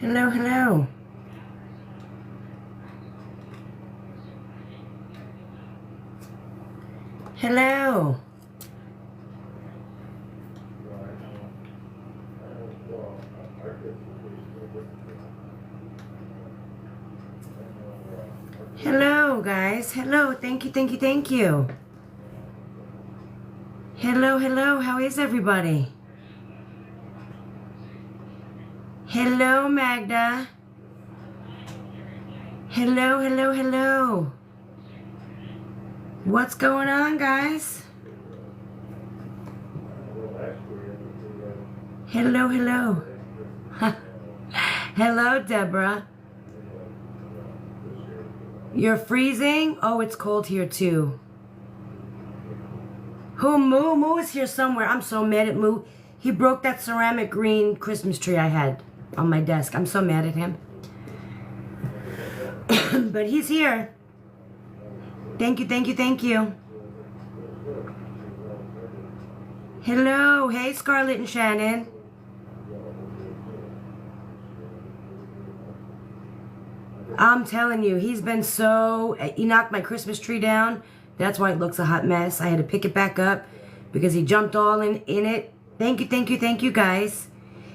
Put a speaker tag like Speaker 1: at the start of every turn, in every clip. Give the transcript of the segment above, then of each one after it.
Speaker 1: Hello, hello. Hello. Hello, guys. Hello. Thank you, thank you, thank you. Hello, hello. How is everybody? Hello, Magda. Hello, hello, hello. What's going on, guys? Hello, hello. Hello, Deborah. You're freezing? Oh, it's cold here, too. Who? Moo? Moo is here somewhere. I'm so mad at Moo. He broke that ceramic green Christmas tree I had on my desk. I'm so mad at him. But he's here. Thank you, thank you, thank you. Hello. Hey, Scarlett and Shannon. I'm telling you, he's been so... He knocked my Christmas tree down. That's why it looks a hot mess. I had to pick it back up because he jumped all in it. Thank you, thank you, thank you, guys.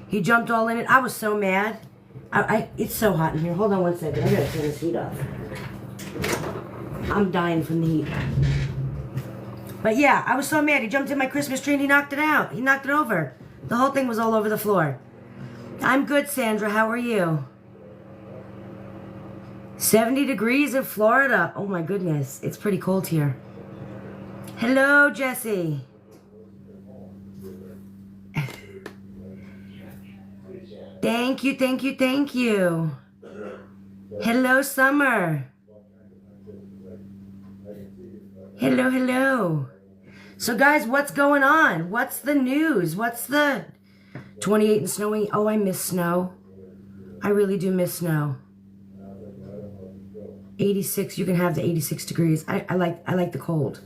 Speaker 1: He jumped all in it. I was so mad. It's so hot in here. Hold on one second. I gotta turn this heat off. I'm dying from the heat. But yeah, I was so mad. He jumped in my Christmas tree and he knocked it out. He knocked it over. The whole thing was all over the floor. I'm good, Sandra. How are you? 70 degrees in Florida. Oh my goodness. It's pretty cold here. Hello, Jesse. Thank you, thank you, thank you. Hello, Summer. Hello, hello. So guys, what's going on? What's the news? What's the 28 and snowing? Oh, I miss snow. I really do miss snow. 86, you can have the 86 degrees. I like the cold.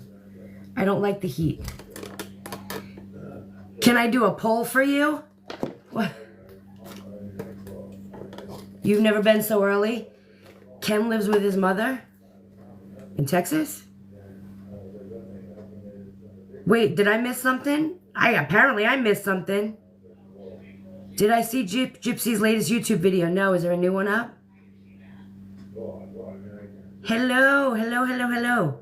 Speaker 1: I don't like the heat. Can I do a poll for you? What? You've never been so early? Ken lives with his mother in Texas? Wait, did I miss something? Apparently I missed something. Did I see Gypsy's latest YouTube video? No, is there a new one up? Hello, hello, hello, hello.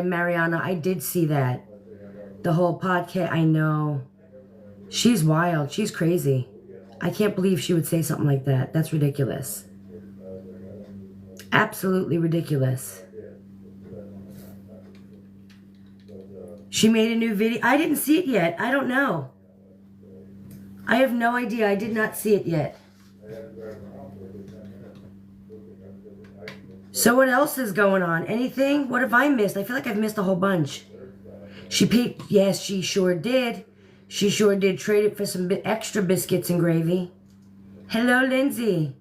Speaker 1: Mariana, I did see that. The whole podcast, I know. She's wild, she's crazy. I can't believe she would say something like that. That's ridiculous. Absolutely ridiculous. She made a new video. I didn't see it yet. I don't know. I have no idea. I did not see it yet. So what else is going on? Anything? What have I missed? I feel like I've missed a whole bunch. She paid. Yes, she sure did. She sure did trade it for some extra biscuits and gravy. Hello, Lindsay.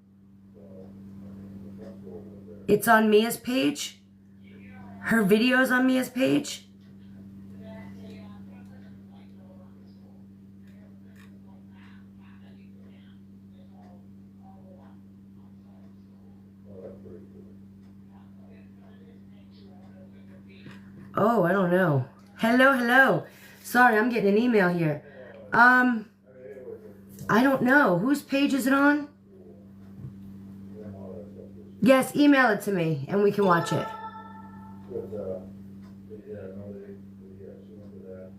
Speaker 1: It's on Mia's page? Her video's on Mia's page? Oh, I don't know. Hello, hello. Sorry, I'm getting an email here. I don't know. Whose page is it on? Yes, email it to me and we can watch it.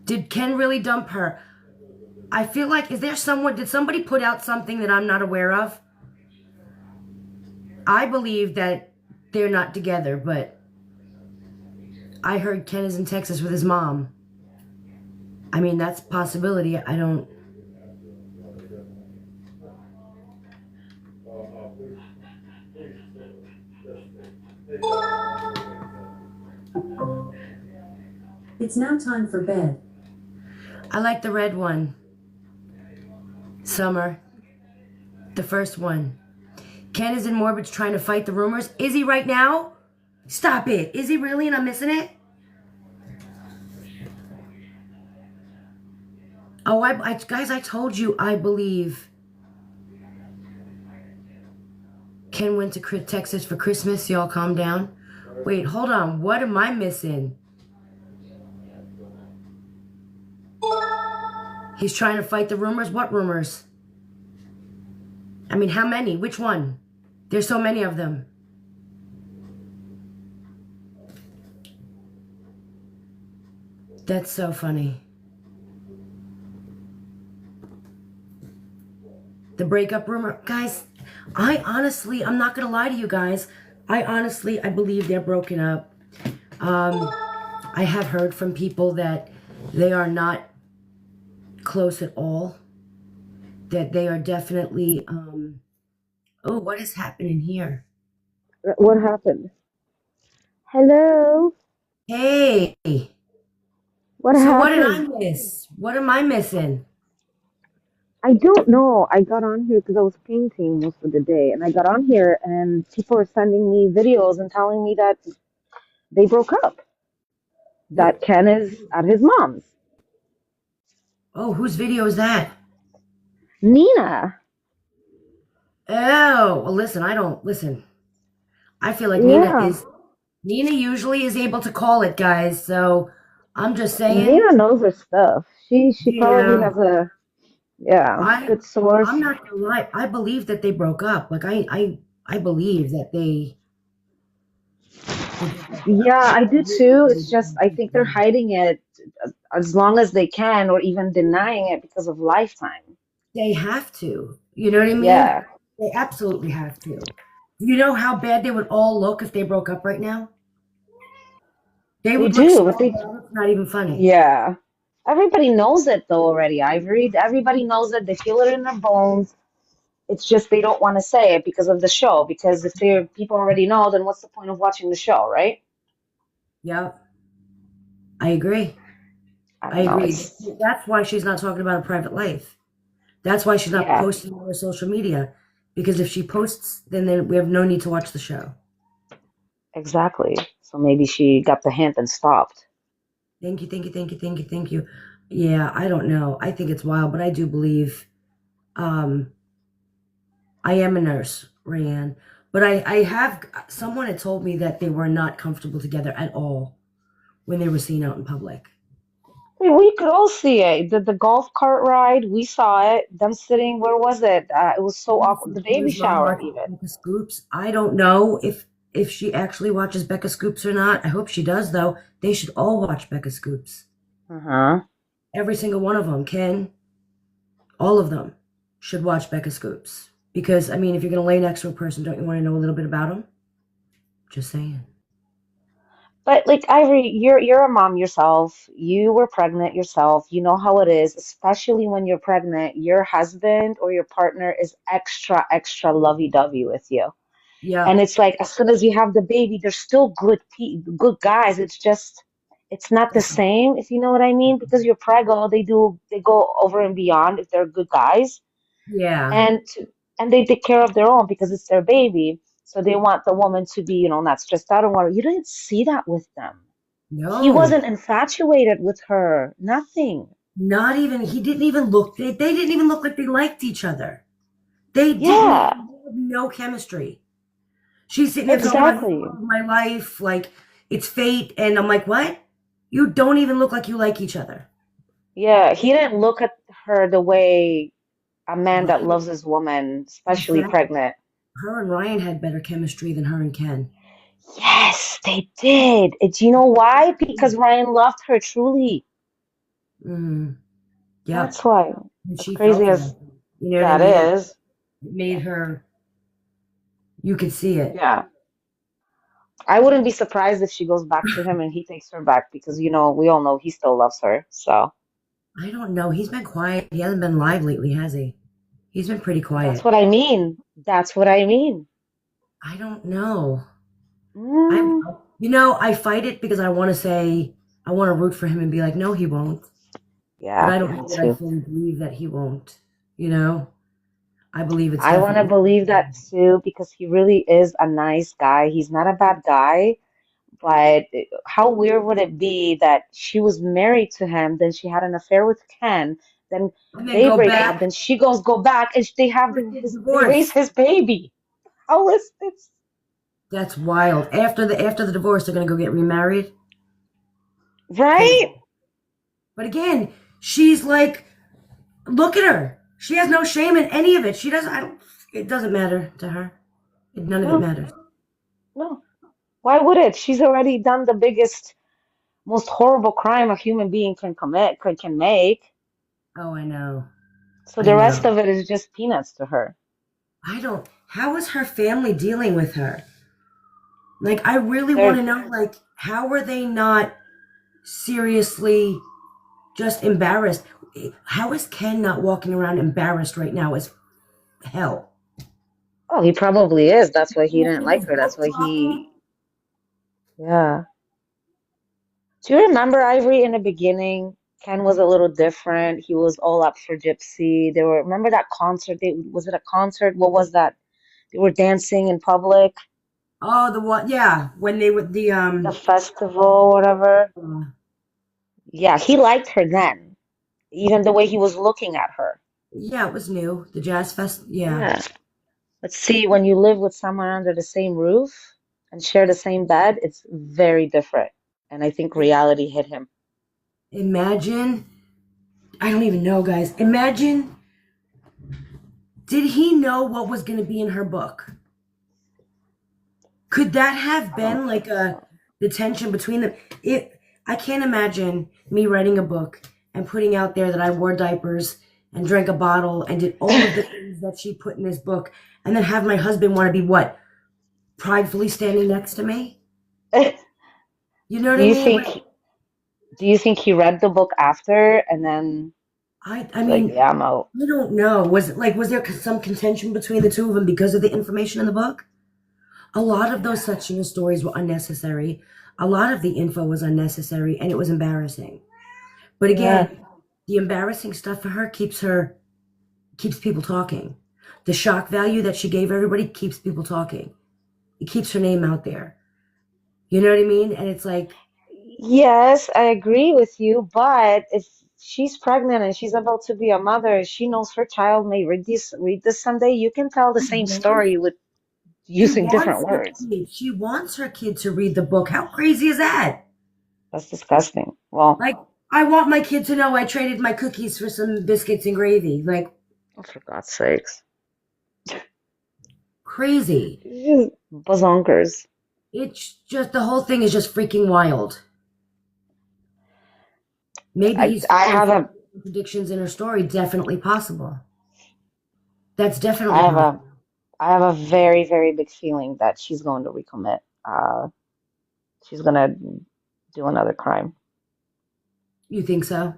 Speaker 1: Did Ken really dump her? I feel like, did somebody put out something that I'm not aware of? I believe that they're not together, but I heard Ken is in Texas with his mom. I mean, that's a possibility. I don't...
Speaker 2: It's now time for bed.
Speaker 1: I like the red one. Summer. The first one. Ken is in Morbidge trying to fight the rumors. Is he right now? Stop it. Is he really and I'm missing it? Oh, guys, I told you I believe Ken went to Texas for Christmas. Y'all calm down. Wait, hold on. What am I missing? He's trying to fight the rumors. What rumors? I mean, how many? Which one? There's so many of them. That's so funny. The breakup rumor. Guys, I'm not going to lie to you guys. I believe they're broken up. I have heard from people that they are not close at all. That they are definitely, oh, what is happening here?
Speaker 3: What happened? Hello?
Speaker 1: Hey,
Speaker 3: What
Speaker 1: so what did I
Speaker 3: happened?
Speaker 1: miss? What am I missing?
Speaker 3: I don't know. I got on here because I was painting most of the day, and I got on here, and people are sending me videos and telling me that they broke up,
Speaker 1: What?
Speaker 3: that Ken is at his mom's.
Speaker 1: Oh, whose video is that?
Speaker 3: Nina.
Speaker 1: Oh, well, listen, listen. I feel like
Speaker 3: Yeah.
Speaker 1: Nina usually is able to call it, guys. So I'm just saying,
Speaker 3: Nina knows her stuff. She probably
Speaker 1: yeah,
Speaker 3: has a, yeah,
Speaker 1: I,
Speaker 3: good source.
Speaker 1: I'm not gonna lie. I believe that they broke up. Like I believe that
Speaker 3: Yeah, I do too. It's just, I think they're hiding it as long as they can, or even denying it because of Lifetime.
Speaker 1: they have to. You know what I mean?
Speaker 3: Yeah.
Speaker 1: They absolutely have to. You know how bad they would all look if they broke up right now? They
Speaker 3: They
Speaker 1: would look
Speaker 3: do,
Speaker 1: so
Speaker 3: but they,
Speaker 1: bad. It's not even funny.
Speaker 3: yeah. Everybody knows it though already, Ivory. Everybody knows it. They feel it in their bones. It's just they don't want to say it because of the show. Because if they people already know, then what's the point of watching the show, right?
Speaker 1: Yeah, I agree.
Speaker 3: I
Speaker 1: I
Speaker 3: don't know.
Speaker 1: agree.
Speaker 3: It's
Speaker 1: That's why she's not talking about her private life. That's why she's not
Speaker 3: yeah,
Speaker 1: posting on her social media. Because if she posts, then we have no need to watch the show.
Speaker 3: exactly. So maybe she got the hint and stopped.
Speaker 1: Thank you, thank you, thank you, thank you, thank you. Yeah, I don't know. I think it's wild, but I do believe um, I am a nurse, Rayanne. But I have someone had told me that they were not comfortable together at all when they were seen out in public.
Speaker 3: We could all see it. The golf cart ride, we saw it. Them sitting, where was it? It was so awkward. The
Speaker 1: She
Speaker 3: baby
Speaker 1: was mom
Speaker 3: shower,
Speaker 1: watching
Speaker 3: even.
Speaker 1: Becca Scoops. I don't know if she actually watches Becca Scoops or not. I hope she does, though. They should all watch Becca Scoops.
Speaker 3: Uh-huh.
Speaker 1: Every single one of them. Ken, all of them should watch Becca Scoops. Because, I mean, if you're going to lay next to a person, don't you want to know a little bit about them? Just saying.
Speaker 3: But like Ivory, you're a mom yourself. You were pregnant yourself. You know how it is, especially when you're pregnant. Your husband or your partner is extra, extra lovey-dovey with you. And
Speaker 1: Yep.
Speaker 3: it's like as soon as you have the baby, they're still good guys. It's just it's not the same, if you know what I mean, because you're preggo, they go over and beyond if they're good guys
Speaker 1: Yeah.
Speaker 3: and and they take care of their own because it's their baby. So they want the woman to be, not stressed out and worried. You didn't see that with them. He
Speaker 1: No.
Speaker 3: wasn't infatuated with her. Nothing.
Speaker 1: Not even, he didn't even look, they didn't even look like they liked each other. They didn't
Speaker 3: Yeah,
Speaker 1: even have no chemistry. She's sitting there talking about
Speaker 3: exactly.
Speaker 1: my life, like it's fate. And I'm like, what? You don't even look like you like each other.
Speaker 3: Yeah, he didn't look at her the way a man that
Speaker 1: Right.
Speaker 3: loves his woman,
Speaker 1: In
Speaker 3: especially
Speaker 1: fact,
Speaker 3: pregnant.
Speaker 1: her and Ryan had better chemistry than her and Ken.
Speaker 3: Yes, they did. Do you know why? Because Ryan loved her truly.
Speaker 1: Mm, yep.
Speaker 3: That's why.
Speaker 1: And
Speaker 3: As
Speaker 1: she fell
Speaker 3: crazy
Speaker 1: for
Speaker 3: as
Speaker 1: that. You know what I
Speaker 3: that
Speaker 1: mean?
Speaker 3: is.
Speaker 1: It made her, you could see it.
Speaker 3: Yeah. I wouldn't be surprised if she goes back to him and he takes her back because, we all know he still loves her. So
Speaker 1: I don't know. He's been quiet. He hasn't been live lately, has he? He's been pretty
Speaker 3: that's
Speaker 1: quiet.
Speaker 3: what I mean. That's what I mean.
Speaker 1: I don't know. I,
Speaker 3: Mm,
Speaker 1: I fight it because I want to root for him and be like, no, he won't. But
Speaker 3: yeah,
Speaker 1: I don't
Speaker 3: me
Speaker 1: know that I
Speaker 3: too.
Speaker 1: fully believe that he won't. You know, I believe it's
Speaker 3: I want to
Speaker 1: definitely.
Speaker 3: believe that too because he really is a nice guy. He's not a bad guy. But how weird would it be that she was married to him, then she had an affair with Ken, then
Speaker 1: And then
Speaker 3: they
Speaker 1: go
Speaker 3: break up,
Speaker 1: back.
Speaker 3: then she go back, and they raise
Speaker 1: Divorce.
Speaker 3: his baby. How is this?
Speaker 1: That's wild. After the divorce, they're gonna go get remarried.
Speaker 3: Right?
Speaker 1: Crazy. But again, she's like, look at her. She has no shame in any of it. She doesn't. I don't. It doesn't matter to her. None of it
Speaker 3: No,
Speaker 1: matters.
Speaker 3: no. Why would it? She's already done the biggest, most horrible crime a human being can commit, can make.
Speaker 1: Oh, I know.
Speaker 3: So
Speaker 1: I
Speaker 3: the rest
Speaker 1: know.
Speaker 3: of it is just peanuts to her.
Speaker 1: I don't. How is her family dealing with her? Like, I really want
Speaker 3: They're
Speaker 1: to know. Like, how are they not seriously just embarrassed? How is Ken not walking around embarrassed right now as hell?
Speaker 3: Oh, he probably is. That's why he didn't
Speaker 1: After
Speaker 3: like
Speaker 1: his
Speaker 3: her. That's
Speaker 1: book
Speaker 3: why
Speaker 1: dropping?
Speaker 3: he, yeah. Do you remember Ivory in the beginning? Ken was a little different. He was all up for Gypsy. Remember that concert? Was it a concert? What was that? They were dancing in public,
Speaker 1: Oh, the one. Yeah, when they would the
Speaker 3: the festival, whatever.
Speaker 1: uh,
Speaker 3: Yeah, he liked her then, even the way he was looking at her.
Speaker 1: yeah, it was new. The Jazz Fest. Yeah.
Speaker 3: Yeah. Let's see, when you live with someone under the same roof and share the same bed, it's very different. And I think reality hit him.
Speaker 1: Imagine. I don't even know, guys. Imagine. Did he know what was going to be in her book? Could that have
Speaker 3: I don't
Speaker 1: been like
Speaker 3: think
Speaker 1: a
Speaker 3: so.
Speaker 1: the tension between them? I can't imagine me writing a book and putting out there that I wore diapers and drank a bottle and did all of the things that she put in this book, and then have my husband want to be what? Pridefully standing next to me? You know what
Speaker 3: Do
Speaker 1: I
Speaker 3: you
Speaker 1: mean?
Speaker 3: think
Speaker 1: Like
Speaker 3: do you think he read the book after and then
Speaker 1: I
Speaker 3: was like,
Speaker 1: mean,
Speaker 3: yeah, I'm out?
Speaker 1: I don't know. Was there some contention between the two of them because of the information in the book? A lot of those sectional stories were unnecessary. A lot of the info was unnecessary, and it was embarrassing. But
Speaker 3: Yeah.
Speaker 1: again, the embarrassing stuff for her keeps people talking. The shock value that she gave everybody keeps people talking. It keeps her name out there. You know what I mean? And it's like,
Speaker 3: Yes, I agree with you, but if she's pregnant and she's about to be a mother, she knows her child may read this someday. You can tell the
Speaker 1: she
Speaker 3: same
Speaker 1: wants,
Speaker 3: story with
Speaker 1: she
Speaker 3: using
Speaker 1: wants
Speaker 3: different
Speaker 1: her
Speaker 3: words.
Speaker 1: kid. She wants her kid to read the book. How crazy is that?
Speaker 3: That's disgusting. Well,
Speaker 1: Like, I want my kid to know I traded my cookies for some biscuits and gravy. Like,
Speaker 3: oh, for God's sakes.
Speaker 1: crazy.
Speaker 3: Bazonkers.
Speaker 1: It's just, the whole thing is just freaking wild. Maybe
Speaker 3: I
Speaker 1: he's
Speaker 3: I
Speaker 1: falling
Speaker 3: have
Speaker 1: for
Speaker 3: a
Speaker 1: contradictions in her story. Definitely possible. That's
Speaker 3: I
Speaker 1: definitely
Speaker 3: have
Speaker 1: possible.
Speaker 3: a I have a very, very big feeling that she's going to recommit. She's gonna do another crime.
Speaker 1: You think so?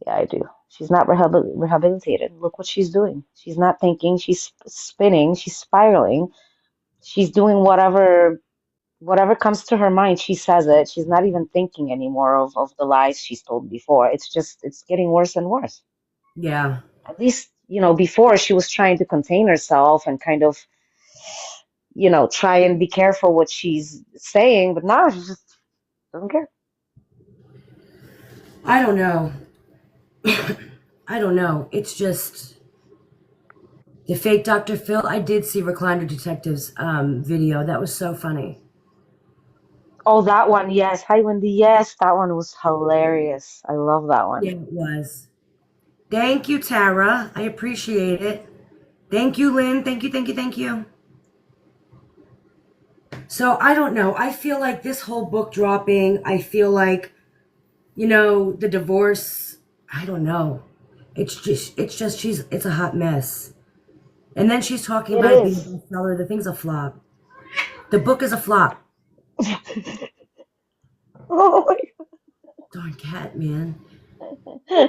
Speaker 3: Yeah, I do. She's not rehabilitated. Look what she's doing. She's not thinking. She's spinning. She's spiraling. She's doing whatever comes to her mind. She says it. She's not even thinking anymore of the lies she's told before. It's getting worse and worse.
Speaker 1: Yeah.
Speaker 3: At least, before she was trying to contain herself and kind of, try and be careful what she's saying, but now she just doesn't care.
Speaker 1: I don't know. I don't know. It's just the fake Dr. Phil. I did see Recliner Detectives video. That was so funny.
Speaker 3: Oh, that one, yes. Hi, Wendy. Yes, that one was hilarious. I love that
Speaker 1: Yeah,
Speaker 3: one.
Speaker 1: it was. Thank you, Tara. I appreciate it. Thank you, Lynn. Thank you, thank you, thank you. So I don't know. I feel like this whole book dropping, I feel like, the divorce, I don't know. It's a hot mess. And then she's talking
Speaker 3: It
Speaker 1: about it being a
Speaker 3: is.
Speaker 1: bestseller. The thing's a flop. The book is a flop.
Speaker 3: Oh
Speaker 1: Darn cat, man.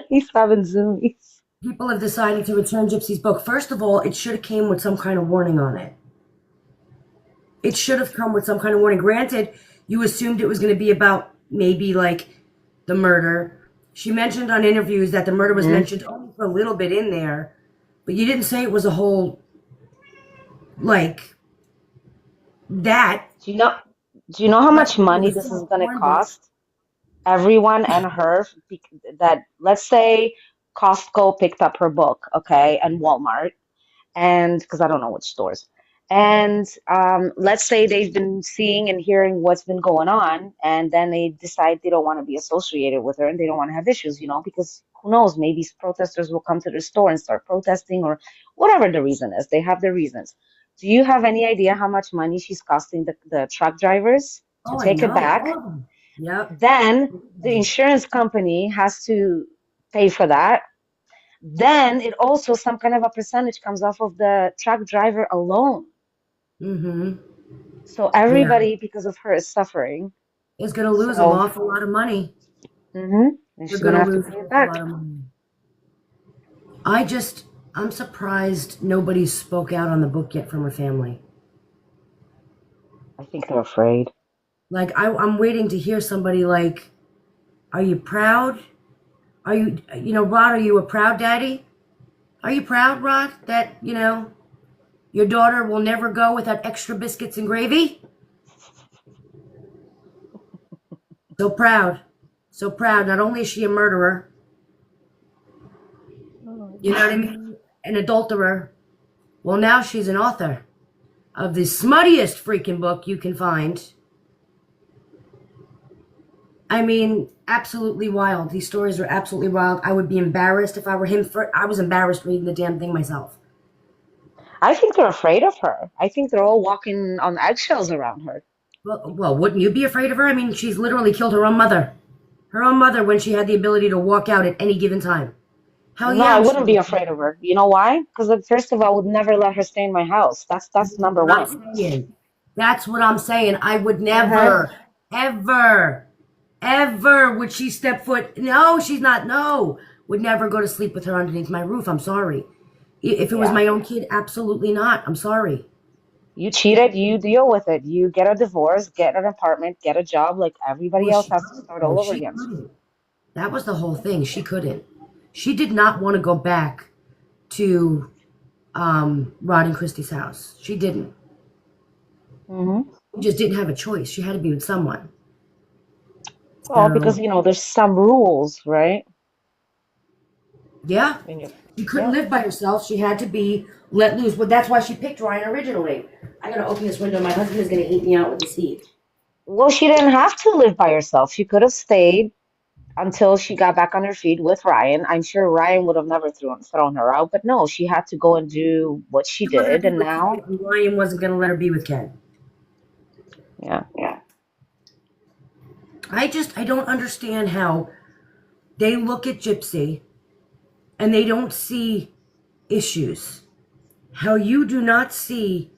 Speaker 3: He's having zoomies.
Speaker 1: People have decided to return Gypsy's book. First of all, it should have came with some kind of warning on it. It should have come with some kind of warning. Granted, you assumed it was going to be about maybe like the murder. She mentioned on interviews that the murder was
Speaker 3: Hmm.
Speaker 1: mentioned only for a little bit in there, but you didn't say it was a whole, like, that.
Speaker 3: Do you know, do you know how
Speaker 1: Like,
Speaker 3: much
Speaker 1: it was
Speaker 3: money
Speaker 1: a
Speaker 3: this is
Speaker 1: full
Speaker 3: going to
Speaker 1: porn book.
Speaker 3: cost everyone and her? That let's say Costco picked up her book, okay, and Walmart, and because I don't know which stores. And let's say they've been seeing and hearing what's been going on, and then they decide they don't want to be associated with her and they don't want to have issues, because who knows, maybe protesters will come to the store and start protesting or whatever the reason is. They have their reasons. Do you have any idea how much money she's costing the truck drivers to
Speaker 1: Oh, I
Speaker 3: take it
Speaker 1: know.
Speaker 3: back?
Speaker 1: All of them. Yep.
Speaker 3: Then the insurance company has to pay for that. Then it also some kind of a percentage comes off of the truck driver alone.
Speaker 1: Mm-hmm.
Speaker 3: So
Speaker 1: Yeah.
Speaker 3: everybody, because of her, is suffering.
Speaker 1: Is going to lose an
Speaker 3: So,
Speaker 1: awful lot of money.
Speaker 3: and
Speaker 1: You're
Speaker 3: she's
Speaker 1: going
Speaker 3: gonna
Speaker 1: to
Speaker 3: have to
Speaker 1: lose
Speaker 3: pay
Speaker 1: an
Speaker 3: it
Speaker 1: awful
Speaker 3: back.
Speaker 1: lot of money. I'm surprised nobody spoke out on the book yet from her family.
Speaker 3: I think they're afraid.
Speaker 1: Like, I'm waiting to hear somebody like, are you proud? Are you, Rod, are you a proud daddy? Are you proud, Rod, that, your daughter will never go without extra biscuits and gravy? So proud. So proud. Not only is she a murderer, you know what I mean? An adulterer. Well, now she's an author of the smuttiest freaking book you can find. I mean, absolutely wild. These stories are absolutely wild. I would be embarrassed if I were him. I was embarrassed reading the damn thing myself.
Speaker 3: I think they're afraid of her. I think they're all walking on eggshells around her.
Speaker 1: Well, wouldn't you be afraid of her? I mean, she's literally killed her own mother. Her own mother when she had the ability to walk out at any given time. Hell
Speaker 3: No,
Speaker 1: yeah,
Speaker 3: I
Speaker 1: I'm
Speaker 3: wouldn't be
Speaker 1: sure.
Speaker 3: afraid of her. You know why? Because first of all, I would never let her stay in my house. That's
Speaker 1: That's
Speaker 3: number
Speaker 1: what I'm
Speaker 3: one.
Speaker 1: saying. That's what I'm saying. I would
Speaker 3: Uh-huh.
Speaker 1: never, ever, ever would she step foot. No, she's not. No. Would never go to sleep with her underneath my roof. I'm sorry. If it was
Speaker 3: Yeah.
Speaker 1: my own kid, absolutely not. I'm sorry.
Speaker 3: You cheated, you deal with it. You get a divorce, get an apartment, get a job like everybody
Speaker 1: Well,
Speaker 3: else
Speaker 1: she
Speaker 3: has to
Speaker 1: couldn't.
Speaker 3: start
Speaker 1: No,
Speaker 3: all over
Speaker 1: she
Speaker 3: again.
Speaker 1: couldn't. That was the whole thing. She couldn't. She did not want to go back to Rod and Christie's house. She didn't.
Speaker 3: Hmm.
Speaker 1: She just didn't have a choice. She had to be with someone.
Speaker 3: Well, because
Speaker 1: So,
Speaker 3: there's some rules, right?
Speaker 1: yeah.
Speaker 3: In your,
Speaker 1: She couldn't
Speaker 3: yeah.
Speaker 1: live by herself. She had to be let loose. Well, that's why she picked Ryan originally. I gotta open this window. My husband is gonna eat me out with this heat.
Speaker 3: Well, she didn't have to live by herself. She could have stayed until she got back on her feet with Ryan. I'm sure Ryan would have never thrown her out, but no, she had to go and do what she
Speaker 1: She wanted to
Speaker 3: did,
Speaker 1: be
Speaker 3: and
Speaker 1: with Ken,
Speaker 3: now,
Speaker 1: and Ryan wasn't gonna let her be with Ken.
Speaker 3: yeah.
Speaker 1: I don't understand how they look at Gypsy and they don't see issues. How you do not see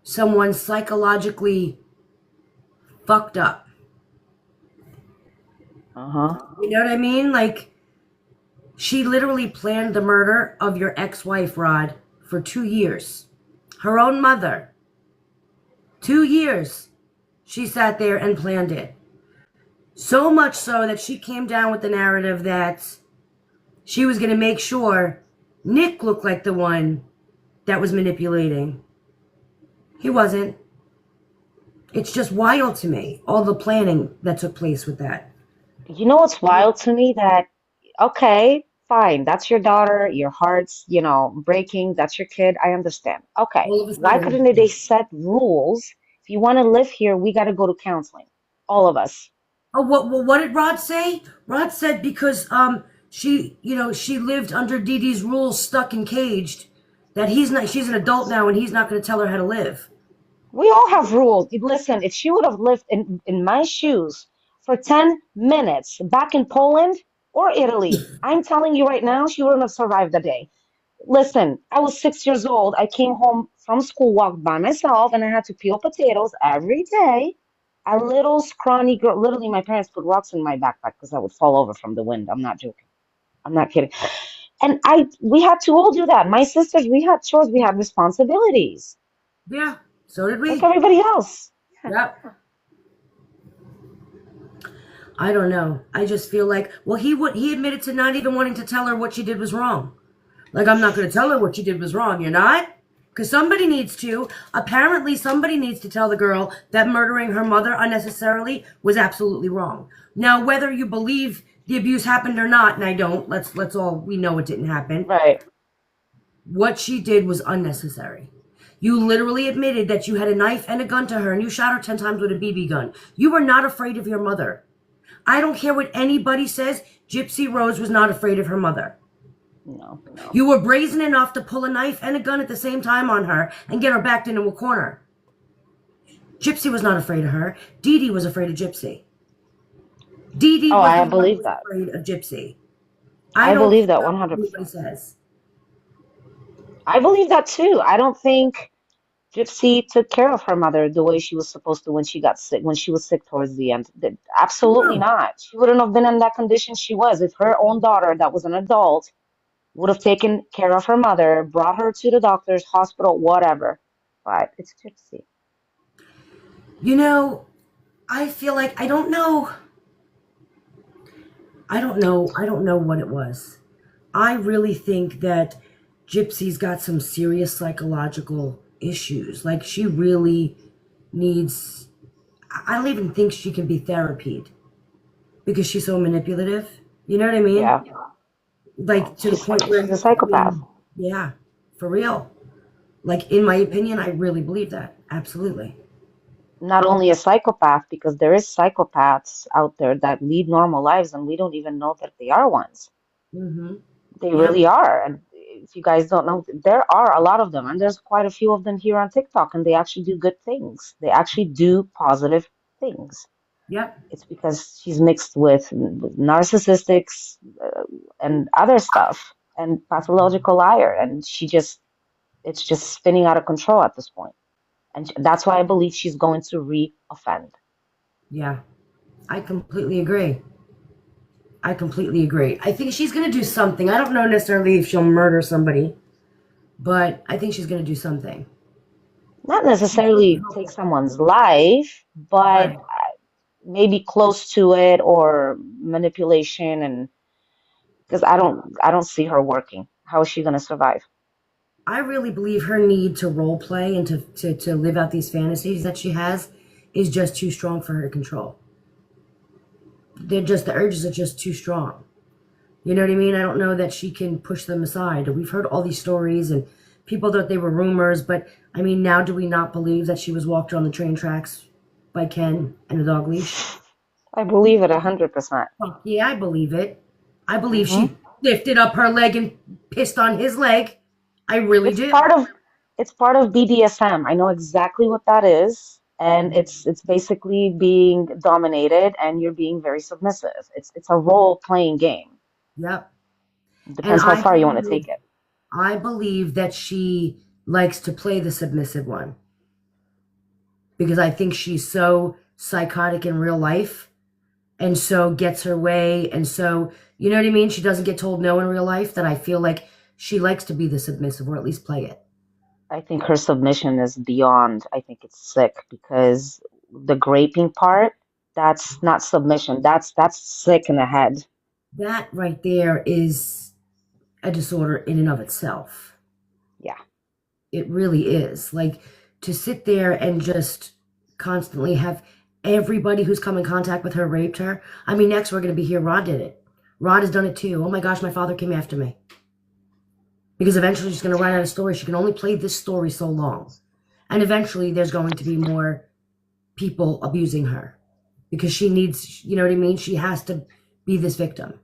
Speaker 1: someone psychologically fucked up.
Speaker 3: Uh-huh.
Speaker 1: You know what I mean? Like, she literally planned the murder of your ex-wife, Rod, for 2 years. Her own mother. 2 years. She sat there and planned it. So much so that she came down with the narrative that she was going to make sure Nick looked like the one that was manipulating. He wasn't. It's just wild to me, all the planning that took place with that.
Speaker 3: You know what's wild to me? That, okay, fine, that's your daughter, your heart's, breaking, that's your kid, I understand. Okay,
Speaker 1: All of a
Speaker 3: why
Speaker 1: sudden,
Speaker 3: couldn't they set rules? If you want to live here, we got to go to counseling, all of us.
Speaker 1: oh, what did Rod say? Rod said because she lived under Dee Dee's rules, stuck and caged, that she's an adult now and he's not going to tell her how to live.
Speaker 3: We all have rules. Listen, if she would have lived in my shoes for 10 minutes back in Poland or Italy, I'm telling you right now, she wouldn't have survived the day. Listen, I was 6 years old. I came home from school, walked by myself, and I had to peel potatoes every day. A little scrawny girl. Literally, my parents put rocks in my backpack because I would fall over from the wind. I'm not joking. I'm not kidding. And we had to all do that. My sisters, we had chores, we had responsibilities,
Speaker 1: Yeah, so did
Speaker 3: like
Speaker 1: we.
Speaker 3: everybody else.
Speaker 1: Yep. I don't know. I just feel like, well, he admitted to not even wanting to tell her what she did was wrong. Like, I'm not going to tell her what she did was wrong. You're not? Because somebody needs to. Apparently, somebody needs to tell the girl that murdering her mother unnecessarily was absolutely wrong. Now, whether you believe the abuse happened or not, and I don't. Let's all, we know it didn't happen.
Speaker 3: Right.
Speaker 1: What she did was unnecessary. You literally admitted that you had a knife and a gun to her, and you shot her 10 times with a BB gun. You were not afraid of your mother. I don't care what anybody says. Gypsy Rose was not afraid of her mother.
Speaker 3: No.
Speaker 1: You were brazen enough to pull a knife and a gun at the same time on her and get her backed into a corner. Gypsy was not afraid of her. Dee Dee was afraid of Gypsy. Dee Dee was
Speaker 3: I
Speaker 1: the one
Speaker 3: believe
Speaker 1: who was
Speaker 3: that.
Speaker 1: afraid of Gypsy.
Speaker 3: I
Speaker 1: don't
Speaker 3: believe that
Speaker 1: care what
Speaker 3: 100%.
Speaker 1: anybody says.
Speaker 3: I believe that too. I don't think Gypsy took care of her mother the way she was supposed to when she got sick, when she was sick towards the end. Absolutely
Speaker 1: No.
Speaker 3: not. She wouldn't have been in that condition she was if her own daughter, that was an adult, would have taken care of her mother, brought her to the doctor's, hospital, whatever. But it's Gypsy.
Speaker 1: You know, I feel like I don't know. I don't know what it was. I really think that Gypsy's got some serious psychological issues. Like, she really needs, I don't even think she can be therapied because she's so manipulative. You know what I mean?
Speaker 3: Yeah,
Speaker 1: Like, to the point where,
Speaker 3: she's a psychopath.
Speaker 1: yeah, for real. Like, in my opinion, I really believe that. Absolutely.
Speaker 3: Not only a psychopath, because there is psychopaths out there that lead normal lives and we don't even know that they are ones.
Speaker 1: Mm-hmm.
Speaker 3: They
Speaker 1: Yep.
Speaker 3: really are. And if you guys don't know, there are a lot of them, and there's quite a few of them here on TikTok, and they actually do good things. They actually do positive things.
Speaker 1: Yep.
Speaker 3: It's because she's mixed with narcissistics and other stuff and pathological liar, and it's just spinning out of control at this point. And that's why I believe she's going to re-offend.
Speaker 1: Yeah. I completely agree. I completely agree. I think she's going to do something. I don't know necessarily if she'll murder somebody, but I think she's going to do something.
Speaker 3: Not necessarily take someone's life, but
Speaker 1: Right.
Speaker 3: maybe close to it, or manipulation, and because I don't see her working. How is she going to survive?
Speaker 1: I really believe her need to role play and to live out these fantasies that she has is just too strong for her to control. The urges are just too strong. You know what I mean? I don't know that she can push them aside. We've heard all these stories and people thought they were rumors, but I mean, now do we not believe that she was walked on the train tracks by Ken and a dog leash?
Speaker 3: I believe it 100%.
Speaker 1: Fuck yeah, I believe it. I believe
Speaker 3: Hmm.
Speaker 1: she lifted up her leg and pissed on his leg. I really
Speaker 3: It's
Speaker 1: do.
Speaker 3: part of it's part of BDSM. I know exactly what that is, and it's basically being dominated, and you're being very submissive. It's a role playing game.
Speaker 1: Yep. And
Speaker 3: Depends how far you want to take it.
Speaker 1: I believe that she likes to play the submissive one because I think she's so psychotic in real life and so gets her way and so, you know what I mean? She doesn't get told no in real life, that I feel like she likes to be the submissive or at least play it.
Speaker 3: I think her submission is beyond. I think it's sick because the graping part, that's not submission. That's sick in the head.
Speaker 1: That right there is a disorder in and of itself.
Speaker 3: Yeah.
Speaker 1: It really is. Like, to sit there and just constantly have everybody who's come in contact with her raped her. I mean, next we're going to be here. Rod did it. Rod has done it too. Oh my gosh, my father came after me. Because eventually she's going to write out a story. She can only play this story so long. And eventually there's going to be more people abusing her. Because she needs, you know what I mean? She has to be this victim.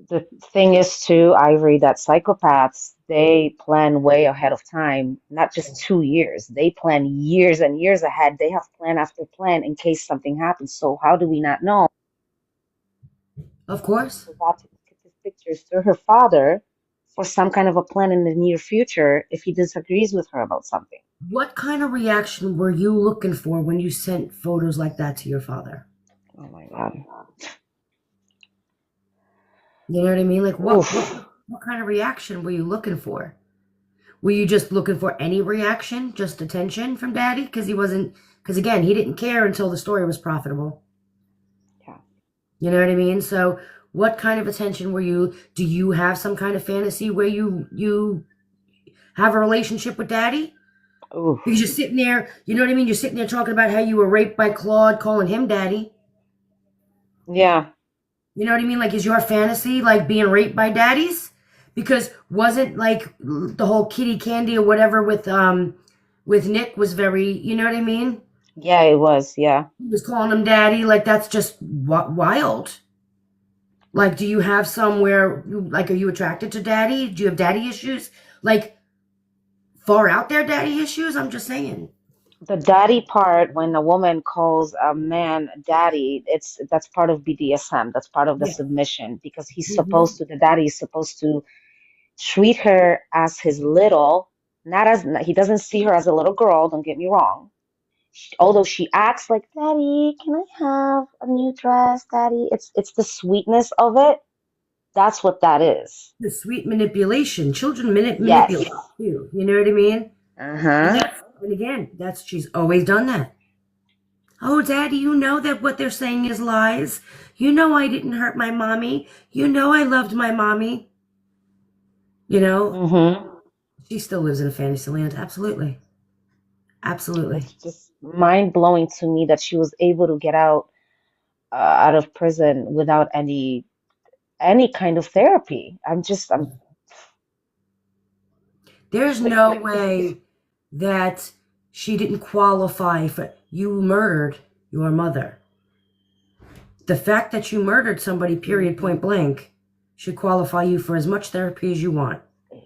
Speaker 3: The thing is too, Ivory, that psychopaths, they plan way ahead of time, not just 2 years. They plan years and years ahead. They have plan after plan in case something happens. So how do we not know?
Speaker 1: Of course.
Speaker 3: About to get these pictures to her father for some kind of a plan in the near future if he disagrees with her about something.
Speaker 1: What kind of reaction were you looking for when you sent photos like that to your father?
Speaker 3: Oh my God.
Speaker 1: You know what I mean? Like,
Speaker 3: Oof.
Speaker 1: what kind of reaction were you looking for? Were you just looking for any reaction, just attention from Daddy? Because again, he didn't care until the story was profitable.
Speaker 3: Yeah.
Speaker 1: You know what I mean? So what kind of attention do you have some kind of fantasy where you have a relationship with Daddy?
Speaker 3: Oof.
Speaker 1: Because you're sitting there, you know what I mean? You're sitting there talking about how you were raped by Claude, calling him Daddy.
Speaker 3: Yeah.
Speaker 1: You know what I mean? Like, is your fantasy like being raped by daddies? Because wasn't like the whole kitty candy or whatever with Nick was very, you know what I mean?
Speaker 3: Yeah, it was. Yeah.
Speaker 1: He was calling him daddy. Like, that's just wild. Like, do you have somewhere like, are you attracted to daddy? Do you have daddy issues? Like, far out there daddy issues? I'm just saying.
Speaker 3: The daddy part, when a woman calls a man daddy, that's part of BDSM. That's part of the
Speaker 1: Yeah.
Speaker 3: submission because
Speaker 1: Hmm.
Speaker 3: the daddy is supposed to treat her as his little, not as, he doesn't see her as a little girl, don't get me wrong. Although she acts like, Daddy, can I have a new dress, Daddy? It's the sweetness of it. That's what that is.
Speaker 1: The sweet manipulation. Children
Speaker 3: Yes.
Speaker 1: manipulate too. You know what I mean? And
Speaker 3: Uh-huh.
Speaker 1: and again, that's she's always done that. Oh, Daddy, you know that what they're saying is lies. You know I didn't hurt my mommy. You know I loved my mommy. You know,
Speaker 3: Mm-hmm.
Speaker 1: she still lives in a fantasy land. Absolutely. Absolutely.
Speaker 3: It's just mind blowing to me that she was able to get out of prison without any kind of therapy. I'm
Speaker 1: There's no way that she didn't qualify for you murdered your mother. The fact that you murdered somebody, period, point blank, should qualify you for as much therapy as you want.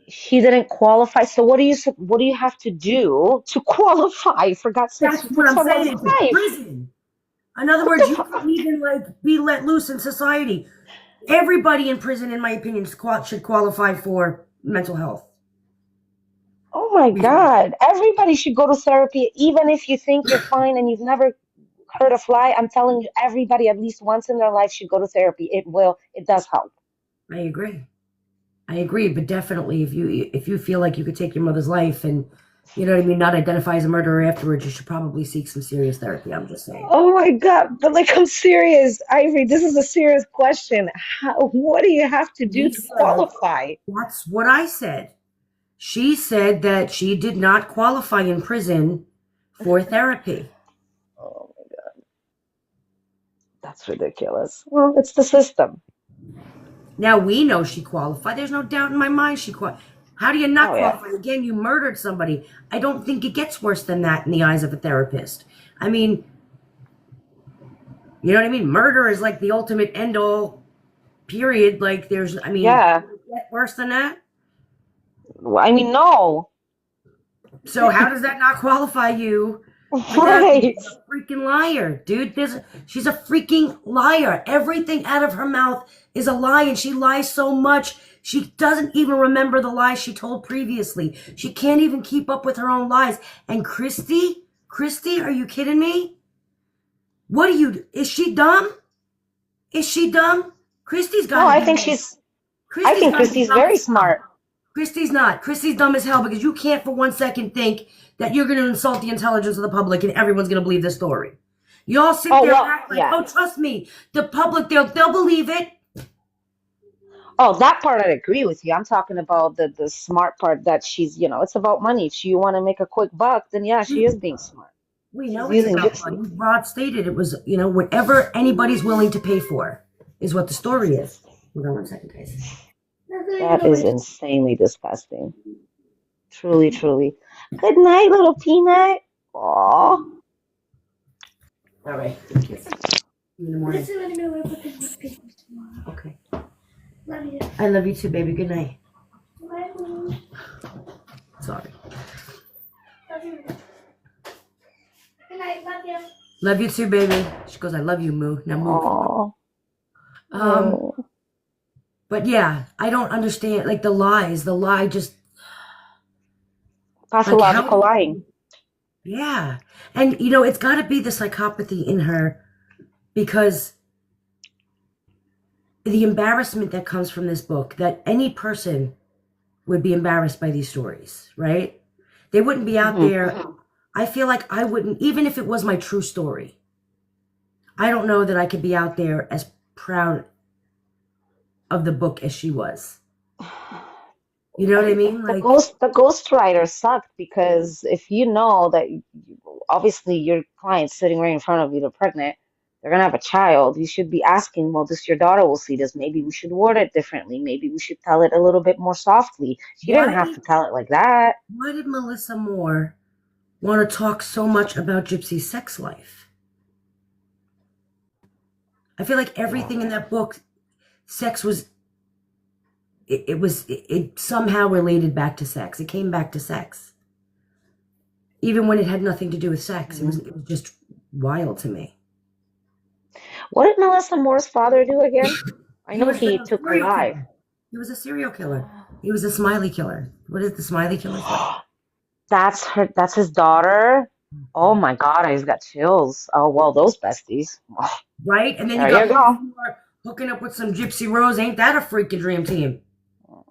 Speaker 3: she didn't qualify. So what do you have to do to qualify? For God's sakes,
Speaker 1: That's
Speaker 3: she
Speaker 1: what
Speaker 3: took
Speaker 1: I'm
Speaker 3: someone's
Speaker 1: saying. It's
Speaker 3: life.
Speaker 1: prison. In other
Speaker 3: What
Speaker 1: words,
Speaker 3: the
Speaker 1: you couldn't
Speaker 3: fuck?
Speaker 1: even like be let loose in society. Everybody in prison, in my opinion, should qualify for mental health.
Speaker 3: Oh my
Speaker 1: Reasons.
Speaker 3: God. Everybody should go to therapy, even if you think you're fine and you've never hurt a fly. I'm telling you, everybody at least once in their life should go to therapy. It does help.
Speaker 1: I agree. I agree, but definitely, if you feel like you could take your mother's life and you know what I mean, not identify as a murderer afterwards, you should probably seek some serious therapy. I'm just saying.
Speaker 3: Oh my God. But like, I'm serious, Ivory. This is a serious question. What do you have to do
Speaker 1: She
Speaker 3: to
Speaker 1: said,
Speaker 3: qualify?
Speaker 1: that's what I said. She said that she did not qualify in prison for therapy.
Speaker 3: Oh, that's ridiculous. Well, it's the system.
Speaker 1: Now we know she qualified. There's no doubt in my mind she qualified. How do you not
Speaker 3: Oh yeah.
Speaker 1: qualify? Again, you murdered somebody. I don't think it gets worse than that in the eyes of a therapist. I mean, you know what I mean? Murder is like the ultimate end all, period. Like, I mean,
Speaker 3: Yeah.
Speaker 1: get worse than that?
Speaker 3: Well, I mean, no.
Speaker 1: So how does that not qualify you for therapy?
Speaker 3: Right.
Speaker 1: She's a freaking liar, dude. She's a freaking liar. Everything out of her mouth is a lie, and she lies so much she doesn't even remember the lies she told previously. She can't even keep up with her own lies. And Christy, are you kidding me? What are you? Is she dumb? Is she dumb? Christy's got
Speaker 3: No,
Speaker 1: to
Speaker 3: I
Speaker 1: be.
Speaker 3: think I
Speaker 1: Christy's
Speaker 3: think
Speaker 1: got to be
Speaker 3: Christy's
Speaker 1: dumb
Speaker 3: very
Speaker 1: as hell.
Speaker 3: smart.
Speaker 1: Christy's not. Christy's dumb as hell because you can't for 1 second think that you're going to insult the intelligence of the public and everyone's going to believe this story. You all sit
Speaker 3: Oh,
Speaker 1: there and
Speaker 3: well,
Speaker 1: act like,
Speaker 3: yeah.
Speaker 1: oh, trust me, the public, they'll believe it.
Speaker 3: Oh, that part I agree with you. I'm talking about the smart part that it's about money. If you want to make a quick buck, then yeah, she is being smart.
Speaker 1: We
Speaker 3: She's
Speaker 1: know it's
Speaker 3: using
Speaker 1: about
Speaker 3: Gypsy.
Speaker 1: money. Rod stated it was, whatever anybody's willing to pay for is what the story is. Hold on 1 second, guys.
Speaker 3: That is insanely disgusting. Truly, truly. Good night, little peanut. Aw.
Speaker 1: All right. Kiss. In the morning. Okay. I love you too, baby. Good night. Sorry. Love you too, baby. She goes, I love you, Moo. Now move.
Speaker 3: Aw.
Speaker 1: Um,
Speaker 3: Oh.
Speaker 1: but yeah, I don't understand like the lies. The lie just like
Speaker 3: Pathological
Speaker 1: how
Speaker 3: lying.
Speaker 1: yeah. And it's gotta be the psychopathy in her because the embarrassment that comes from this book, that any person would be embarrassed by these stories, right? They wouldn't be out
Speaker 3: Hmm.
Speaker 1: there. I feel like I wouldn't, even if it was my true story. I don't know that I could be out there as proud of the book as she was. You know what I mean?
Speaker 3: The
Speaker 1: Like,
Speaker 3: ghostwriter sucked because if you know that obviously your client's sitting right in front of you, they're pregnant, they're gonna have a child, you should be asking, well, this your daughter will see this. Maybe we should word it differently. Maybe we should tell it a little bit more softly. She
Speaker 1: Why
Speaker 3: didn't have
Speaker 1: did
Speaker 3: to tell it like that.
Speaker 1: why did Melissa Moore want to talk so much about Gypsy's sex life? I feel like everything in that book, sex was it somehow related back to sex. It came back to sex, even when it had nothing to do with sex. It was just wild to me.
Speaker 3: What did Melissa Moore's father do again? I
Speaker 1: He
Speaker 3: know
Speaker 1: was
Speaker 3: he
Speaker 1: a
Speaker 3: took her
Speaker 1: serial
Speaker 3: life.
Speaker 1: killer. He was a serial killer. He was a smiley killer. What is the smiley killer's name?
Speaker 3: That's his daughter. Oh my God, I just got chills. Oh well, those besties.
Speaker 1: Right? And then you
Speaker 3: There
Speaker 1: got
Speaker 3: you
Speaker 1: Melissa
Speaker 3: go.
Speaker 1: Moore hooking up with some Gypsy Rose. Ain't that a freaking dream team?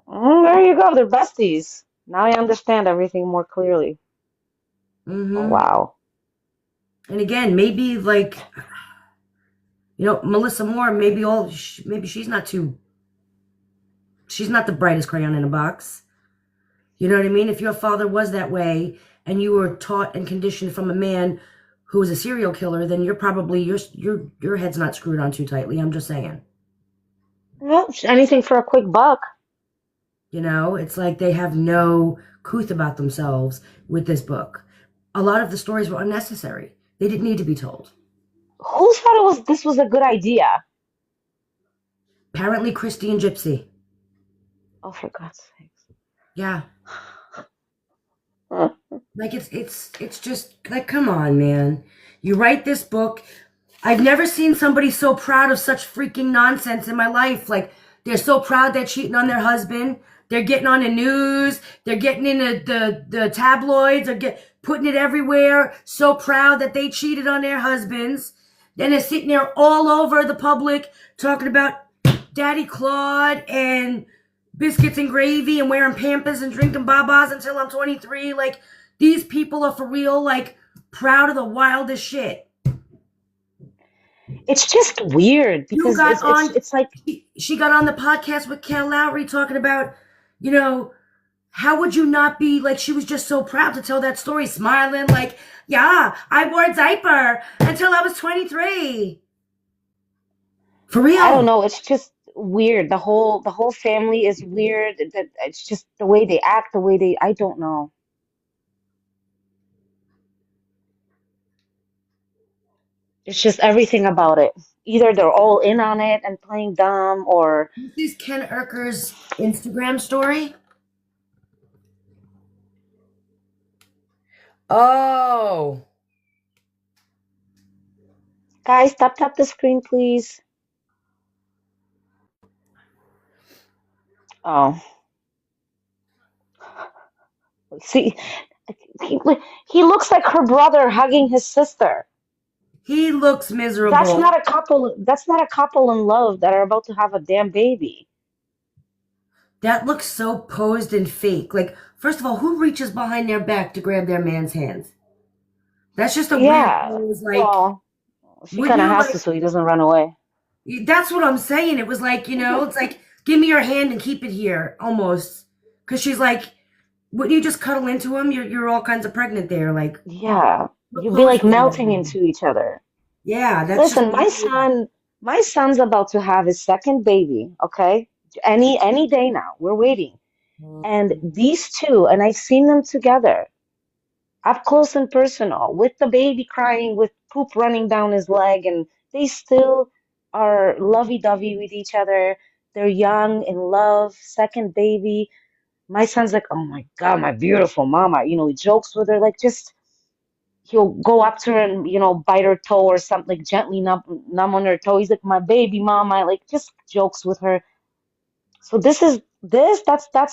Speaker 3: There you go. They're besties. Now I understand everything more clearly. Oh
Speaker 1: Mm-hmm.
Speaker 3: wow.
Speaker 1: And again, maybe like, Melissa Moore, maybe she's not the brightest crayon in a box. You know what I mean? If your father was that way and you were taught and conditioned from a man who was a serial killer, then you're probably your head's not screwed on too tightly. I'm just saying.
Speaker 3: Well, anything for a quick buck.
Speaker 1: It's like they have no couth about themselves with this book. A lot of the stories were unnecessary. They didn't need to be told.
Speaker 3: Who thought this was a good idea?
Speaker 1: Apparently, Christy and Gypsy.
Speaker 3: Oh, for God's sakes.
Speaker 1: Yeah. Like it's just like, come on, man. You write this book. I've never seen somebody so proud of such freaking nonsense in my life. Like, they're so proud they're cheating on their husband. They're getting on the news. They're getting in the tabloids. They're putting it everywhere. So proud that they cheated on their husbands. Then they're sitting there all over the public talking about Daddy Claude and biscuits and gravy and wearing Pampers and drinking Babas until I'm 23. Like, these people are for real, like, proud of the wildest shit.
Speaker 3: It's just weird because it's like
Speaker 1: she got on the podcast with Cal Lowry talking about, how would you not be, like, she was just so proud to tell that story, smiling like, yeah, I wore a diaper until I was 23. For real.
Speaker 3: I don't know, it's just weird. The whole family is weird. It's just the way they act, I don't know. It's just everything about it. Either they're all in on it and playing dumb, or
Speaker 1: This is Ken Urker's Instagram story. Oh.
Speaker 3: guys, tap the screen, please. Oh, see, he, he looks like her brother hugging his sister.
Speaker 1: He looks miserable.
Speaker 3: That's not a couple in love that are about to have a damn baby.
Speaker 1: That looks so posed and fake. Like, first of all, who reaches behind their back to grab their man's hands? That's just a weird
Speaker 3: Yeah.
Speaker 1: pose. Like,
Speaker 3: Well, she
Speaker 1: would
Speaker 3: kind of
Speaker 1: you
Speaker 3: has
Speaker 1: like?
Speaker 3: to so he doesn't run away.
Speaker 1: That's what I'm saying. It was like, it's like, give me your hand and keep it here, almost. Because she's like, wouldn't you just cuddle into him? You're all kinds of pregnant there. Like,
Speaker 3: Yeah.
Speaker 1: what
Speaker 3: You'd be
Speaker 1: pose
Speaker 3: like
Speaker 1: are you
Speaker 3: melting
Speaker 1: in?
Speaker 3: into each other.
Speaker 1: Yeah, that's just
Speaker 3: Listen,
Speaker 1: weird.
Speaker 3: my son's about to have his second baby, okay? Any day now. We're waiting. And these two, and I've seen them together, up close and personal, with the baby crying, with poop running down his leg, and they still are lovey-dovey with each other. They're young, in love, second baby. My son's like, oh my God, my beautiful mama. He jokes with her, like just he'll go up to her and, bite her toe or something, like gently numb on her toe. He's like, my baby mama, like just jokes with her. So that's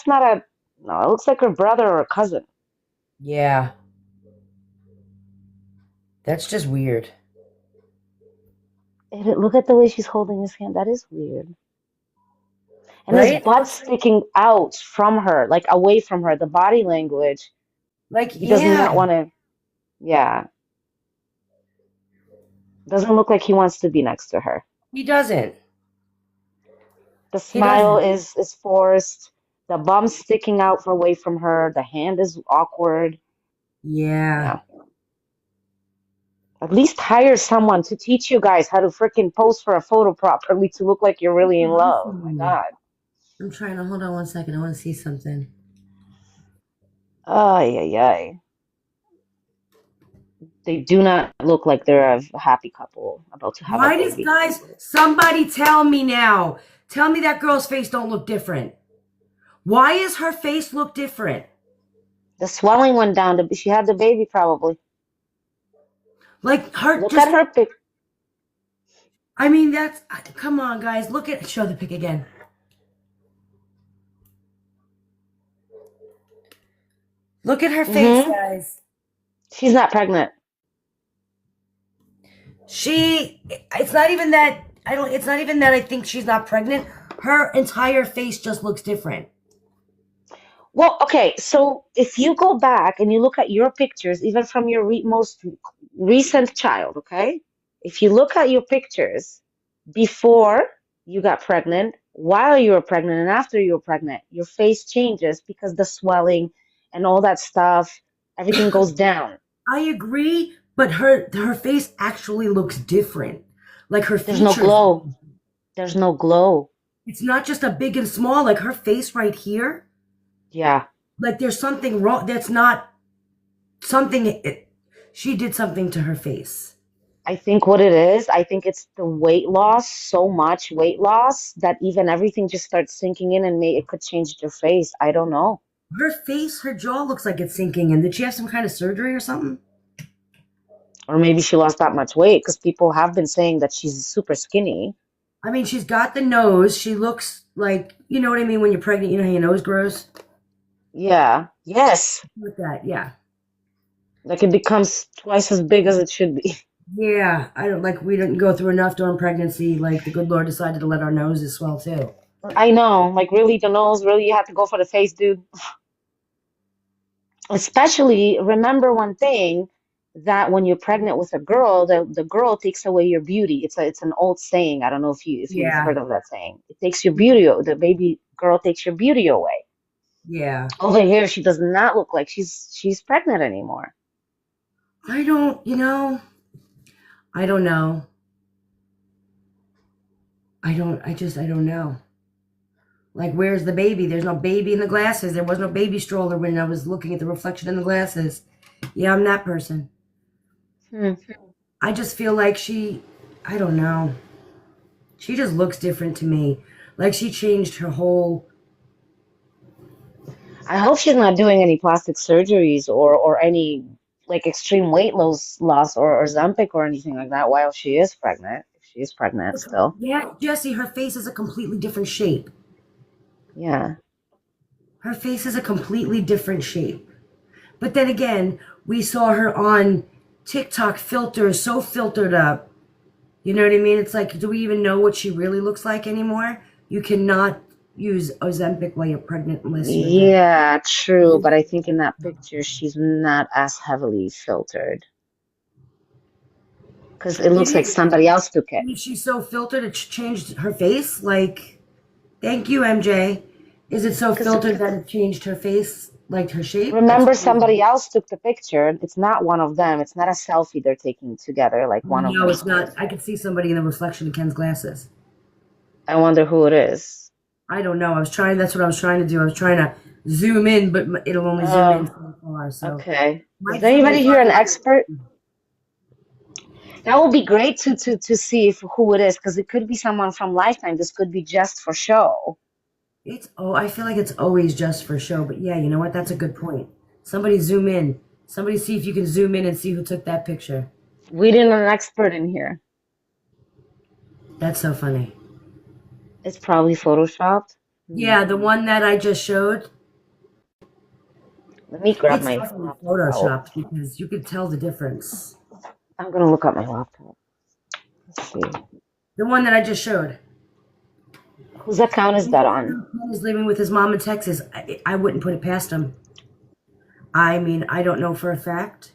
Speaker 3: not a, no, it looks like her brother or a cousin.
Speaker 1: Yeah, that's just weird.
Speaker 3: Look at the way she's holding his hand. That is weird. And his
Speaker 1: Right?
Speaker 3: butt sticking out from her, like away from her, the body language.
Speaker 1: Like,
Speaker 3: He does not
Speaker 1: yeah,
Speaker 3: want to, yeah. Doesn't look like he wants to be next to her.
Speaker 1: he doesn't.
Speaker 3: The
Speaker 1: He
Speaker 3: smile
Speaker 1: doesn't.
Speaker 3: is forced. The bum's sticking out away from her. The hand is awkward.
Speaker 1: Yeah.
Speaker 3: Yeah. At least hire someone to teach you guys how to freaking pose for a photo properly to look like you're really in love. My God.
Speaker 1: I'm trying to hold on one second. I want to see something.
Speaker 3: Ay, ay, ay. They do not look like they're a happy couple about to have a
Speaker 1: Why does,
Speaker 3: baby.
Speaker 1: guys, somebody tell me now. Tell me that girl's face don't look different. Why is her face look different?
Speaker 3: The swelling went down. She had the baby probably.
Speaker 1: Like her
Speaker 3: Look
Speaker 1: just,
Speaker 3: at her pic.
Speaker 1: I mean, that's, come on, guys. Look at, show the pic again. Look at her face,
Speaker 3: Hmm.
Speaker 1: guys.
Speaker 3: She's not pregnant.
Speaker 1: It's not even that, it's not even that I think she's not pregnant. Her entire face just looks different.
Speaker 3: Well, okay, so if you go back and you look at your pictures, even from your most recent child, okay? If you look at your pictures before you got pregnant, while you were pregnant, and after you were pregnant, your face changes because the swelling and all that stuff, everything goes down.
Speaker 1: I agree, but her face actually looks different. Like her
Speaker 3: There's no
Speaker 1: features.
Speaker 3: glow. There's no glow.
Speaker 1: It's not just a big and small, like her face right here.
Speaker 3: Yeah.
Speaker 1: Like there's something wrong. That's not something. She did something to her face.
Speaker 3: I think what it is, I think it's the weight loss, so much weight loss that even everything just starts sinking in and it could change your face. I don't know.
Speaker 1: Her face, her jaw looks like it's sinking in. Did she have some kind of surgery or something?
Speaker 3: Or maybe she lost that much weight because people have been saying that she's super skinny.
Speaker 1: I mean, she's got the nose. She looks like, you know what I mean when you're pregnant, you know how your nose grows?
Speaker 3: Yeah. Yes.
Speaker 1: With that, yeah.
Speaker 3: Like it becomes twice as big as it should be.
Speaker 1: Yeah, I don't like we didn't go through enough during pregnancy. Like the good Lord decided to let our noses swell too.
Speaker 3: I know. Like really, the nose, really, you have to go for the face, dude. Especially remember one thing that when you're pregnant with a girl, the girl takes away your beauty. It's an old saying. I don't know if you've
Speaker 1: Yeah,
Speaker 3: heard of that saying. It takes your beauty. The baby girl takes your beauty away.
Speaker 1: yeah.
Speaker 3: Over here, she does not look like she's pregnant anymore.
Speaker 1: I don't, I don't know. I don't know. Like, where's the baby? There's no baby in the glasses. There was no baby stroller when I was looking at the reflection in the glasses. Yeah, I'm that person.
Speaker 3: Hmm.
Speaker 1: I just feel like I don't know. She just looks different to me. Like she changed her whole.
Speaker 3: I hope she's not doing any plastic surgeries or any like extreme weight loss or Ozempic or anything like that while she is pregnant. If she is pregnant still.
Speaker 1: Yeah, Jesse, her face is a completely different shape.
Speaker 3: Yeah.
Speaker 1: Her face is a completely different shape. But then again, we saw her on TikTok filters, so filtered up. You know what I mean? It's like, do we even know what she really looks like anymore? You cannot use Ozempic while you're pregnant unless you're
Speaker 3: Yeah, true. But I think in that picture, she's not as heavily filtered because it
Speaker 1: It
Speaker 3: looks like
Speaker 1: is.
Speaker 3: somebody else took it.
Speaker 1: She's so filtered, it changed her face. Like, thank you, MJ. Is it so
Speaker 3: Because
Speaker 1: filtered that it changed her face, like her shape? That's
Speaker 3: remember,
Speaker 1: crazy.
Speaker 3: somebody else took the picture. It's not one of them. It's not a selfie they're taking together like one of
Speaker 1: No,
Speaker 3: them
Speaker 1: it's not.
Speaker 3: posed.
Speaker 1: I could see somebody in the reflection of Ken's glasses.
Speaker 3: I wonder who it is.
Speaker 1: I don't know. That's what I was trying to do. I was trying to zoom in, but it'll only zoom in
Speaker 3: Oh,
Speaker 1: so far. So,
Speaker 3: okay. Is
Speaker 1: might zoom in
Speaker 3: anybody here an
Speaker 1: farther.
Speaker 3: expert? That would be great to see if who it is, because it could be someone from Lifetime. This could be just for show.
Speaker 1: I feel like it's always just for show. But yeah, you know what? That's a good point. Somebody zoom in. Somebody see if you can zoom in and see who took that picture.
Speaker 3: We didn't an expert in here.
Speaker 1: That's so funny.
Speaker 3: It's probably photoshopped.
Speaker 1: Yeah, the one that I just showed,
Speaker 3: Let me grab
Speaker 1: it's
Speaker 3: my
Speaker 1: definitely
Speaker 3: laptop out.
Speaker 1: photoshopped because you could tell the difference.
Speaker 3: I'm gonna look at my laptop. Let's see.
Speaker 1: The one that I just showed.
Speaker 3: Whose account is that on?
Speaker 1: He's living with his mom in Texas. I wouldn't put it past him. I mean, I don't know for a fact,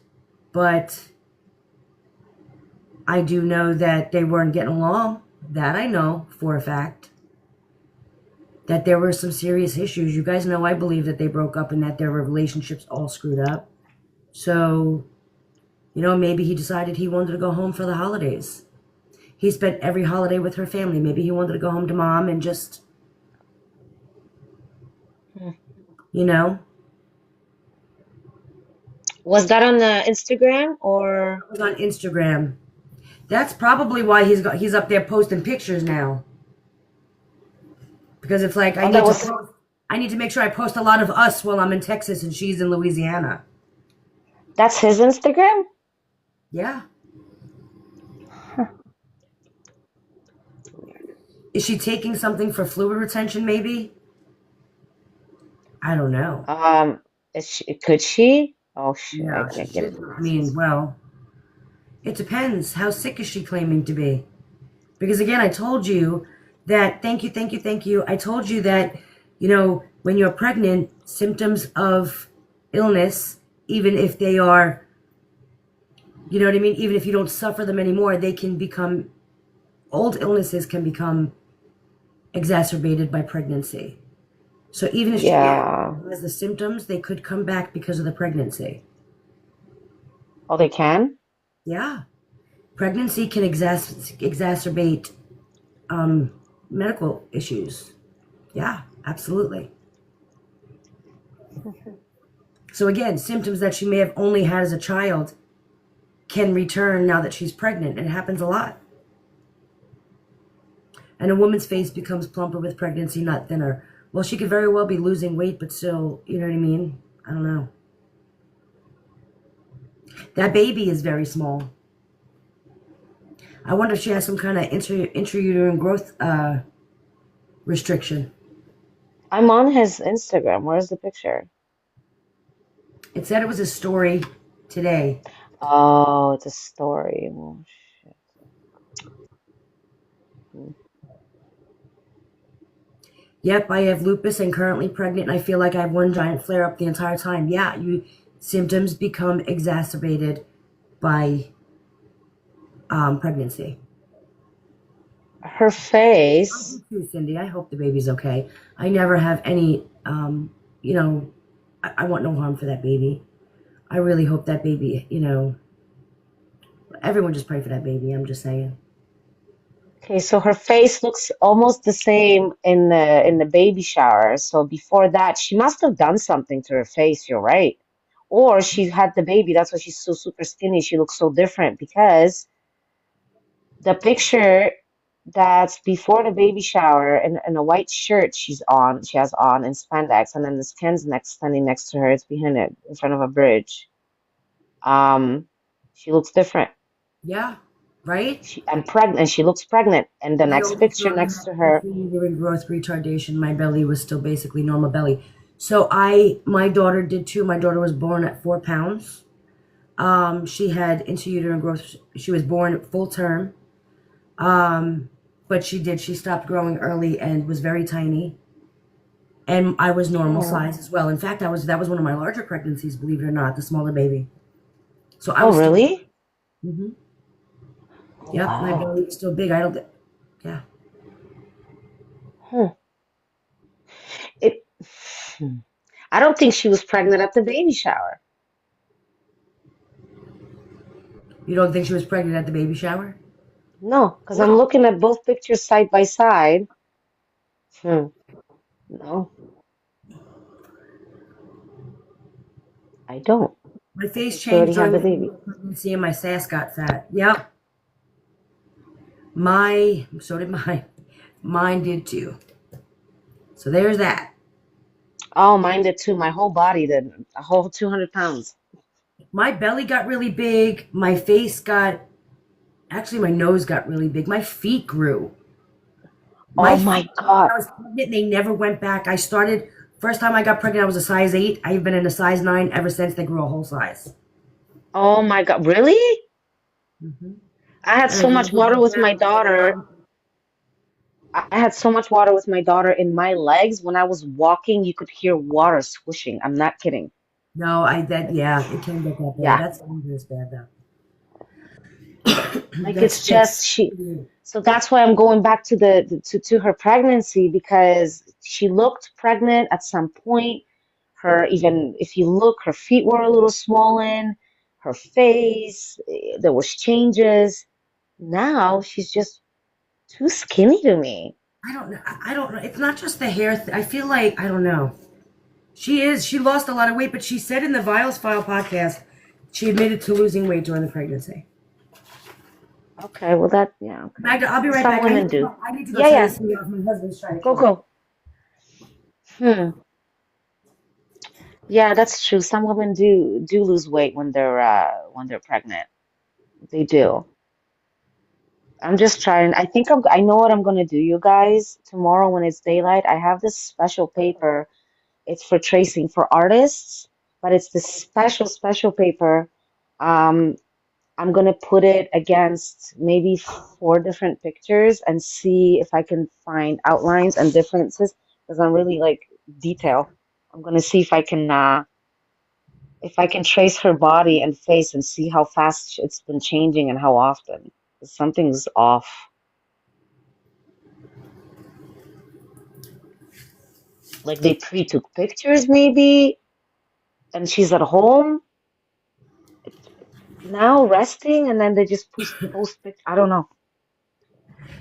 Speaker 1: but I do know that they weren't getting along. That I know for a fact. That there were some serious issues. You guys know I believe that they broke up and that their relationship's all screwed up. So, You know, maybe he decided he wanted to go home for the holidays. He spent every holiday with her family. Maybe he wanted to go home to mom and just,
Speaker 3: Hmm.
Speaker 1: you know,
Speaker 3: Was that on the Instagram or?
Speaker 1: it was on Instagram. That's probably why he's up there posting pictures now. Because it's like
Speaker 3: Oh, that was
Speaker 1: I need to make sure I post a lot of us while I'm in Texas and she's in Louisiana.
Speaker 3: that's his Instagram?
Speaker 1: Yeah.
Speaker 3: Huh.
Speaker 1: Is she taking something for fluid retention maybe? I don't know.
Speaker 3: Could she? Oh shit, I
Speaker 1: Yeah, she
Speaker 3: can't get
Speaker 1: should.
Speaker 3: into
Speaker 1: I mean,
Speaker 3: this.
Speaker 1: well, it depends. How sick is she claiming to be? Because again, I told you that, thank you, thank you, thank you. I told you that, you know, when you're pregnant, symptoms of illness, even if they are, you know what I mean, even if you don't suffer them anymore, they can become, old illnesses can become exacerbated by pregnancy. So even if she
Speaker 3: Yeah.
Speaker 1: has the symptoms, they could come back because of the pregnancy.
Speaker 3: Oh, they can?
Speaker 1: Yeah. Pregnancy can exacerbate um, medical issues. Yeah, absolutely. So again, symptoms that she may have only had as a child can return now that she's pregnant. It happens a lot. And a woman's face becomes plumper with pregnancy, not thinner. Well, she could very well be losing weight, but still, you know what I mean? I don't know. That baby is very small. I wonder if she has some kind of intrauterine growth restriction.
Speaker 3: I'm on his Instagram. Where's the picture?
Speaker 1: It said it was a story today.
Speaker 3: Oh, it's a story. Oh, shit. Hmm.
Speaker 1: Yep, I have lupus and currently pregnant, and I feel like I have one giant flare up the entire time. Yeah, you symptoms become exacerbated by pregnancy.
Speaker 3: Her
Speaker 1: I do
Speaker 3: face.
Speaker 1: too, Cindy. I hope the baby's okay. I never have any, you know, I want no harm for that baby. I really hope that baby, you know, everyone just pray for that baby. I'm just saying.
Speaker 3: Okay, so her face looks almost the same in the baby shower. So before that, she must have done something to her face. You're right. Or she had the baby. That's why she's so super skinny. She looks so different because the picture that's before the baby shower and a white shirt she has on in spandex, and then the skin's next standing next to her. It's behind it in front of a bridge. Um, she looks different.
Speaker 1: Yeah, right?
Speaker 3: I'm pregnant. She looks pregnant. And the
Speaker 1: I
Speaker 3: next
Speaker 1: also
Speaker 3: picture
Speaker 1: thought
Speaker 3: next to
Speaker 1: I
Speaker 3: her.
Speaker 1: during growth retardation, my belly was still basically normal belly. So my daughter did too. My daughter was born at 4 pounds. She had intrauterine growth. She was born full term. Um, but she stopped growing early and was very tiny. And I was normal
Speaker 3: Oh,
Speaker 1: size as well. In fact, that was one of my larger pregnancies, believe it or not, the smaller baby. So I
Speaker 3: oh,
Speaker 1: was still,
Speaker 3: really?
Speaker 1: hmm
Speaker 3: Oh,
Speaker 1: yep, my
Speaker 3: wow.
Speaker 1: belly was still big. I don't, yeah.
Speaker 3: Huh. It, hmm. I don't think she was pregnant at the baby shower.
Speaker 1: You don't think she was pregnant at the baby shower?
Speaker 3: No, because I'm looking at both pictures side by side. Hmm. No, I don't.
Speaker 1: My
Speaker 3: I
Speaker 1: face
Speaker 3: think she already
Speaker 1: changed
Speaker 3: had
Speaker 1: during
Speaker 3: the
Speaker 1: the
Speaker 3: baby.
Speaker 1: pregnancy and my sass got fat. Yep. So did mine. Mine did too. So there's that.
Speaker 3: Oh, mine did too. My whole body did. A whole 200 pounds.
Speaker 1: My belly got really big. Actually, my nose got really big. My feet grew. My
Speaker 3: Oh
Speaker 1: feet,
Speaker 3: my
Speaker 1: when
Speaker 3: God.
Speaker 1: I was pregnant, they never went back. First time I got pregnant, I was a size 8. I've been in a size 9 ever since. They grew a whole size.
Speaker 3: Oh my God. Really?
Speaker 1: Hmm
Speaker 3: I had
Speaker 1: And I
Speaker 3: so much
Speaker 1: never
Speaker 3: water
Speaker 1: went
Speaker 3: with
Speaker 1: down.
Speaker 3: my daughter. I had so much water with my daughter in my legs. When I was walking, you could hear water swishing. I'm not kidding.
Speaker 1: No, yeah, it can get that bad.
Speaker 3: Yeah.
Speaker 1: That's dangerous bad though.
Speaker 3: Like
Speaker 1: That's
Speaker 3: it's just
Speaker 1: that's
Speaker 3: she. So that's why I'm going back to to her pregnancy because she looked pregnant at some point. Her even if you look, her feet were a little swollen. her face. There was changes. Now she's just too skinny to me.
Speaker 1: I don't know. I don't know. It's not just the hair. I feel like, I don't know. She lost a lot of weight, but she said in the Vials File podcast, she admitted to losing weight during the pregnancy.
Speaker 3: Okay, well yeah. Okay.
Speaker 1: Magda, I'll be right
Speaker 3: Some
Speaker 1: back.
Speaker 3: women do.
Speaker 1: I need to go
Speaker 3: Yeah,
Speaker 1: turn
Speaker 3: yeah.
Speaker 1: this thing off. My husband's trying to
Speaker 3: Go,
Speaker 1: call.
Speaker 3: go. Yeah, that's true. Some women do lose weight when they're pregnant. They do. I'm just trying. I know what I'm gonna do, you guys. Tomorrow when it's daylight, I have this special paper. It's for tracing for artists, but it's this special paper. Um, I'm gonna put it against maybe four different pictures and see if I can find outlines and differences because I'm really like detail. I'm gonna see if I can trace her body and face and see how fast it's been changing and how often. 'Cause something's off. Like they pre-took pictures maybe, and she's at home now resting, and then they just post pictures. I don't know.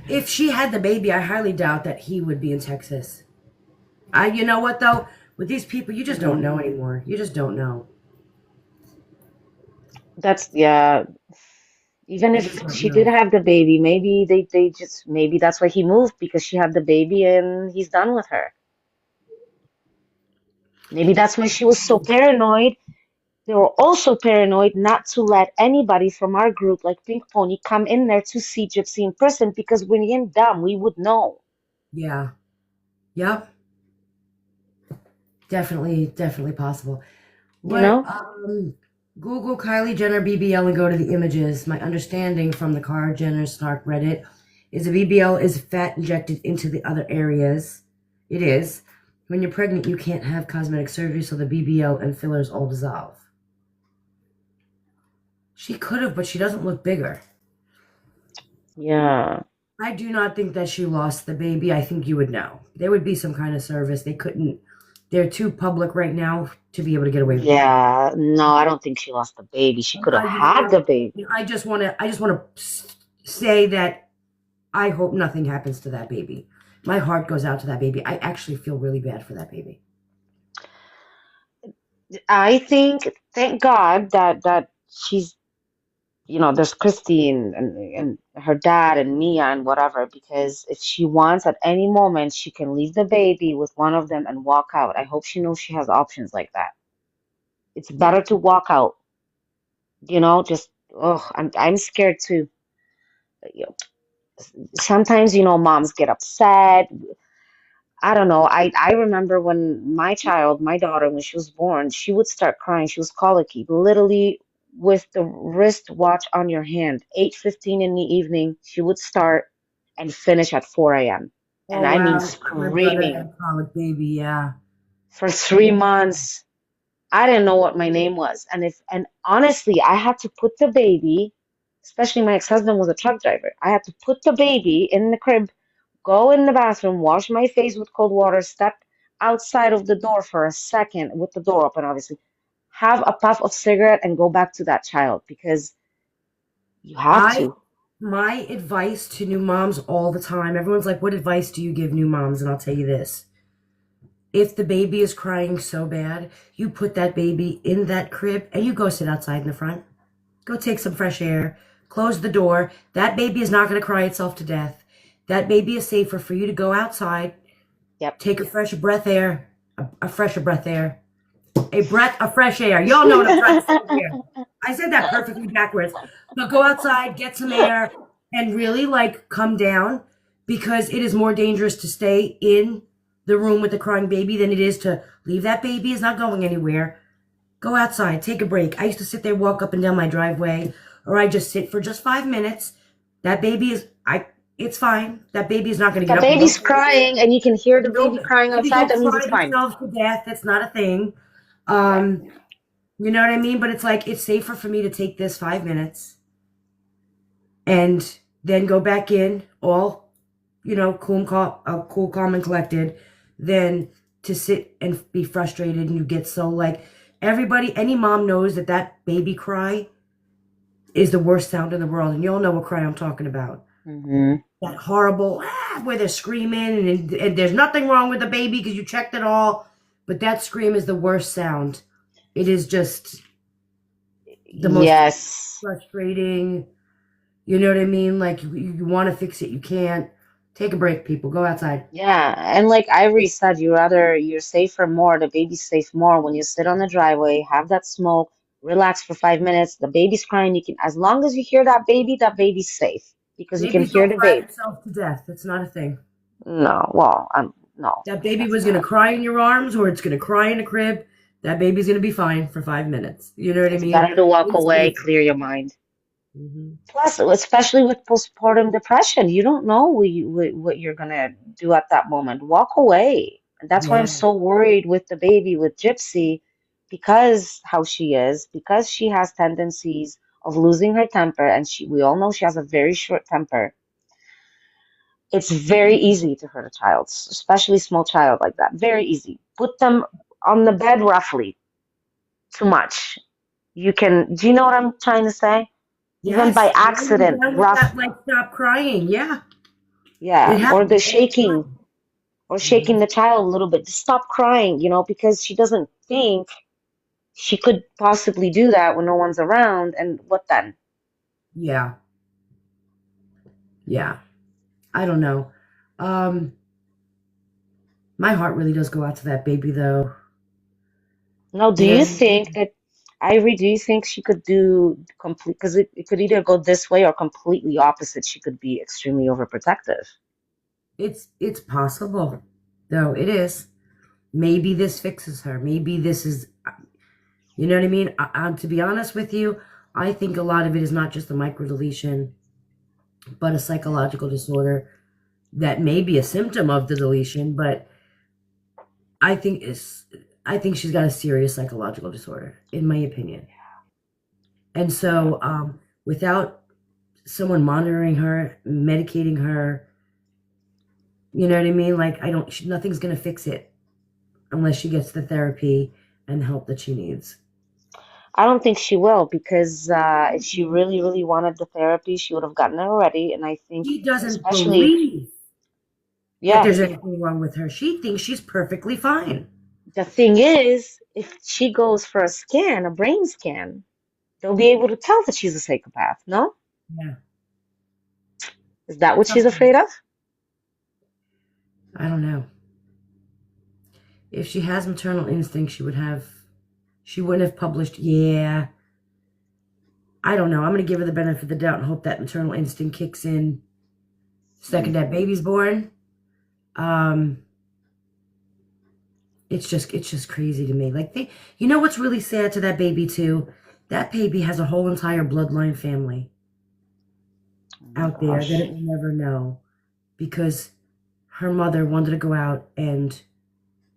Speaker 1: If she had the baby, I highly doubt that he would be in Texas. You know what though? With these people, you just don't know anymore. You just don't know.
Speaker 3: That's yeah. Even
Speaker 1: You just
Speaker 3: if
Speaker 1: don't
Speaker 3: she did
Speaker 1: know.
Speaker 3: have the baby, maybe they just maybe that's why he moved because she had the baby and he's done with her. Maybe that's why she was so paranoid. They were also paranoid not to let anybody from our group, like Pink Pony, come in there to see Gypsy in person because when you're in dumb, we would know.
Speaker 1: Yeah. Yep. Definitely possible.
Speaker 3: You
Speaker 1: What?
Speaker 3: know?
Speaker 1: Google Kylie Jenner BBL and go to the images. My understanding from the Kylie Jenner Snark Reddit is a BBL is fat injected into the other areas. It is. When you're pregnant, you can't have cosmetic surgery, so the BBL and fillers all dissolve. She could have, but she doesn't look bigger.
Speaker 3: Yeah.
Speaker 1: I do not think that she lost the baby. I think you would know. There would be some kind of service. They couldn't. They're too public right now to be able to get away with it.
Speaker 3: Yeah. No, I don't think she lost the baby. She could have had the baby.
Speaker 1: I just want to say that I hope nothing happens to that baby. My heart goes out to that baby. I actually feel really bad for that baby.
Speaker 3: I think, thank God that she's, there's Christine and her dad and Mia and whatever, because if she wants at any moment, she can leave the baby with one of them and walk out. I hope she knows she has options like that. It's better to walk out, just, I'm scared too. You know, sometimes, moms get upset. I don't know. I remember when my daughter, when she was born, she would start crying. She was colicky, literally with the wristwatch on your hand. 8:15 in the evening, she would start and finish at 4 a.m. And
Speaker 1: Oh
Speaker 3: I mean
Speaker 1: wow, my brother
Speaker 3: screaming
Speaker 1: had colic baby. Yeah.
Speaker 3: for 3 months. I didn't know what my name was. And honestly, I had to put the baby, especially my ex-husband was a truck driver. I had to put the baby in the crib, go in the bathroom, wash my face with cold water, step outside of the door for a second with the door open, obviously, have a puff of cigarette and go back to that child because you have
Speaker 1: I
Speaker 3: to.
Speaker 1: My advice to new moms all the time. Everyone's like, "What advice do you give new moms?" And I'll tell you this. If the baby is crying so bad, you put that baby in that crib and you go sit outside in the front. Go take some fresh air. Close the door. That baby is not going to cry itself to death. That baby is safer for you to go outside,
Speaker 3: Yep.
Speaker 1: take a fresh breath air, a fresher breath air, a breath of fresh air. Y'all know what I'm trying to say here. I said that perfectly backwards. But go outside, get some air, and really come down because it is more dangerous to stay in the room with the crying baby than it is to leave that baby. Is not going anywhere. Go outside, take a break. I used to sit there, walk up and down my driveway, or I just sit for just 5 minutes. That baby it's fine. That baby is not going to
Speaker 3: The
Speaker 1: get up and
Speaker 3: baby's
Speaker 1: go.
Speaker 3: crying and you can hear the baby crying
Speaker 1: Baby
Speaker 3: outside.
Speaker 1: don't
Speaker 3: That means
Speaker 1: cry
Speaker 3: it's fine.
Speaker 1: themselves to death. That's not a thing.
Speaker 3: Yeah.
Speaker 1: You know what I mean? But it's safer for me to take this 5 minutes and then go back in all, cool, calm and collected, than to sit and be frustrated and you get so any mom knows that baby cry is the worst sound in the world, and you all know what cry I'm talking about.
Speaker 3: Hmm.
Speaker 1: That horrible where they're screaming and there's nothing wrong with the baby because you checked it all, but that scream is the worst sound. It is just the most
Speaker 3: Yes.
Speaker 1: frustrating. You know what I mean? Like you want to fix it, you can't. Take a break, people. Go outside.
Speaker 3: Yeah, and like Ivory said, you're safer more. The baby's safe more when you sit on the driveway, have that smoke, relax for 5 minutes. The baby's crying. You can, as long as you hear that baby's safe because you can
Speaker 1: Babies
Speaker 3: hear
Speaker 1: don't
Speaker 3: the
Speaker 1: cry
Speaker 3: baby.
Speaker 1: themselves to death. That's not a thing.
Speaker 3: No, well, no,
Speaker 1: That baby
Speaker 3: that's
Speaker 1: was gonna
Speaker 3: not.
Speaker 1: cry in your arms, or it's gonna cry in a crib. That baby's gonna be fine for 5 minutes. You know what I
Speaker 3: It's
Speaker 1: mean?
Speaker 3: better to walk
Speaker 1: It's
Speaker 3: away,
Speaker 1: safe.
Speaker 3: clear your mind.
Speaker 1: Hmm.
Speaker 3: Plus, especially with postpartum depression, you don't know what you're gonna do at that moment. Walk away. And that's why I'm
Speaker 1: Yeah.
Speaker 3: so worried with the baby, with Gypsy, because how she is, because she has tendencies of losing her temper, and we all know she has a very short temper. It's very easy to hurt a child, especially small child like that. Very easy. Put them on the bed roughly, too much. Do you know what I'm trying to say? Even by
Speaker 1: Yes. Run them
Speaker 3: accident,
Speaker 1: down with
Speaker 3: rough.
Speaker 1: that, like, stop crying. Yeah.
Speaker 3: Yeah,
Speaker 1: It
Speaker 3: or the
Speaker 1: happens all the
Speaker 3: shaking,
Speaker 1: time.
Speaker 3: or
Speaker 1: Hmm.
Speaker 3: shaking the child a little bit to stop crying, because she doesn't think she could possibly do that when no one's around. And what then?
Speaker 1: Yeah. Yeah. I don't know. Um, my heart really does go out to that baby, though.
Speaker 3: Now, do
Speaker 1: You know
Speaker 3: you
Speaker 1: what I mean?
Speaker 3: think that, Ivory, do you think she could do complete, because it could either go this way or completely opposite. She could be extremely overprotective.
Speaker 1: It's possible, though. It is. Maybe this fixes her. Maybe this is. You know what I mean? To be honest with you, I think a lot of it is not just a microdeletion, but a psychological disorder that may be a symptom of the deletion, but I think is I think she's got a serious psychological disorder, in my opinion. And
Speaker 3: Yeah.
Speaker 1: so, without someone monitoring her, medicating her, you know what I mean? Like nothing's gonna fix it unless she gets the therapy and the help that she needs.
Speaker 3: I don't think she will because if she really, really wanted the therapy, she would have gotten it already. And I think,
Speaker 1: She doesn't
Speaker 3: especially,
Speaker 1: believe that
Speaker 3: yeah,
Speaker 1: there's anything wrong with her. She thinks she's perfectly fine.
Speaker 3: the thing is, if she goes for a scan, a brain scan, they'll be able to tell that she's a psychopath. No?
Speaker 1: Yeah.
Speaker 3: Is that what she's
Speaker 1: Something.
Speaker 3: afraid of?
Speaker 1: I don't know. If she has maternal instinct, she wouldn't have published. Yeah. I don't know. I'm going to give her the benefit of the doubt and hope that maternal instinct kicks in second
Speaker 3: Mm.
Speaker 1: that baby's born. Um, it's just crazy to me. Like you know what's really sad to that baby too? That baby has a whole entire bloodline family
Speaker 3: Oh my
Speaker 1: out there that
Speaker 3: gosh.
Speaker 1: it will never know because her mother wanted to go out and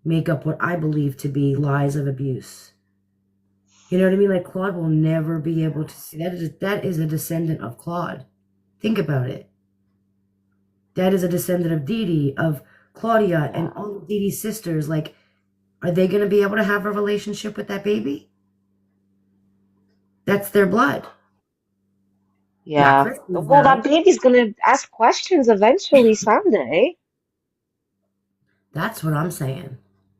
Speaker 1: make up what I believe to be lies of abuse. You know what I mean? Like Claude will never be able to see that is a descendant of Claude. Think about it. That is a descendant of Dee Dee, of Claudia, and
Speaker 3: Yeah.
Speaker 1: all of Dee Dee's sisters. Like, are they going to be able to have a relationship with that baby? That's their blood. Not
Speaker 3: Yeah.
Speaker 1: Christy's,
Speaker 3: Well, that
Speaker 1: though.
Speaker 3: baby's gonna ask questions eventually someday.
Speaker 1: That's what I'm saying.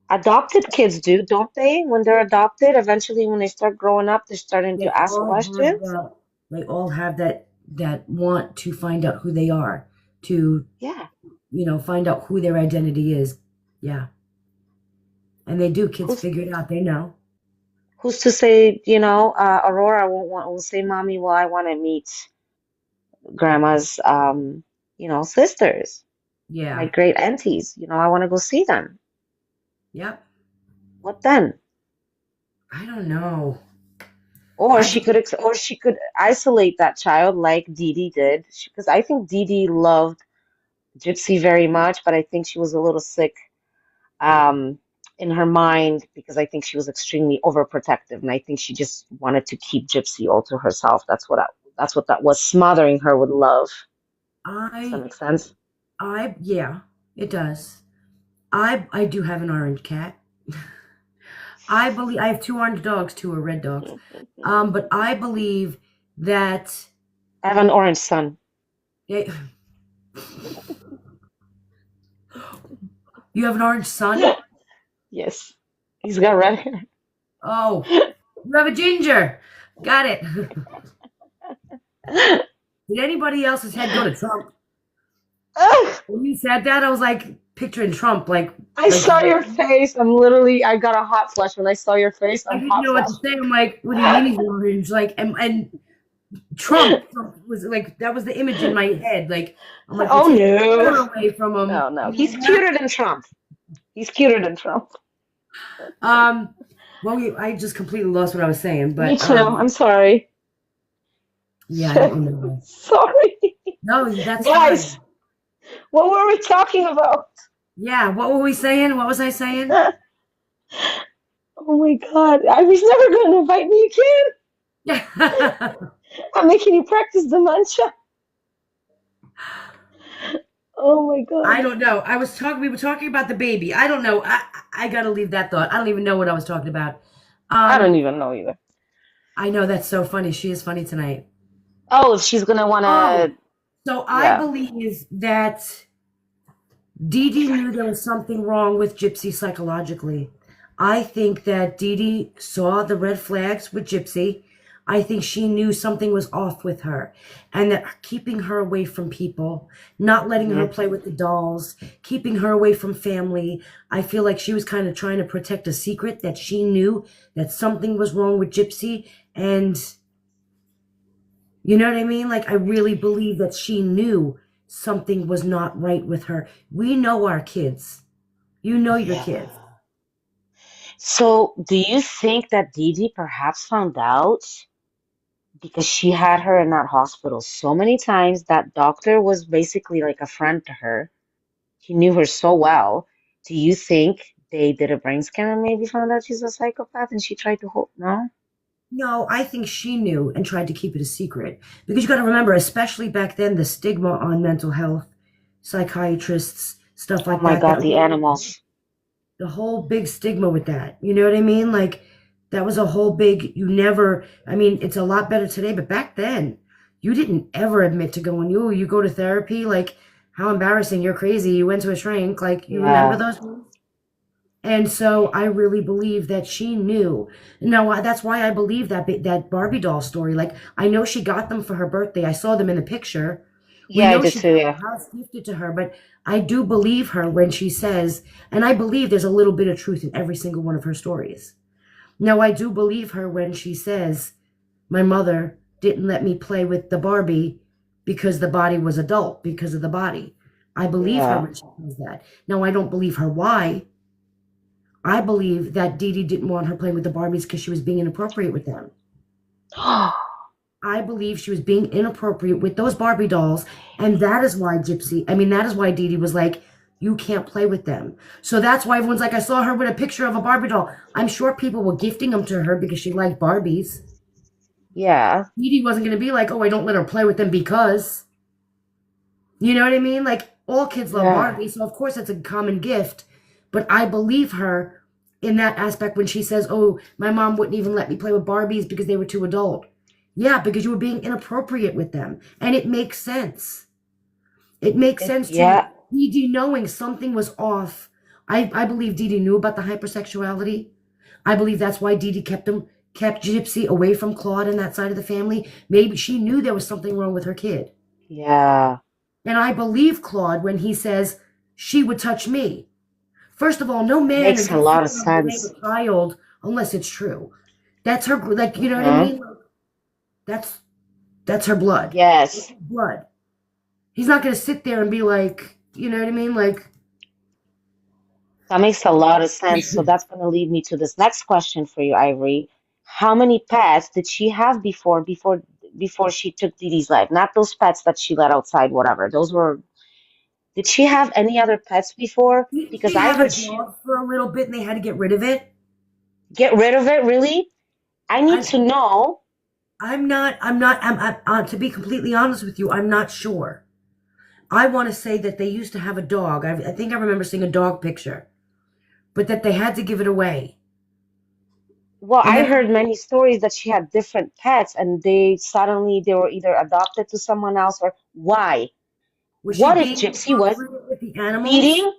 Speaker 3: Adopted kids do, don't they? When they're adopted, eventually when they start growing up, they're starting
Speaker 1: They
Speaker 3: to ask
Speaker 1: all have
Speaker 3: questions.
Speaker 1: that. They all have that want to find out who they are, to
Speaker 3: Yeah.
Speaker 1: find out who their identity is. Yeah, and they do. Kids
Speaker 3: Who's
Speaker 1: figure it out. They know.
Speaker 3: who's to say, Aurora won't say, Mommy, well, I want to meet grandma's sisters, my
Speaker 1: Yeah.
Speaker 3: great aunties. I want to go see them.
Speaker 1: Yep.
Speaker 3: What then?
Speaker 1: I don't know.
Speaker 3: Or
Speaker 1: I
Speaker 3: she
Speaker 1: just
Speaker 3: could or she could isolate that child like Dee Dee did, because I think Dee Dee loved Gypsy very much, but I think she was a little sick um, in her mind because I think she was extremely overprotective, and I think she just wanted to keep Gypsy all to herself. That's what that was, smothering her with love. Does that
Speaker 1: I
Speaker 3: make sense?
Speaker 1: yeah, it does. I do have an orange cat. I believe I have two orange dogs, two are red dogs. But I believe that
Speaker 3: I have an orange son.
Speaker 1: you have an orange son?
Speaker 3: Yes. He's got red hair.
Speaker 1: Oh, you have a ginger. Got it. Did anybody else's head go to Trump?
Speaker 3: Ugh,
Speaker 1: When you said that, I was like picturing Trump,
Speaker 3: I
Speaker 1: like
Speaker 3: saw your face. I got a hot flush when I saw your face.
Speaker 1: I
Speaker 3: I'm
Speaker 1: didn't
Speaker 3: hot
Speaker 1: know what to
Speaker 3: flush.
Speaker 1: say. I'm like, what do you mean he's orange? Like, and Trump was like that was the image in my head. Like, I'm like, we're
Speaker 3: Oh
Speaker 1: taking
Speaker 3: no.
Speaker 1: power away from him.
Speaker 3: No, no.
Speaker 1: You
Speaker 3: He's
Speaker 1: know that?
Speaker 3: cuter than Trump. He's cuter than Trump.
Speaker 1: Um, well, I just completely lost what I was saying,
Speaker 3: Me
Speaker 1: but
Speaker 3: too. I'm sorry.
Speaker 1: yeah, I don't remember.
Speaker 3: Sorry.
Speaker 1: No, that's
Speaker 3: Guys,
Speaker 1: fine.
Speaker 3: what were we talking about?
Speaker 1: Yeah, what were we saying? What was I saying?
Speaker 3: Oh my God. I was never going to invite me again. I'm making you practice dementia. Oh my
Speaker 1: I
Speaker 3: God.
Speaker 1: don't know. We were talking about the baby. I don't know. I gotta leave that thought. I don't even know what I was talking about.
Speaker 3: I don't
Speaker 1: Um,
Speaker 3: even know either.
Speaker 1: I know that's so funny. She is funny tonight.
Speaker 3: Oh, if she's gonna
Speaker 1: Oh,
Speaker 3: wanna,
Speaker 1: so I
Speaker 3: yeah.
Speaker 1: believe that Dee Dee knew there was something wrong with Gypsy psychologically. I think that Dee Dee saw the red flags with Gypsy. I think she knew something was off with her and that keeping her away from people, not letting her
Speaker 3: Hmm.
Speaker 1: play with the dolls, keeping her away from family. I feel like she was kind of trying to protect a secret that she knew that something was wrong with Gypsy. And you know what I mean? Like, I really believe that she knew something was not right with her. We know our kids. You know your
Speaker 3: Yeah.
Speaker 1: kids.
Speaker 3: So, do you think that Dee Dee perhaps found out because she had her in that hospital so many times? That doctor was basically like a friend to her. He knew her so well. Do you think they did a brain scan and maybe found out she's a psychopath and she tried to hold? No?
Speaker 1: No, I think she knew and tried to keep it a secret. Because you got to remember, especially back then, the stigma on mental health, psychiatrists, stuff
Speaker 3: Oh
Speaker 1: like
Speaker 3: my
Speaker 1: that,
Speaker 3: God, the animals.
Speaker 1: the whole big stigma with that. You know what I mean? Like, that was a whole big, I mean, it's a lot better today, but back then, you didn't ever admit to going, you go to therapy. Like, how embarrassing. You're crazy. You went to a shrink. Like, you remember
Speaker 3: Yeah.
Speaker 1: those things? And so I really believe that she knew. No, that's why I believe that Barbie doll story. Like, I know she got them for her birthday. I saw them in the picture. We
Speaker 3: Yeah, I
Speaker 1: know
Speaker 3: did
Speaker 1: she
Speaker 3: too,
Speaker 1: got
Speaker 3: yeah.
Speaker 1: the house gifted to her, but I do believe her when she says, and I believe there's a little bit of truth in every single one of her stories. Now, I do believe her when she says, my mother didn't let me play with the Barbie because the body was adult, because of the body. I believe her
Speaker 3: Yeah.
Speaker 1: when she says that. Now, I don't believe her why. I believe that Dee Dee didn't want her playing with the Barbies because she was being inappropriate with them. I believe she was being inappropriate with those Barbie dolls, and that is why that is why Dee Dee was like, you can't play with them. So that's why everyone's like, I saw her with a picture of a Barbie doll. I'm sure people were gifting them to her because she liked Barbies.
Speaker 3: Yeah.
Speaker 1: Dee Dee wasn't going to be like, oh, I don't let her play with them because. You know what I mean? Like, all kids love
Speaker 3: Yeah.
Speaker 1: Barbie, so of course it's a common gift. But I believe her in that aspect when she says, oh, my mom wouldn't even let me play with Barbies because they were too adult. Yeah, because you were being inappropriate with them. And it makes sense. It makes sense to
Speaker 3: Yeah.
Speaker 1: Dee Dee knowing something was off. I believe Dee Dee knew about the hypersexuality. I believe that's why Dee Dee kept Gypsy away from Claude and that side of the family. Maybe she knew there was something wrong with her kid.
Speaker 3: Yeah.
Speaker 1: And I believe Claude when he says she would touch me. First of all, no man is
Speaker 3: Makes a
Speaker 1: going to
Speaker 3: lot
Speaker 1: sit
Speaker 3: of
Speaker 1: there and blame
Speaker 3: sense.
Speaker 1: a child unless it's true. That's her, like, you know what I
Speaker 3: Hmm.
Speaker 1: mean? That's that's her blood.
Speaker 3: Yes.
Speaker 1: Blood. He's not going to sit there and be like, you know what I mean? Like,
Speaker 3: That makes a lot of sense. So that's going to lead me to this next question for you, Ivory. How many pets did she have before she took Dee Dee's life? Not those pets that she let outside, whatever. Those were. Did she have any other pets before?
Speaker 1: didn't
Speaker 3: Because
Speaker 1: she
Speaker 3: I
Speaker 1: have a
Speaker 3: heard
Speaker 1: dog for a little bit and they had to get rid of it?
Speaker 3: get rid of it, really? I need
Speaker 1: I'm
Speaker 3: to know.
Speaker 1: to be completely honest with you, I'm not sure. I want to say that they used to have a dog. I think I remember seeing a dog picture, but that they had to give it away.
Speaker 3: Well,
Speaker 1: And
Speaker 3: I
Speaker 1: that's
Speaker 3: heard many stories that she had different pets and they were either adopted to someone else or why?
Speaker 1: was she
Speaker 3: What if
Speaker 1: being
Speaker 3: Gypsy was
Speaker 1: inappropriate with the animals?
Speaker 3: beating,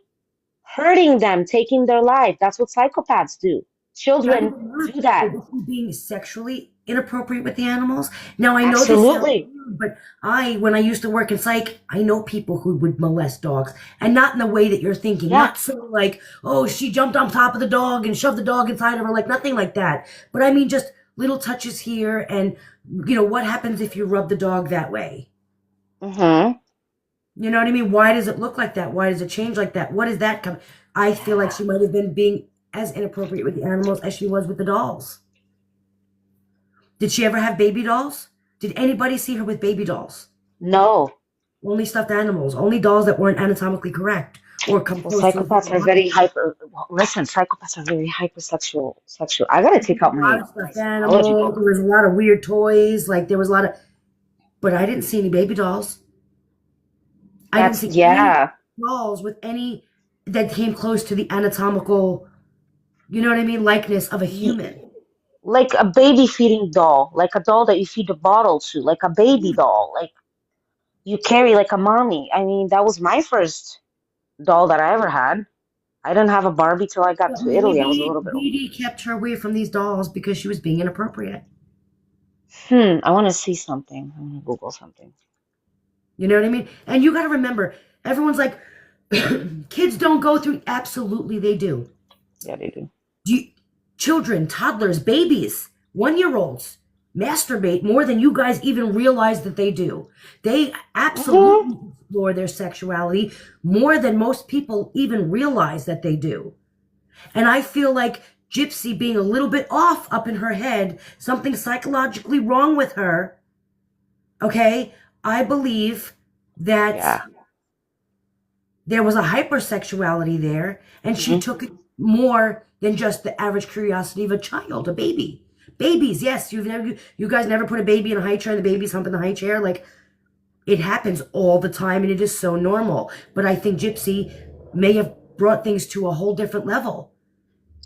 Speaker 3: hurting them, taking their life? That's what psychopaths do.
Speaker 1: Not
Speaker 3: Children
Speaker 1: even that,
Speaker 3: do that.
Speaker 1: but was she being sexually inappropriate with the animals? Now I know this sounds
Speaker 3: Absolutely.
Speaker 1: weird, but when I used to work in psych, I know people who would molest dogs, and not in the way that you're thinking.
Speaker 3: Yeah.
Speaker 1: Not so like, oh, she jumped on top of the dog and shoved the dog inside of her, like nothing like that. But I mean, just little touches here, and what happens if you rub the dog that way?
Speaker 3: Mm-hmm.
Speaker 1: You know what I mean? Why does it look like that? Why does it change like that? What is that come? I feel like she might have been being as inappropriate with the animals as she was with the dolls. Did she ever have baby dolls? Did anybody see her with baby dolls?
Speaker 3: No.
Speaker 1: Only stuffed animals, only dolls that weren't anatomically correct or come
Speaker 3: Well,
Speaker 1: close to a
Speaker 3: psychopaths
Speaker 1: human
Speaker 3: are very
Speaker 1: body.
Speaker 3: hyper. Well, listen, psychopaths are very hypersexual. Sexual. I gotta take out
Speaker 1: A lot
Speaker 3: my
Speaker 1: of stuffed
Speaker 3: psychology
Speaker 1: animals.
Speaker 3: book.
Speaker 1: There was a lot of weird toys. Like there was a lot of, but I didn't see any baby dolls. I didn't
Speaker 3: That's
Speaker 1: see any
Speaker 3: yeah.
Speaker 1: dolls with any that came close to the anatomical, you know what I mean, likeness of a
Speaker 3: Ye-
Speaker 1: human.
Speaker 3: Like a baby feeding doll, like a doll that you feed a bottle to, like a baby doll, like you carry like a mommy. I mean, that was my first doll that I ever had. I didn't have a Barbie till I got
Speaker 1: But
Speaker 3: to Italy. I was a
Speaker 1: maybe
Speaker 3: little bit old.
Speaker 1: Dee Dee kept her away from these dolls because she was being inappropriate.
Speaker 3: I want to see something. I'm gonna Google something.
Speaker 1: You know what I mean? And you got to remember, everyone's like, kids don't go through. Absolutely, they do.
Speaker 3: Yeah, they do.
Speaker 1: Do you, children, toddlers, babies, 1 year olds masturbate more than you guys even realize that they do. They
Speaker 3: Hmm.
Speaker 1: absolutely explore their sexuality more than most people even realize that they do. And I feel like Gypsy being a little bit off up in her head, something psychologically wrong with her. Okay, I believe that
Speaker 3: Yeah.
Speaker 1: there was a hypersexuality there, and she
Speaker 3: Hmm.
Speaker 1: took it more than just the average curiosity of a child, a baby. Babies, yes, you guys never put a baby in a high chair and the baby's humping the high chair. Like it happens all the time, and it is so normal. But I think Gypsy may have brought things to a whole different level,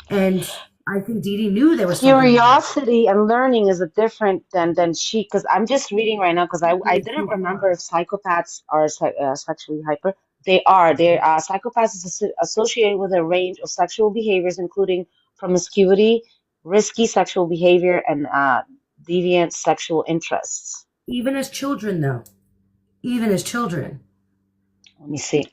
Speaker 1: and I think Dee Dee knew there was something wrong.
Speaker 3: Curiosity and learning is a different than she, because I'm just reading right now because I
Speaker 1: It's
Speaker 3: didn't
Speaker 1: too
Speaker 3: remember
Speaker 1: far.
Speaker 3: if psychopaths are sexually hyper. They are. They're psychopaths is associated with a range of sexual behaviors, including promiscuity, risky sexual behavior, and deviant sexual interests.
Speaker 1: Even as children, though, even as children.
Speaker 3: Let me see.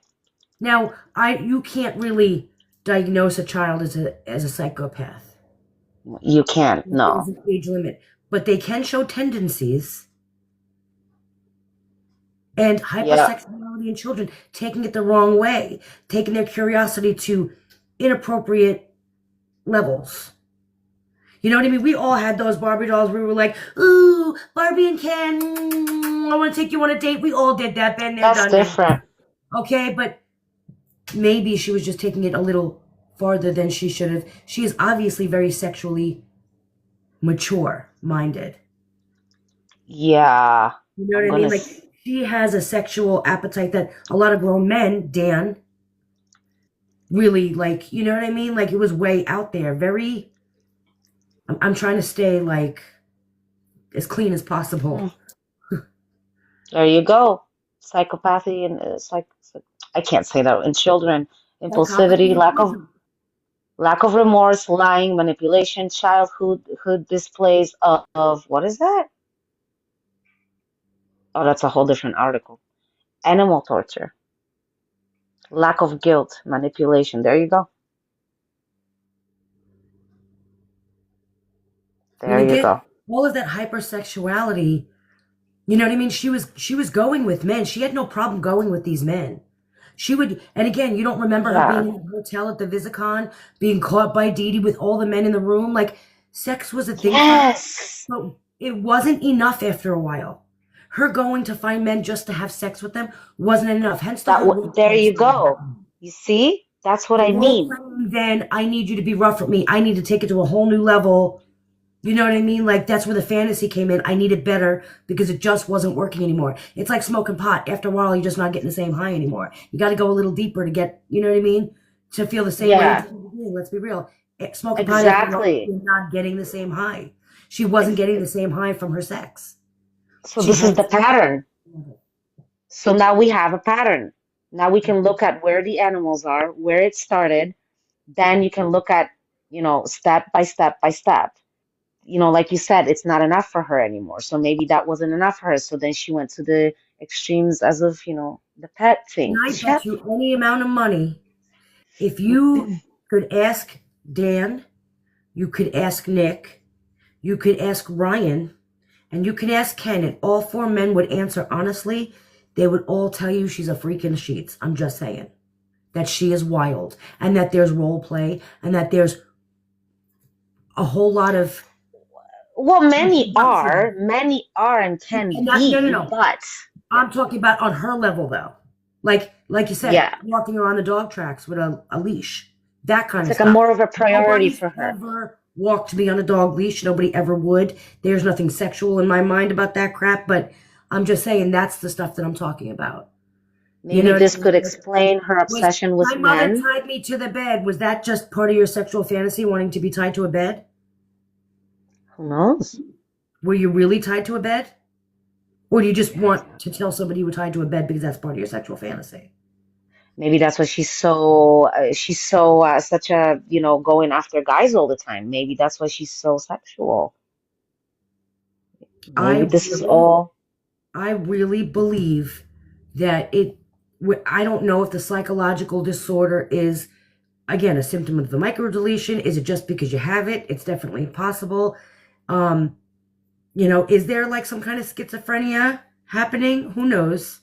Speaker 1: Now, you can't really diagnose a child as a psychopath.
Speaker 3: You can.
Speaker 1: There's
Speaker 3: No.
Speaker 1: an age limit, but they can show tendencies and
Speaker 3: Yeah.
Speaker 1: hypersexuality in children, taking it the wrong way, taking their curiosity to inappropriate levels. You know what I mean? We all had those Barbie dolls. We were like, ooh, Barbie and Ken, I want to take you on a date. We all did that. Been there,
Speaker 3: That's
Speaker 1: done that.
Speaker 3: different.
Speaker 1: Okay, but maybe she was just taking it a little farther than she should have. She is obviously very sexually mature minded.
Speaker 3: Yeah.
Speaker 1: You know
Speaker 3: I'm
Speaker 1: what I
Speaker 3: gonna.
Speaker 1: mean? Like she has a sexual appetite that a lot of grown men, Dan, really like. You know what I mean? Like it was way out there. Very. I'm trying to stay like as clean as possible.
Speaker 3: There you go. Psychopathy and I can't say that in children.
Speaker 1: Psychopathy
Speaker 3: Impulsivity,
Speaker 1: and
Speaker 3: lack of remorse, lying, manipulation, childhood displays of what is that? Oh, that's a whole different article. Animal torture, lack of guilt, manipulation. There you go.
Speaker 1: and
Speaker 3: There you
Speaker 1: again,
Speaker 3: go.
Speaker 1: all of that hypersexuality. You know what I mean? She was going with men. She had no problem going with these men. She would, and again, you don't remember her being
Speaker 3: Yeah.
Speaker 1: in the hotel at the Visicon, being caught by Dee Dee with all the men in the room. Like, sex was a thing for her,
Speaker 3: Yes.
Speaker 1: but it wasn't enough after a while. Her going to find men just to have sex with them wasn't enough. Hence the whole role
Speaker 3: There
Speaker 1: playing
Speaker 3: you
Speaker 1: started
Speaker 3: go.
Speaker 1: happening.
Speaker 3: You see? That's what
Speaker 1: The
Speaker 3: I
Speaker 1: role
Speaker 3: mean.
Speaker 1: playing, then, I need you to be rough with me. I need to take it to a whole new level. You know what I mean? Like that's where the fantasy came in. I need it better because it just wasn't working anymore. It's like smoking pot. After a while, you're just not getting the same high anymore. You got to go a little deeper to get, you know what I mean? To feel the same way.
Speaker 3: Yeah.
Speaker 1: Let's be real. smoking pot after work
Speaker 3: Exactly.
Speaker 1: and not getting the same high. She wasn't
Speaker 3: Ex-
Speaker 1: getting the same high from her sex.
Speaker 3: So
Speaker 1: She
Speaker 3: this is
Speaker 1: had
Speaker 3: the pattern. So now we have a pattern. Now we can look at where the animals are, where it started. Then you can look at, step by step by step. Like you said, it's not enough for her anymore. So maybe that wasn't enough for her. So then she went to the extremes as of, the pet
Speaker 1: and
Speaker 3: thing.
Speaker 1: I bet you any amount of money, if you could ask Dan, you could ask Nick, you could ask Ryan, and you could ask Ken, and all four men would answer honestly. They would all tell you she's a freak in the sheets. I'm just saying. That she is wild, and that there's role play, and that there's a whole lot of
Speaker 3: Well, many
Speaker 1: seduction.
Speaker 3: are, many are and can
Speaker 1: And that, no, no,
Speaker 3: be,
Speaker 1: no.
Speaker 3: but yeah,
Speaker 1: I'm talking about on her level, though. Like you said,
Speaker 3: yeah,
Speaker 1: walking around the dog tracks with a leash, that kind
Speaker 3: it's
Speaker 1: of
Speaker 3: like a
Speaker 1: stuff.
Speaker 3: more of a priority
Speaker 1: Nobody's
Speaker 3: for her.
Speaker 1: ever walked me on a dog leash. Nobody ever would. There's nothing sexual in my mind about that crap, but I'm just saying that's the stuff that I'm talking about. You
Speaker 3: Maybe
Speaker 1: know what I
Speaker 3: this could
Speaker 1: mean?
Speaker 3: explain her
Speaker 1: Was
Speaker 3: obsession with
Speaker 1: my mother
Speaker 3: men.
Speaker 1: tied me to the bed? Was that just part of your sexual fantasy, wanting to be tied to a bed?
Speaker 3: Who knows?
Speaker 1: Were you really tied to a bed? Or do you just want to tell somebody you were tied to a bed because that's part of your sexual fantasy?
Speaker 3: Maybe that's why she's so such a, going after guys all the time. Maybe that's why she's so sexual.
Speaker 1: I
Speaker 3: Maybe this is
Speaker 1: really,
Speaker 3: all.
Speaker 1: I really believe that I don't know if the psychological disorder is, again, a symptom of the microdeletion. Is it just because you have it? It's definitely possible. Um, is there like some kind of schizophrenia happening? Who knows?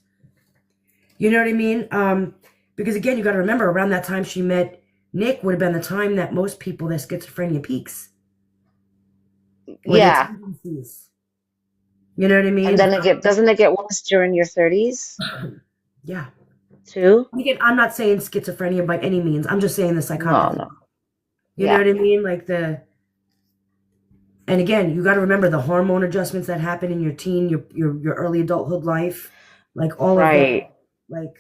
Speaker 1: You know what I mean? Because again, you got to remember around that time she met Nick would have been the time that most people, their schizophrenia peaks or their
Speaker 3: Yeah.
Speaker 1: tendencies. You know what I
Speaker 3: And
Speaker 1: mean?
Speaker 3: then doesn't it get worse during your 30s
Speaker 1: Yeah.
Speaker 3: too?
Speaker 1: Again, I'm not saying schizophrenia by any means. I'm just saying the
Speaker 3: No,
Speaker 1: psychopathy.
Speaker 3: no.
Speaker 1: You know
Speaker 3: Yeah.
Speaker 1: what I mean? And again, you got to remember the hormone adjustments that happen in your teen, your early adulthood life, like all of that.
Speaker 3: Right.
Speaker 1: Like,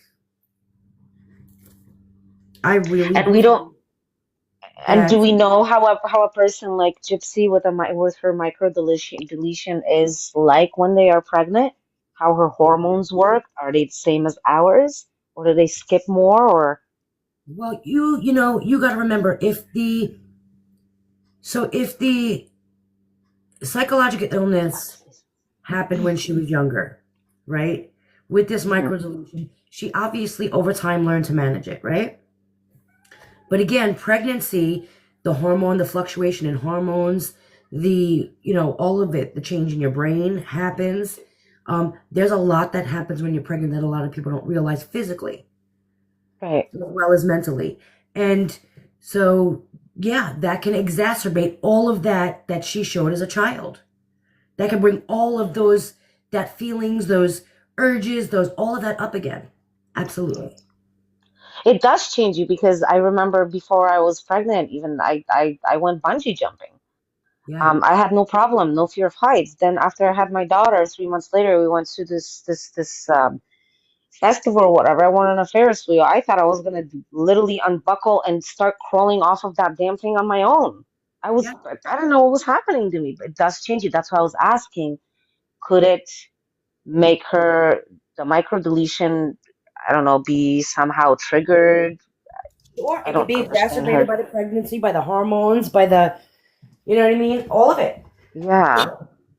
Speaker 1: I really
Speaker 3: And we don't
Speaker 1: believe
Speaker 3: and do
Speaker 1: that.
Speaker 3: we know how a person like Gypsy with her micro deletion is like when they are pregnant? How her hormones work? Are they the same as ours? Or do they skip more or
Speaker 1: Well, you got to remember if the psychological illness happened when she was younger, right? With this
Speaker 3: Mhm.
Speaker 1: microdeletion, she obviously over time learned to manage it, right? But again, pregnancy, the fluctuation in hormones, all of it, the change in your brain happens. There's a lot that happens when you're pregnant that a lot of people don't realize physically
Speaker 3: Right.
Speaker 1: as well as mentally. And so, yeah, that can exacerbate all of that she showed as a child. That can bring all of that feelings, those urges, all of that up again. Absolutely.
Speaker 3: It does change you because I remember before I was pregnant, even I went bungee jumping.
Speaker 1: Yeah.
Speaker 3: I had no problem, no fear of heights. Then after I had my daughter, 3 months later, we went to this festival or whatever. I went on a Ferris wheel. I thought I was gonna literally unbuckle and start crawling off of that damn thing on my own.
Speaker 1: Yeah.
Speaker 3: I don't know what was happening to me, but it does change you. That's why I was asking, could it make her the micro deletion, I don't know, be somehow triggered?
Speaker 1: Or
Speaker 3: I
Speaker 1: it could
Speaker 3: don't
Speaker 1: be
Speaker 3: understand
Speaker 1: exacerbated
Speaker 3: her.
Speaker 1: by the pregnancy, by the hormones, by you know what I mean? All of it.
Speaker 3: Yeah,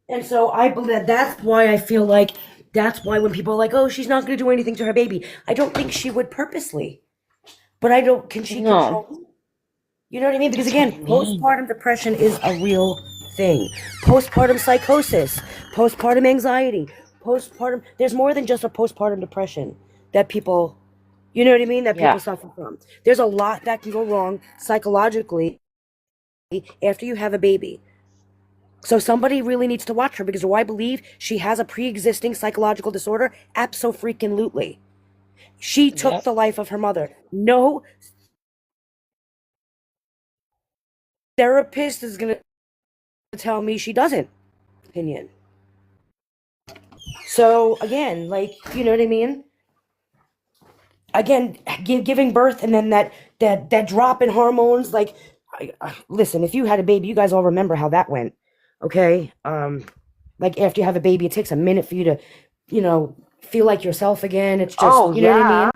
Speaker 1: And so I believe that's why I feel like that's why when people are like, oh, she's not going to do anything to her baby, I don't think she would purposely. But can she
Speaker 3: no,
Speaker 1: control? You know what I mean? Because
Speaker 3: that's what
Speaker 1: again,
Speaker 3: I mean.
Speaker 1: postpartum depression is a real thing. Postpartum psychosis, postpartum anxiety, there's more than just a postpartum depression that people, you know what I mean, that people
Speaker 3: Yeah,
Speaker 1: suffer from. There's a lot that can go wrong psychologically after you have a baby. So somebody really needs to watch her because do I believe she has a pre-existing psychological disorder? Abso-freaking-lutely. She took
Speaker 3: yep.
Speaker 1: the life of her mother. No therapist is going to tell me she doesn't. Opinion. So again, you know what I mean? Again, giving birth and then that drop in hormones, listen, if you had a baby, you guys all remember how that went. Okay? Like after you have a baby, it takes a minute for you to, feel like yourself again. It's just,
Speaker 3: Oh,
Speaker 1: you know what I
Speaker 3: yeah.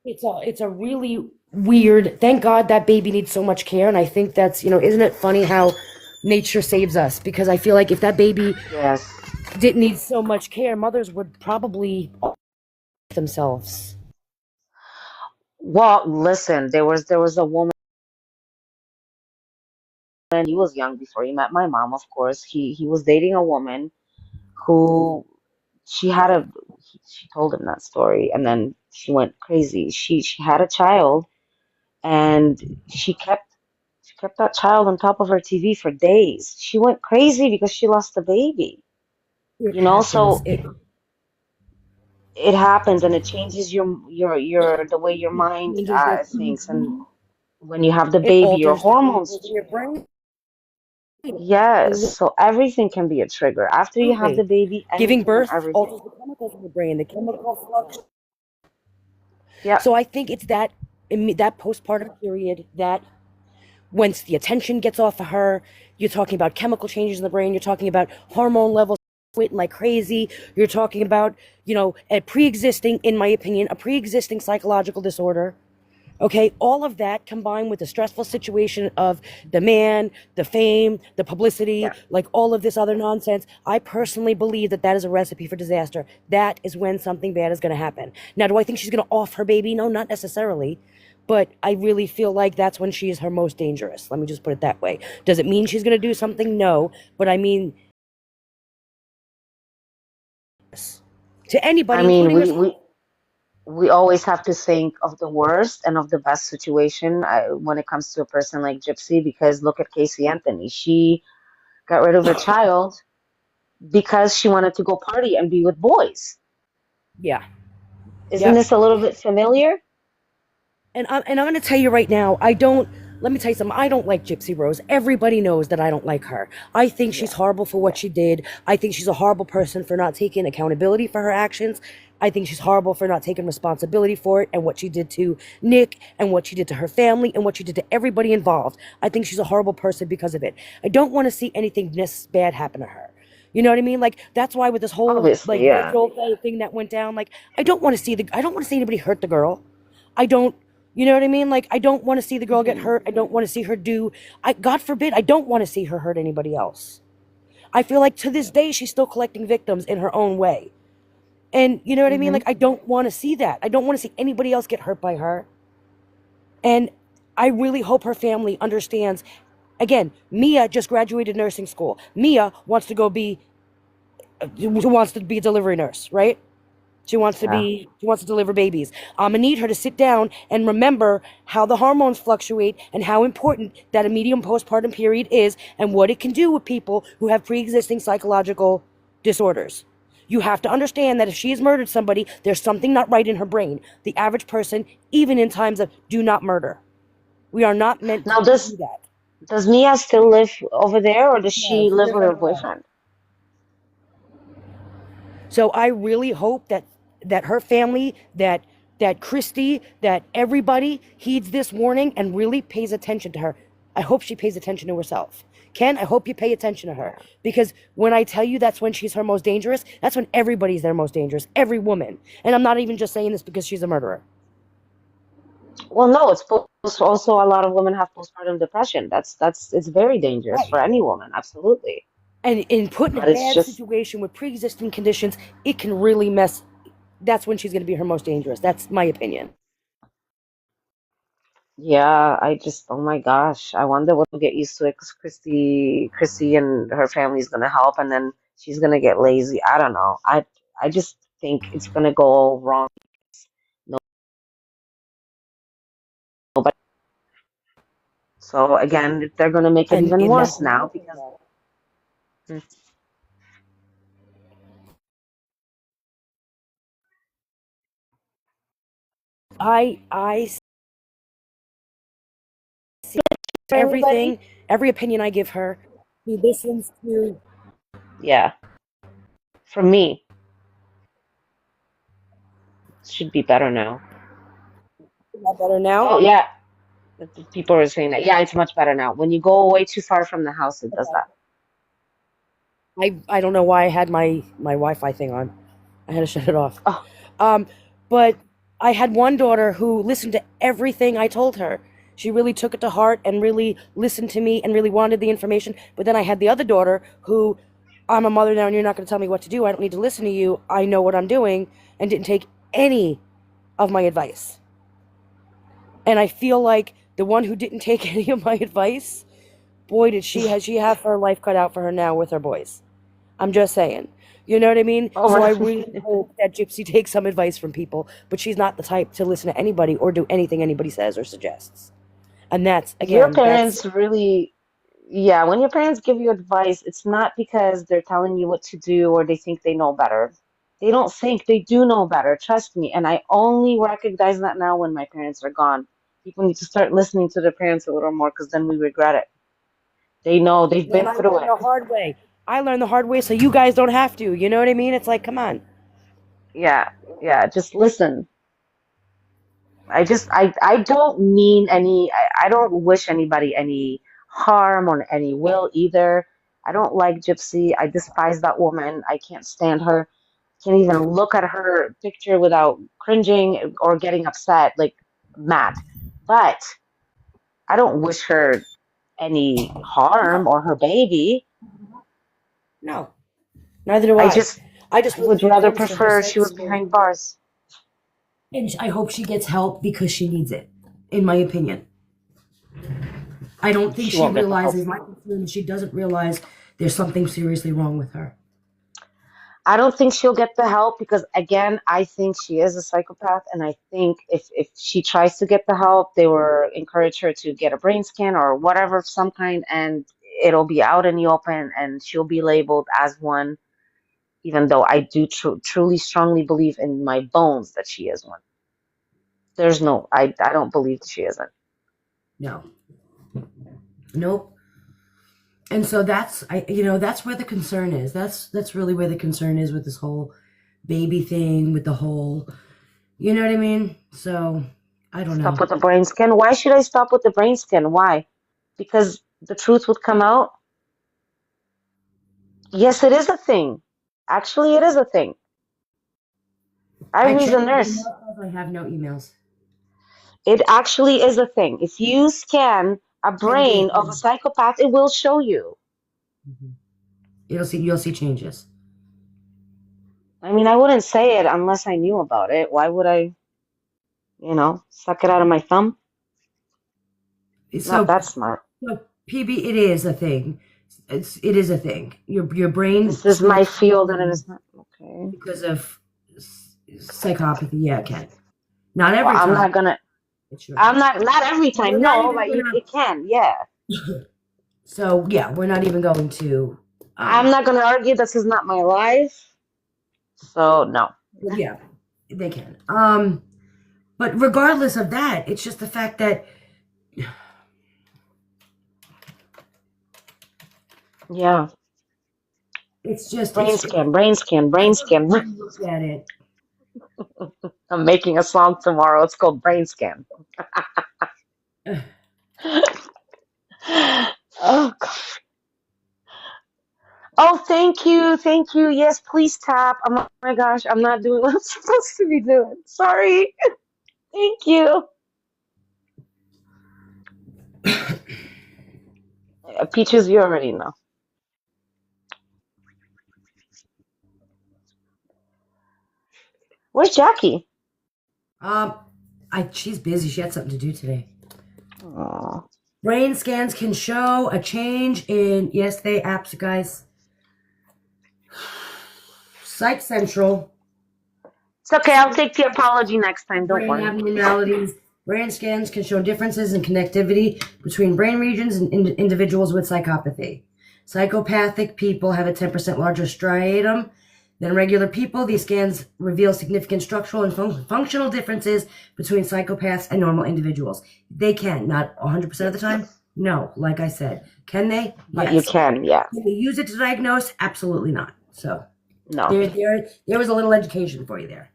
Speaker 1: mean? It's a really weird. Thank God that baby needs so much care, and I think that's, isn't it funny how nature saves us? Because I feel like if that baby
Speaker 3: Yes.
Speaker 1: didn't need so much care, mothers would probably themselves.
Speaker 3: Well, listen, there was a woman, he was young before he met my mom, of course. He was dating a woman who she had a she told him that story, and then she went crazy. She had a child, and she kept that child on top of her TV for days. She went crazy because she lost the baby.
Speaker 1: It
Speaker 3: You know,
Speaker 1: happens.
Speaker 3: so it happens, and it changes your the way your
Speaker 1: It
Speaker 3: mind
Speaker 1: changes your
Speaker 3: thinks. And when you have the
Speaker 1: it
Speaker 3: baby, your
Speaker 1: alters the
Speaker 3: hormones
Speaker 1: chemicals in your brain.
Speaker 3: change. Yes, so everything can be a trigger. After you have the
Speaker 1: Absolutely.
Speaker 3: baby,
Speaker 1: Giving
Speaker 3: anything and
Speaker 1: birth
Speaker 3: everything.
Speaker 1: alters the chemicals in the brain. The chemical flux.
Speaker 3: Yeah,
Speaker 1: So I think it's that postpartum period that once the attention gets off of her, you're talking about chemical changes in the brain. You're talking about hormone levels quitting like crazy. You're talking about, a pre-existing, in my opinion, a pre-existing psychological disorder. Okay, all of that combined with the stressful situation of the man, the fame, the publicity,
Speaker 3: yeah.
Speaker 1: like all of this other nonsense, I personally believe that that is a recipe for disaster. That is when something bad is going to happen. Now, do I think she's going to off her baby? No, not necessarily. But I really feel like that's when she is her most dangerous. Let me just put it that way. Does it mean she's going to do something? No. But I mean, to
Speaker 3: I
Speaker 1: anybody,
Speaker 3: mean,
Speaker 1: including
Speaker 3: we
Speaker 1: herself.
Speaker 3: we we always have to think of the worst and of the best situation when it comes to a person like Gypsy, because look at Casey Anthony. She got rid of her child because she wanted to go party and be with boys.
Speaker 1: Yeah.
Speaker 3: Isn't
Speaker 1: Yep.
Speaker 3: this a little bit familiar?
Speaker 1: And I'm going to tell you right now, I don't. Let me tell you something. I don't like Gypsy Rose. Everybody knows that I don't like her. I think she's
Speaker 3: Yeah,
Speaker 1: horrible for what
Speaker 3: yeah.
Speaker 1: she did. I think she's a horrible person for not taking accountability for her actions. I think she's horrible for not taking responsibility for it and what she did to Nick and what she did to her family and what she did to everybody involved. I think she's a horrible person because of it. I don't want to see anything this bad happen to her. You know what I mean? Like that's why with this whole
Speaker 3: Obviously,
Speaker 1: like
Speaker 3: yeah.
Speaker 1: virtual thing that went down, like I don't want to see anybody hurt the girl. I don't, you know what I mean? Like, I don't want to see the girl get
Speaker 3: Hmm.
Speaker 1: hurt. I don't want to see her God forbid, I don't want to see her hurt anybody else. I feel like to this day, she's still collecting victims in her own way. And you know what I mean?
Speaker 3: Hmm.
Speaker 1: Like, I don't want to see that. I don't want to see anybody else get hurt by her. And I really hope her family understands. Again, Mia just graduated nursing school. Mia wants to be a delivery nurse, right?
Speaker 3: Yeah.
Speaker 1: She wants to deliver babies. I'm gonna need her to sit down and remember how the hormones fluctuate and how important that a medium postpartum period is and what it can do with people who have pre-existing psychological disorders. You have to understand that if she has murdered somebody, there's something not right in her brain. The average person, even in times of do not murder, we are not meant
Speaker 3: Now,
Speaker 1: to do
Speaker 3: does
Speaker 1: that.
Speaker 3: does Mia still live over there, or does
Speaker 1: No,
Speaker 3: she
Speaker 1: she
Speaker 3: live
Speaker 1: lives
Speaker 3: with
Speaker 1: on
Speaker 3: her
Speaker 1: her own.
Speaker 3: boyfriend?
Speaker 1: So I really hope that her family, that Christy, that everybody heeds this warning and really pays attention to her. I hope she pays attention to herself. Ken, I hope you pay attention to her
Speaker 3: Yeah.
Speaker 1: because when I tell you that's when she's her most dangerous, that's when everybody's their most dangerous. Every woman, and I'm not even just saying this because she's a murderer.
Speaker 3: Well, no, also a lot of women have postpartum depression. That's it's very dangerous
Speaker 1: Right.
Speaker 3: for any woman, absolutely.
Speaker 1: And in put in a
Speaker 3: But it's
Speaker 1: bad
Speaker 3: just,
Speaker 1: situation with pre-existing conditions, it can really mess. That's when she's going to be her most dangerous. That's my opinion.
Speaker 3: yeah, oh my gosh, I wonder what will get used to it, because Christy and her family is gonna help, and then she's gonna get lazy. I don't know. I just think it's gonna go wrong. No, nobody. So again, they're gonna make it
Speaker 1: And
Speaker 3: even
Speaker 1: that's
Speaker 3: worse
Speaker 1: another
Speaker 3: now
Speaker 1: thing,
Speaker 3: because.
Speaker 1: though.
Speaker 3: Hmm.
Speaker 1: I
Speaker 3: For anybody?
Speaker 1: everything, every opinion I give her. He listens to.
Speaker 3: Yeah, for me, it should be better now.
Speaker 1: Is that better now?
Speaker 3: Oh yeah, People are saying that. Yeah, it's much better now. When you go away too far from the house, it does that.
Speaker 1: I don't know why I had my Wi-Fi thing on. I had to shut it off.
Speaker 3: Oh,
Speaker 1: Um, but I had one daughter who listened to everything I told her. She really took it to heart and really listened to me and really wanted the information. But then I had the other daughter who, I'm a mother now and you're not going to tell me what to do. I don't need to listen to you. I know what I'm doing, and didn't take any of my advice. And I feel like the one who didn't take any of my advice, boy, did she have her life cut out for her now with her boys. I'm just saying. You know what I mean?
Speaker 3: oh,
Speaker 1: So I
Speaker 3: really?
Speaker 1: really hope that Gypsy takes some advice from people, but she's not the type to listen to anybody or do anything anybody says or suggests. And that's,
Speaker 3: Your
Speaker 1: again, that's,
Speaker 3: parents really, yeah, when your parents give you advice, it's not because they're telling you what to do or they think they know better. They don't think, they do know better, trust me. And I only recognize that now when my parents are gone. People need to start listening to their parents a little more because then we regret it. They know, they've
Speaker 1: and
Speaker 3: been
Speaker 1: I
Speaker 3: through
Speaker 1: learned
Speaker 3: it.
Speaker 1: the hard way. I learned the hard way so you guys don't have to. You know what I mean? It's like, come on.
Speaker 3: Yeah, yeah, just listen. I don't mean I don't wish anybody any harm or any will either. I don't like Gypsy. I despise that woman. I can't stand her. Can't even look at her picture without cringing or getting upset, like mad. But I don't wish her any harm
Speaker 1: No,
Speaker 3: or her baby.
Speaker 1: no. Neither do
Speaker 3: I
Speaker 1: I.
Speaker 3: just
Speaker 1: I just hope
Speaker 3: would
Speaker 1: she
Speaker 3: rather
Speaker 1: comes to her
Speaker 3: prefer she was
Speaker 1: senses.
Speaker 3: behind bars.
Speaker 1: And I hope she gets help because she needs it, in my opinion. I don't think
Speaker 3: She
Speaker 1: she
Speaker 3: won't get the help.
Speaker 1: realizes, my concern is she doesn't realize there's something seriously wrong with her.
Speaker 3: I don't think she'll get the help because again, I think she is a psychopath, and I think if she tries to get the help, they will encourage her to get a brain scan or whatever of some kind, and it'll be out in the open, and she'll be labeled as one, even though I do truly strongly believe in my bones that she is one. There's no, I don't believe she isn't.
Speaker 1: No. Nope. And so that's that's where the concern is. That's really where the concern is with this whole baby thing, with the whole, you know what I mean? So I don't
Speaker 3: Stop
Speaker 1: know.
Speaker 3: with the brain scan. Why should I stop with the brain scan? Why? Because the truth would come out. Yes, it is a thing. Actually, it is a thing.
Speaker 1: I
Speaker 3: Ivory's a
Speaker 1: checked my
Speaker 3: nurse.
Speaker 1: emails. I have no emails.
Speaker 3: It actually is a thing. If you scan a
Speaker 1: And it is.
Speaker 3: brain of a psychopath, it will show you.
Speaker 1: Mhm. You'll see changes.
Speaker 3: I mean, I wouldn't say it unless I knew about it. Why would I, suck it out of my thumb? Not
Speaker 1: So,
Speaker 3: that smart.
Speaker 1: so PB, it is a thing. It is a thing. Your brain
Speaker 3: This is my
Speaker 1: snaps
Speaker 3: field and it is not. Okay.
Speaker 1: because of psychopathy. Yeah, it can. Not
Speaker 3: Well,
Speaker 1: every time. It sure
Speaker 3: I'm
Speaker 1: can.
Speaker 3: not every
Speaker 1: We're
Speaker 3: time,
Speaker 1: not
Speaker 3: no,
Speaker 1: even
Speaker 3: but
Speaker 1: gonna.
Speaker 3: it can, yeah.
Speaker 1: So yeah, we're not even going to.
Speaker 3: I'm not gonna argue this is not my life, so no.
Speaker 1: But yeah, they can. But regardless of that, it's just the fact that
Speaker 3: Yeah.
Speaker 1: it's just
Speaker 3: Brain
Speaker 1: it's.
Speaker 3: scan, brain scan,
Speaker 1: I
Speaker 3: brain
Speaker 1: don't
Speaker 3: scan.
Speaker 1: look at it.
Speaker 3: I'm making a song tomorrow. It's called Brain Scan. Oh, God. Oh, thank you. Thank you. Yes, please tap. Oh my gosh, I'm not doing what I'm supposed to be doing. Sorry. Thank you. Peaches, you already know. Where's Jackie?
Speaker 1: Um, she's busy. She had something to do today.
Speaker 3: Oh.
Speaker 1: Brain scans can show a change in, yes, they apps, guys. Psych Central,
Speaker 3: It's okay. I'll take the apology next time. Don't
Speaker 1: brain
Speaker 3: worry.
Speaker 1: abnormalities. Brain scans can show differences in connectivity between brain regions in individuals with psychopathy. Psychopathic people have a 10% larger striatum than regular people. These scans reveal significant structural and functional differences between psychopaths and normal individuals. They can, not 100% of the time. No, like I said. Can they?
Speaker 3: But you
Speaker 1: Yes.
Speaker 3: can, yeah.
Speaker 1: Can they use it to diagnose? Absolutely not. So
Speaker 3: No.
Speaker 1: there was a little education for you there.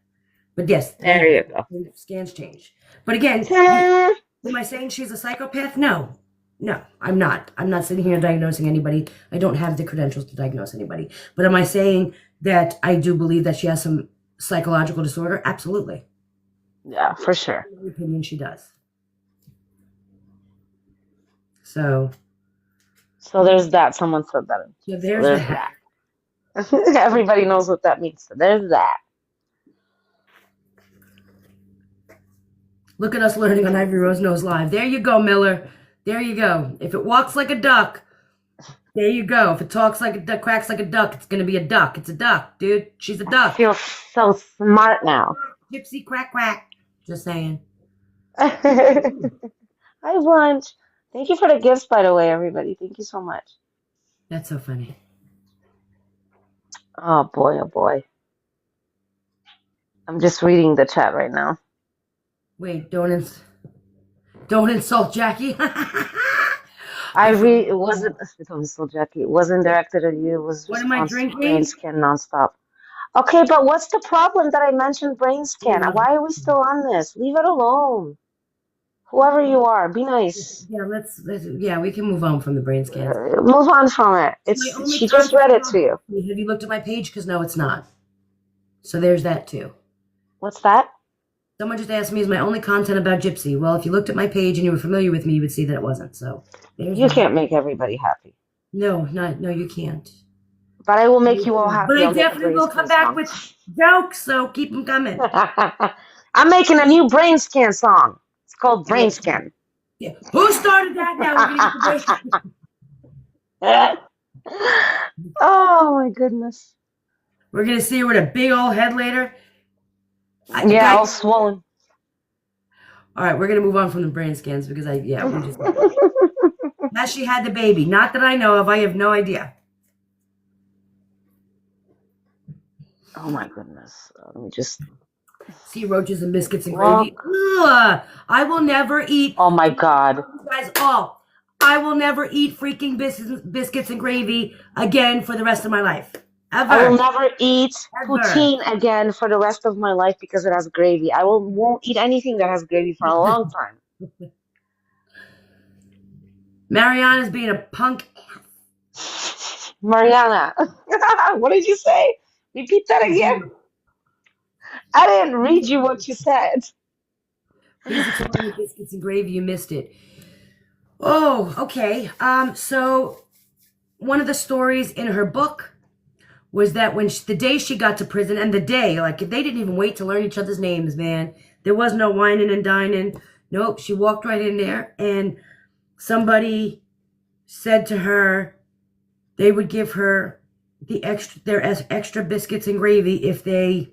Speaker 1: But yes,
Speaker 3: There you go.
Speaker 1: scans change. But again, Am I saying she's a psychopath? No. No, I'm not. I'm not sitting here diagnosing anybody. I don't have the credentials to diagnose anybody. But am I saying that I do believe that she has some psychological disorder? Absolutely.
Speaker 3: Yeah, for sure.
Speaker 1: In my opinion, she does. So
Speaker 3: there's that. Someone said that.
Speaker 1: So
Speaker 3: So
Speaker 1: there's
Speaker 3: there's
Speaker 1: that.
Speaker 3: that. Everybody knows what that means. So there's that.
Speaker 1: Look at us learning on Ivory Rose Knows Live. There you go, Miller. There you go. If it walks like a duck, there you go. If it talks like a duck, quacks like a duck, it's going to be a duck. It's a duck, dude. She's a
Speaker 3: I
Speaker 1: duck.
Speaker 3: feel so smart now.
Speaker 1: Gypsy, quack, quack. Just saying.
Speaker 3: Hi, Blanche. Thank you for the gifts, by the way, everybody. Thank you so much.
Speaker 1: That's so funny.
Speaker 3: Oh boy, oh boy. I'm just reading the chat right now.
Speaker 1: Wait, don't insult Jackie.
Speaker 3: Ivory, it wasn't, Jackie, it wasn't directed at you. It was
Speaker 1: What am I
Speaker 3: response to
Speaker 1: drinking?
Speaker 3: brain scan nonstop. Okay, but what's the problem that I mentioned brain scan? Why are we still on this? Leave it alone. Whoever you are, be nice.
Speaker 1: Yeah, let's we can move on from the brain scans.
Speaker 3: Move on from it. She just read it to you.
Speaker 1: Have you looked at my page? Because no, it's not. So there's that too.
Speaker 3: What's that?
Speaker 1: Someone just asked me, is my only content about Gypsy? Well, if you looked at my page and you were familiar with me, you would see that it wasn't. So there's
Speaker 3: You
Speaker 1: that.
Speaker 3: can't make everybody happy.
Speaker 1: No, you can't.
Speaker 3: But I will make you all happy.
Speaker 1: But I definitely will come back with jokes, so keep them coming.
Speaker 3: I'm making a new brain scan song. It's called Brain Scan.
Speaker 1: Yeah. Who started that now? We're gonna get the
Speaker 3: Oh my goodness.
Speaker 1: We're gonna see her with a big old head later.
Speaker 3: Yeah, all swollen.
Speaker 1: All right, we're gonna move on from the brain scans because we just now she had the baby. Not that I know of. I have no idea.
Speaker 3: Oh my goodness. Let me just
Speaker 1: Sea roaches and biscuits and gravy. Ugh, I will never eat.
Speaker 3: Oh my God.
Speaker 1: You guys, I will never eat freaking biscuits and gravy again for the rest of my life. Ever.
Speaker 3: I will never eat
Speaker 1: Ever.
Speaker 3: poutine again for the rest of my life because it has gravy. I won't eat anything that has gravy for a long time.
Speaker 1: Mariana's being a punk.
Speaker 3: Mariana, what did you say? Repeat that again. I didn't read you what you said.
Speaker 1: Please explain the biscuits and gravy. You missed it. Oh, okay. So one of the stories in her book was that when the day she got to prison, and the day, like, they didn't even wait to learn each other's names, man. There was no whining and dining. Nope, she walked right in there, and somebody said to her they would give her their extra biscuits and gravy if they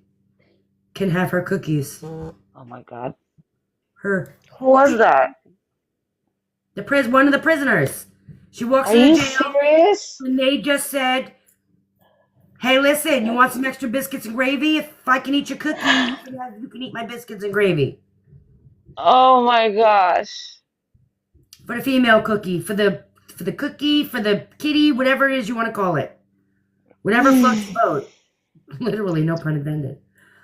Speaker 1: can have her cookies.
Speaker 3: Oh my God.
Speaker 1: Who
Speaker 3: was that?
Speaker 1: One of the prisoners. She walks
Speaker 3: Are
Speaker 1: in
Speaker 3: you
Speaker 1: the jail,
Speaker 3: serious?
Speaker 1: and they just said, hey, listen, you want some extra biscuits and gravy? If I can eat your cookie, you can eat my biscuits and gravy.
Speaker 3: Oh my gosh.
Speaker 1: For the female cookie, for the cookie, for the kitty, whatever it is you want to call it. Whatever floats the boat. Literally, no pun intended.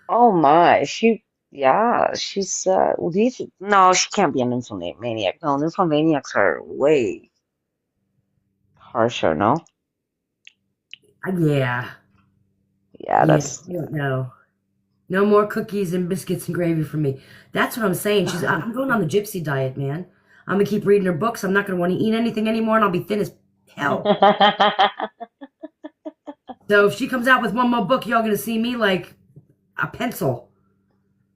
Speaker 3: Oh my. She's no, she can't be an nymphomaniac. No, nymphomaniacs are way harsher, no?
Speaker 1: Yeah.
Speaker 3: Yeah, that's
Speaker 1: no more cookies and biscuits and gravy for me. That's what I'm saying. I'm going on the Gypsy diet, man. I'm gonna keep reading her books. I'm not gonna want to eat anything anymore, and I'll be thin as hell. So if she comes out with one more book, y'all gonna see me like a pencil.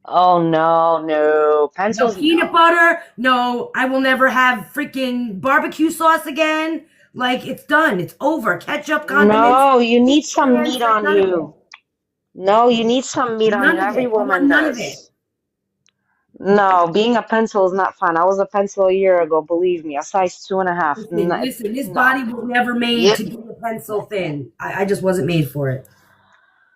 Speaker 3: Oh no. Pencils.
Speaker 1: No peanut butter. No, I will never have freaking barbecue sauce again. Like, it's done. It's over. Ketchup, condiments.
Speaker 3: No, you need some meat on you. No, you need some meat on you. Every woman does. No, being a pencil is not fun. I was a pencil a year ago, believe me, a size 2.5.
Speaker 1: Listen, this body was never made to be a pencil thin. I just wasn't made for it.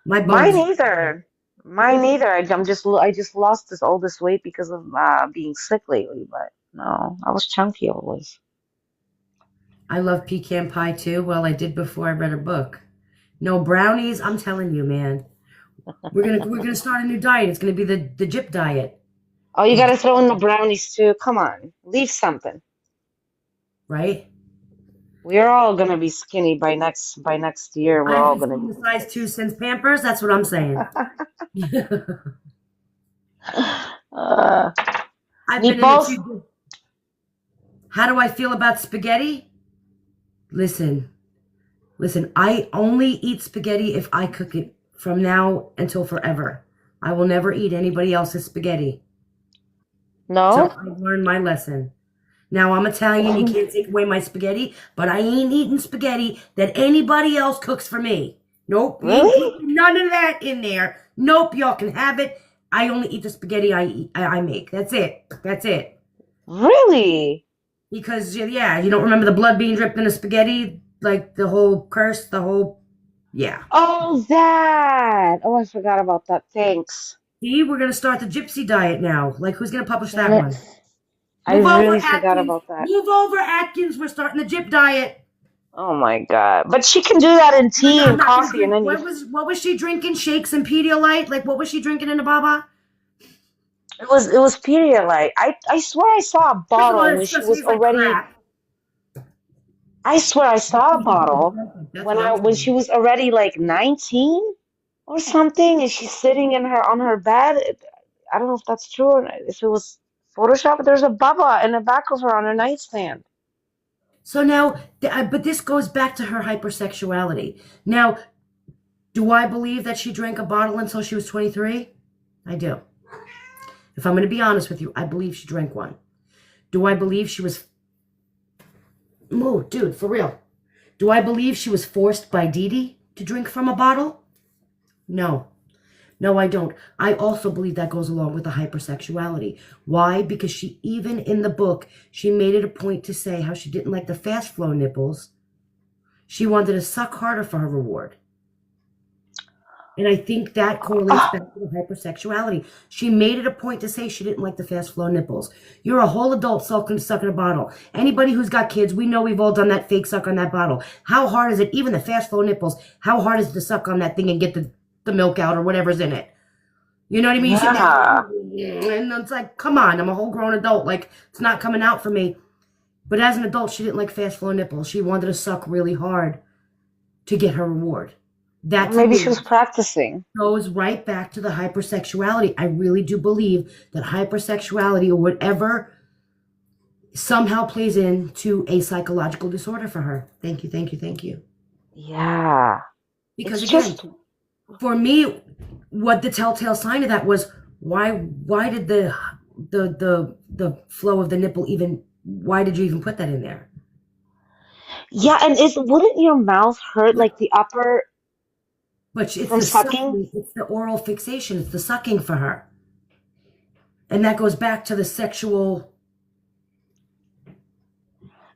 Speaker 1: Mine either. I just lost all this weight because of being sick lately. But no, I was chunky always. I love pecan pie too. Well, I did before I read her book. No brownies. I'm telling you, man. We're gonna start a new diet. It's gonna be the Gyp diet.
Speaker 3: Oh, you gotta throw in the brownies too. Come on, leave something.
Speaker 1: right?
Speaker 3: We're all gonna be skinny by next year.
Speaker 1: I
Speaker 3: We're all
Speaker 1: haven't
Speaker 3: gonna
Speaker 1: seen
Speaker 3: be
Speaker 1: the size two
Speaker 3: Diapers.
Speaker 1: since Pampers. That's what I'm saying.
Speaker 3: Uh,
Speaker 1: I've been in the
Speaker 3: meatballs?
Speaker 1: two. How do I feel about spaghetti? Listen, listen. I only eat spaghetti if I cook it from now until forever. I will never eat anybody else's spaghetti. So
Speaker 3: No?
Speaker 1: I learned my lesson. Now I'm Italian. You can't take away my spaghetti, but I ain't eating spaghetti that anybody else cooks for me. Nope, we ain't
Speaker 3: Really?
Speaker 1: putting none of that in there. Nope, y'all can have it. I only eat the spaghetti I make. That's it. That's it.
Speaker 3: Really?
Speaker 1: Because yeah, you don't remember the blood being dripped in the spaghetti, like the whole curse, the whole yeah.
Speaker 3: Oh, that. Oh, I forgot about that. Thanks.
Speaker 1: See, we're gonna start the Gypsy diet now. Like, who's gonna publish
Speaker 3: Damn
Speaker 1: that
Speaker 3: it.
Speaker 1: one?
Speaker 3: I
Speaker 1: Move over,
Speaker 3: really forgot
Speaker 1: Atkins.
Speaker 3: about that.
Speaker 1: Move over, Atkins. We're starting the Gyp diet.
Speaker 3: Oh my God. But she can do that in
Speaker 1: Oh my
Speaker 3: tea
Speaker 1: God, I'm
Speaker 3: and
Speaker 1: not gonna
Speaker 3: coffee and
Speaker 1: drink.
Speaker 3: then you
Speaker 1: What was she drinking? Shakes and Pedialyte? Like, what was she drinking in the Baba?
Speaker 3: it was Pedialyte. I swear I saw a
Speaker 1: First of all,
Speaker 3: bottle
Speaker 1: it
Speaker 3: when she
Speaker 1: still
Speaker 3: was
Speaker 1: tastes like
Speaker 3: already
Speaker 1: crap.
Speaker 3: I swear I saw a bottle
Speaker 1: That's
Speaker 3: when
Speaker 1: what
Speaker 3: I
Speaker 1: I'm
Speaker 3: when she
Speaker 1: saying.
Speaker 3: was already like 19 or something and she's sitting in her on her bed. I don't know if that's true or not, if it was Photoshop, but there's a bubba in the back of her on her nightstand.
Speaker 1: So now, but this goes back to her hypersexuality. Now, do I believe that she drank a bottle until she was 23? I do. If I'm going to be honest with you, I believe she drank one. Do I believe she was? Oh, dude, for real. Do I believe she was forced by Dee Dee to drink from a bottle? No. No, I don't. I also believe that goes along with the hypersexuality. Why? Because she, even in the book, she made it a point to say how she didn't like the fast flow nipples. She wanted to suck harder for her reward. And I think that correlates
Speaker 3: Oh,
Speaker 1: back to the hypersexuality. She made it a point to say she didn't like the fast flow nipples. You're a whole adult sucking a bottle. Anybody who's got kids, we know we've all done that fake suck on that bottle. How hard is it, even the fast flow nipples, how hard is it to suck on that thing and get the milk out or whatever's in it? You know what I mean? You sit there
Speaker 3: yeah.
Speaker 1: and it's like, come on, I'm a whole grown adult. Like, it's not coming out for me. But as an adult, she didn't like fast flow nipples. She wanted to suck really hard to get her reward. That to
Speaker 3: Maybe she
Speaker 1: me
Speaker 3: was practicing.
Speaker 1: goes right back to the hypersexuality. I really do believe that hypersexuality or whatever somehow plays into a psychological disorder for her. Thank you, thank you, thank you.
Speaker 3: Yeah.
Speaker 1: Because
Speaker 3: It's
Speaker 1: again,
Speaker 3: just
Speaker 1: for me, what the telltale sign of that was why did the flow of the nipple even why did you even put that in there?
Speaker 3: yeah, and is wouldn't your mouth hurt
Speaker 1: But
Speaker 3: like the upper
Speaker 1: it's
Speaker 3: from
Speaker 1: the
Speaker 3: sucking?
Speaker 1: sucking, it's the oral fixation, it's the sucking for her. And that goes back to the sexual.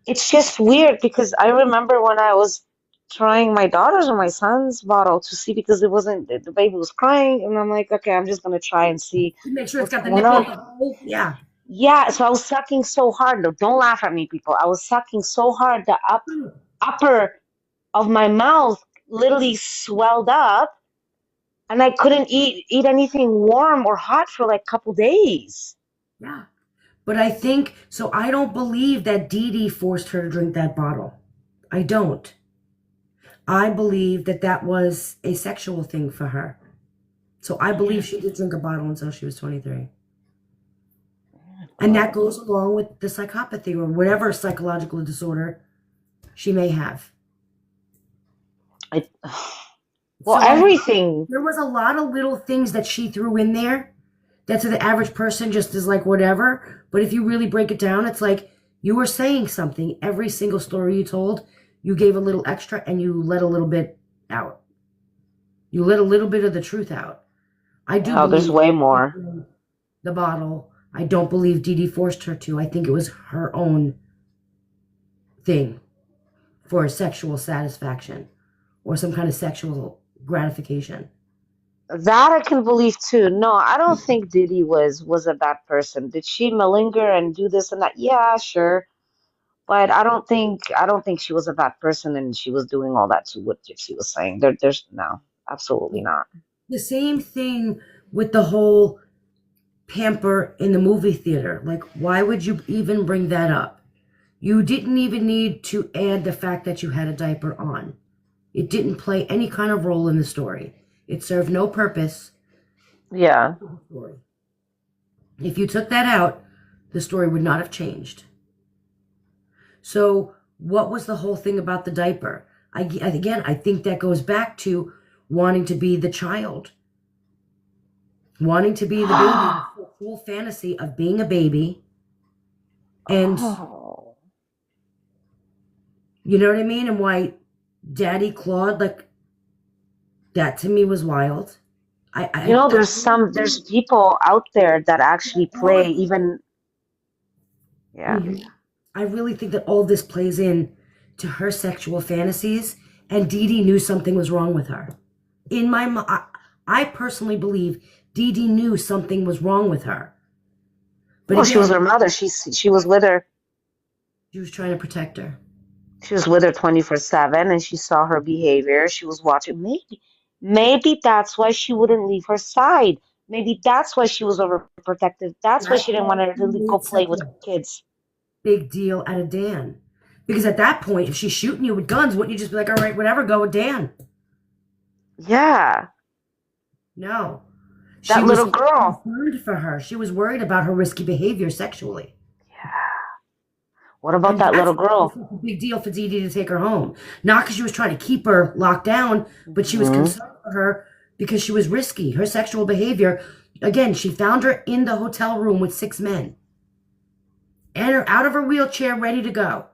Speaker 3: It's just weird because I remember when I was trying my daughter's or my son's bottle to see because it wasn't the baby was crying and I'm like, okay, I'm just gonna try and see
Speaker 1: To make sure it's
Speaker 3: what's
Speaker 1: got the
Speaker 3: going
Speaker 1: nipple
Speaker 3: on.
Speaker 1: at the hole. Yeah.
Speaker 3: Yeah, so I was sucking so hard. No, don't laugh at me, people. I was sucking so hard the upper of my mouth literally swelled up and I couldn't eat anything warm or hot for like a couple days.
Speaker 1: Yeah. But I think so. I don't believe that Dee Dee forced her to drink that bottle. I don't. I believe that that was a sexual thing for her. So I believe she did drink a bottle until she was 23. And that goes along with the psychopathy or whatever psychological disorder she may have.
Speaker 3: I, well,
Speaker 1: So
Speaker 3: everything.
Speaker 1: there was a lot of little things that she threw in there that to the average person just is like whatever. But if you really break it down, it's like you were saying something. Every single story you told, you gave a little extra and you let a little bit out. You let a little bit of the truth out. I do
Speaker 3: Oh, there's
Speaker 1: believe
Speaker 3: way more.
Speaker 1: the bottle. I don't believe Dee Dee forced her to. I think it was her own thing for sexual satisfaction or some kind of sexual gratification.
Speaker 3: That I can believe too. No, I don't think Didi was a bad person. Did she malinger and do this and that? Yeah, sure. But I don't think she was a bad person and she was doing all that to what Gypsy was saying. There's no, absolutely not.
Speaker 1: The same thing with the whole pamper in the movie theater. Like, why would you even bring that up? You didn't even need to add the fact that you had a diaper on. It didn't play any kind of role in the story. It served no purpose
Speaker 3: Yeah.
Speaker 1: in the story. If you took that out, the story would not have changed. So what was the whole thing about the diaper? Again, I think that goes back to wanting to be the child. Wanting to be the baby, the whole fantasy of being a baby. And
Speaker 3: Oh.
Speaker 1: you know what I mean? And why Daddy Claude, like, that to me was wild.
Speaker 3: You know, there's people out there that actually play even, yeah.
Speaker 1: I really think that all this plays in to her sexual fantasies, and Dee Dee knew something was wrong with her. I personally believe Dee Dee knew something was wrong with her. But
Speaker 3: Well,
Speaker 1: again,
Speaker 3: she was her mother. She was with her.
Speaker 1: she was trying to protect her.
Speaker 3: She was with her 24/7, and she saw her behavior. She was watching. Maybe that's why she wouldn't leave her side. Maybe that's why she was overprotective. That's why she didn't want her to go
Speaker 1: Made
Speaker 3: play
Speaker 1: such
Speaker 3: with
Speaker 1: a
Speaker 3: kids.
Speaker 1: big deal out of Dan. Because at that point, if she's shooting you with guns, wouldn't you just be like, all right, whatever, go with Dan?
Speaker 3: Yeah,
Speaker 1: No.
Speaker 3: that
Speaker 1: She was
Speaker 3: little girl.
Speaker 1: concerned for her. She was worried about her risky behavior sexually.
Speaker 3: Yeah. What about
Speaker 1: And
Speaker 3: that
Speaker 1: that's
Speaker 3: little
Speaker 1: why it was
Speaker 3: girl?
Speaker 1: such a big deal for Dee Dee to take her home. Not because she was trying to keep her locked down, but she was
Speaker 3: Mhm.
Speaker 1: concerned for her because she was risky. Her sexual behavior, again, she found her in the hotel room with 6 men. And her out of her wheelchair, ready to go.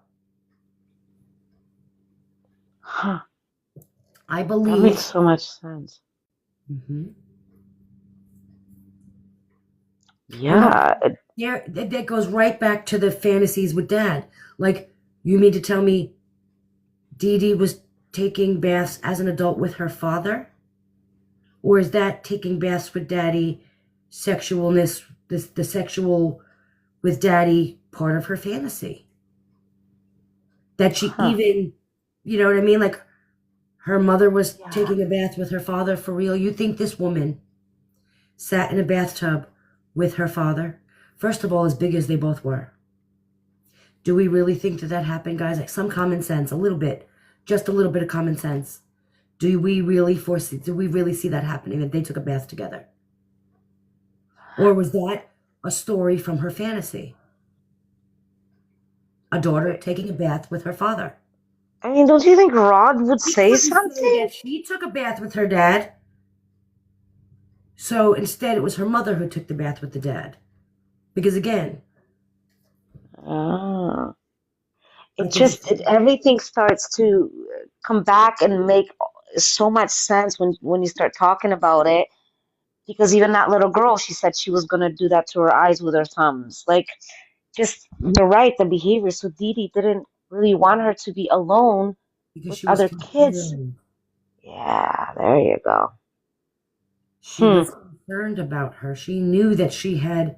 Speaker 3: Huh.
Speaker 1: I
Speaker 3: That
Speaker 1: believe.
Speaker 3: makes so much sense.
Speaker 1: Mhm.
Speaker 3: Yeah.
Speaker 1: That goes right back to the fantasies with Dad. Like, you mean to tell me Dee Dee was taking baths as an adult with her father? Or is that taking baths with Daddy, sexualness, the sexual with Daddy part of her fantasy? That she
Speaker 3: Huh.
Speaker 1: even, you know what I mean? Like, her mother was
Speaker 3: Yeah.
Speaker 1: taking a bath with her father for real. You think this woman sat in a bathtub with her father? First of all, as big as they both were. Do we really think that happened, guys? Like, some common sense, a little bit, just a little bit of common sense. Do we really see that happening, that they took a bath together? Or was that a story from her fantasy? A daughter taking a bath with her father.
Speaker 3: I mean, don't you think Rod would
Speaker 1: She
Speaker 3: say
Speaker 1: couldn't say
Speaker 3: something?
Speaker 1: that she took a bath with her dad. So instead, it was her mother who took the bath with the dad. Because again,
Speaker 3: Oh.
Speaker 1: I
Speaker 3: It
Speaker 1: think
Speaker 3: just everything starts to come back and make so much sense when you start talking about it. Because even that little girl, she said she was gonna do that to her eyes with her thumbs. Like, just you're right, the behavior. So Dee Dee didn't really want her to be alone
Speaker 1: because
Speaker 3: with
Speaker 1: she was
Speaker 3: other kids.
Speaker 1: concerned.
Speaker 3: Yeah, there you go.
Speaker 1: She
Speaker 3: Hmm.
Speaker 1: was concerned about her. She knew that she had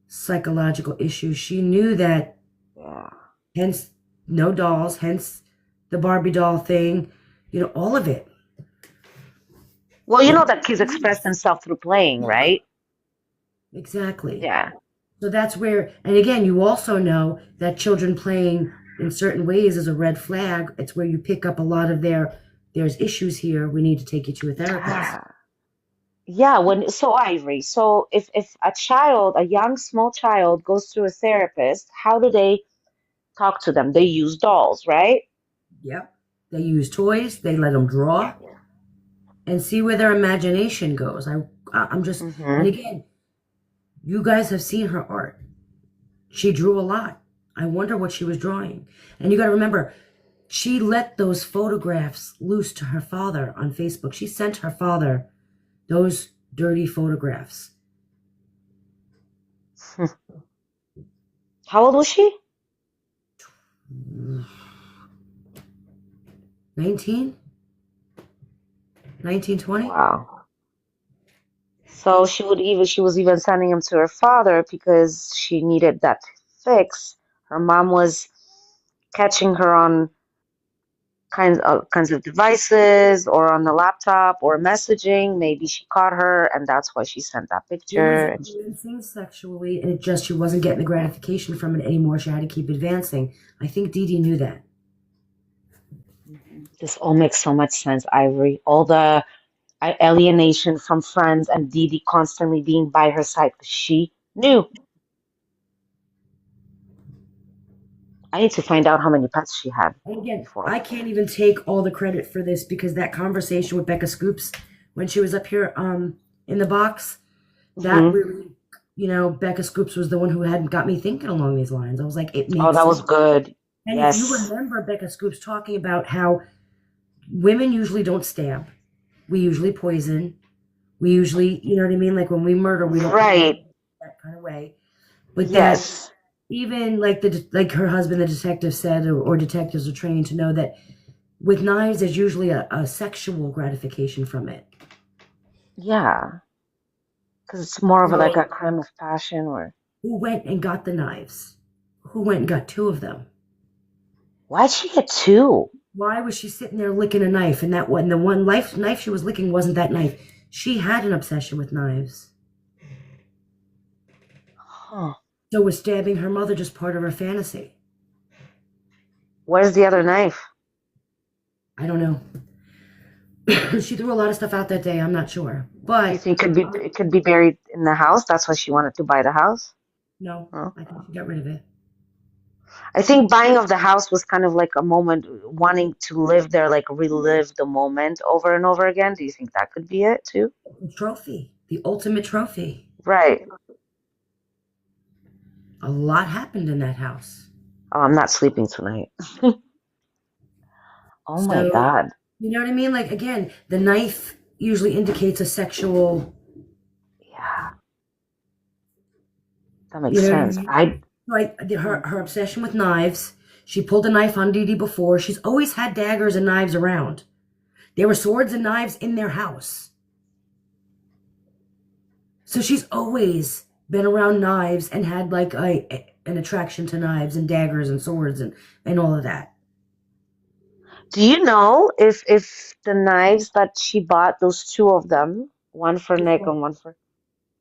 Speaker 1: psychological issues. She knew that,
Speaker 3: Yeah.
Speaker 1: hence no dolls, hence the Barbie doll thing, all of it.
Speaker 3: Well, you know that kids express themselves through playing, right?
Speaker 1: Exactly.
Speaker 3: Yeah.
Speaker 1: So that's where, and again, you also know that children playing in certain ways is a red flag. It's where you pick up a lot of there's issues here. We need to take you to a therapist.
Speaker 3: Yeah. Yeah, Ivory, so if a child, a young small child goes to a therapist, how do they talk to them? They use dolls, right?
Speaker 1: Yep. They use toys. They let them draw and see where their imagination goes. I'm just, and
Speaker 3: Mm-hmm.
Speaker 1: again, you guys have seen her art. She drew a lot. I wonder what she was drawing. And you got to remember, she let those photographs loose to her father on Facebook. She sent her father those dirty photographs.
Speaker 3: How old was she?
Speaker 1: 19? 20?
Speaker 3: Wow. So she was even sending him to her father because she needed that fix. Her mom was catching her on kinds of devices or on the laptop or messaging. Maybe she caught her and that's why she sent that
Speaker 1: She was
Speaker 3: picture. And
Speaker 1: advancing sexually, and she wasn't getting the gratification from it anymore. She had to keep advancing. I think Dee Dee knew that.
Speaker 3: this all makes so much sense, Ivory. All the alienation from friends and Dee Dee constantly being by her side 'cause she knew. I need to find out how many pets she had
Speaker 1: And again,
Speaker 3: before.
Speaker 1: I can't even take all the credit for this because that conversation with Becca Scoops when she was up here in the box, that
Speaker 3: Hmm.
Speaker 1: really, Becca Scoops was the one who had got me thinking along these lines. I was like, it
Speaker 3: Oh,
Speaker 1: makes
Speaker 3: that was
Speaker 1: sense.
Speaker 3: good.
Speaker 1: And if you
Speaker 3: Yes.
Speaker 1: remember Becca Scoops talking about how women usually don't stab, we usually poison, we usually, you know what I mean? Like when we murder, we don't
Speaker 3: Right.
Speaker 1: that kind of way. But that
Speaker 3: Yes.
Speaker 1: even like her husband, the detective said, or detectives are trained to know that with knives, there's usually a sexual gratification from it.
Speaker 3: Yeah. Because it's more of like
Speaker 1: So
Speaker 3: a crime of passion or
Speaker 1: who went and got the knives? Who went and got two of them?
Speaker 3: why'd she get two?
Speaker 1: Why was she sitting there licking a knife? And that one, the one knife she was licking wasn't that knife. She had an obsession with knives.
Speaker 3: Huh.
Speaker 1: So was stabbing her mother just part of her fantasy?
Speaker 3: Where's the other knife?
Speaker 1: I don't know. She threw a lot of stuff out that day. I'm not sure,
Speaker 3: Do you
Speaker 1: but
Speaker 3: think it could be buried in the house? That's why she wanted to buy the house?
Speaker 1: no,
Speaker 3: Huh?
Speaker 1: I think she got rid of it.
Speaker 3: I think buying of the house was kind of like a moment wanting to live there, like relive the moment over and over again. Do you think that could be it too?
Speaker 1: The trophy, the ultimate trophy.
Speaker 3: Right.
Speaker 1: A lot happened in that house.
Speaker 3: Oh, I'm not sleeping tonight. Oh my
Speaker 1: So,
Speaker 3: God.
Speaker 1: you know what I mean? Like, again, the knife usually indicates a sexual,
Speaker 3: Yeah, that
Speaker 1: you
Speaker 3: makes
Speaker 1: know what I
Speaker 3: sense.
Speaker 1: mean? Like, her obsession with knives. She pulled a knife on Dee Dee before. She's always had daggers and knives around. There were swords and knives in their house. So she's always been around knives and had like an attraction to knives and daggers and swords and all of that.
Speaker 3: Do you know if the knives that she bought, those two of them, one for
Speaker 1: Which
Speaker 3: Nick
Speaker 1: one?
Speaker 3: and one for,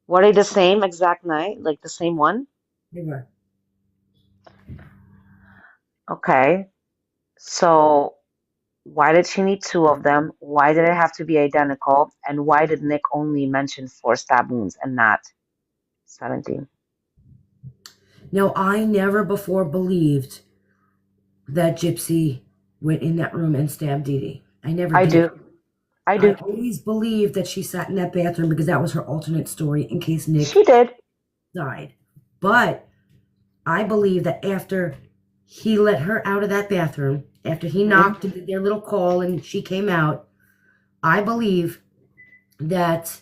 Speaker 3: were they the same exact knife, like the same one?
Speaker 1: They were.
Speaker 3: Okay. So why did she need two of them? Why did it have to be identical? And why did Nick only mention 4 stab wounds and not 17?
Speaker 1: Now, I never before believed that Gypsy went in that room and stabbed Dee Dee. I never
Speaker 3: I
Speaker 1: did.
Speaker 3: do. I
Speaker 1: I
Speaker 3: do.
Speaker 1: always believed that she sat in that bathroom because that was her alternate story in case
Speaker 3: She
Speaker 1: Nick
Speaker 3: did.
Speaker 1: died. But I believe that after he let her out of that bathroom, after he
Speaker 3: Hmm.
Speaker 1: knocked and did their little call and she came out, I believe that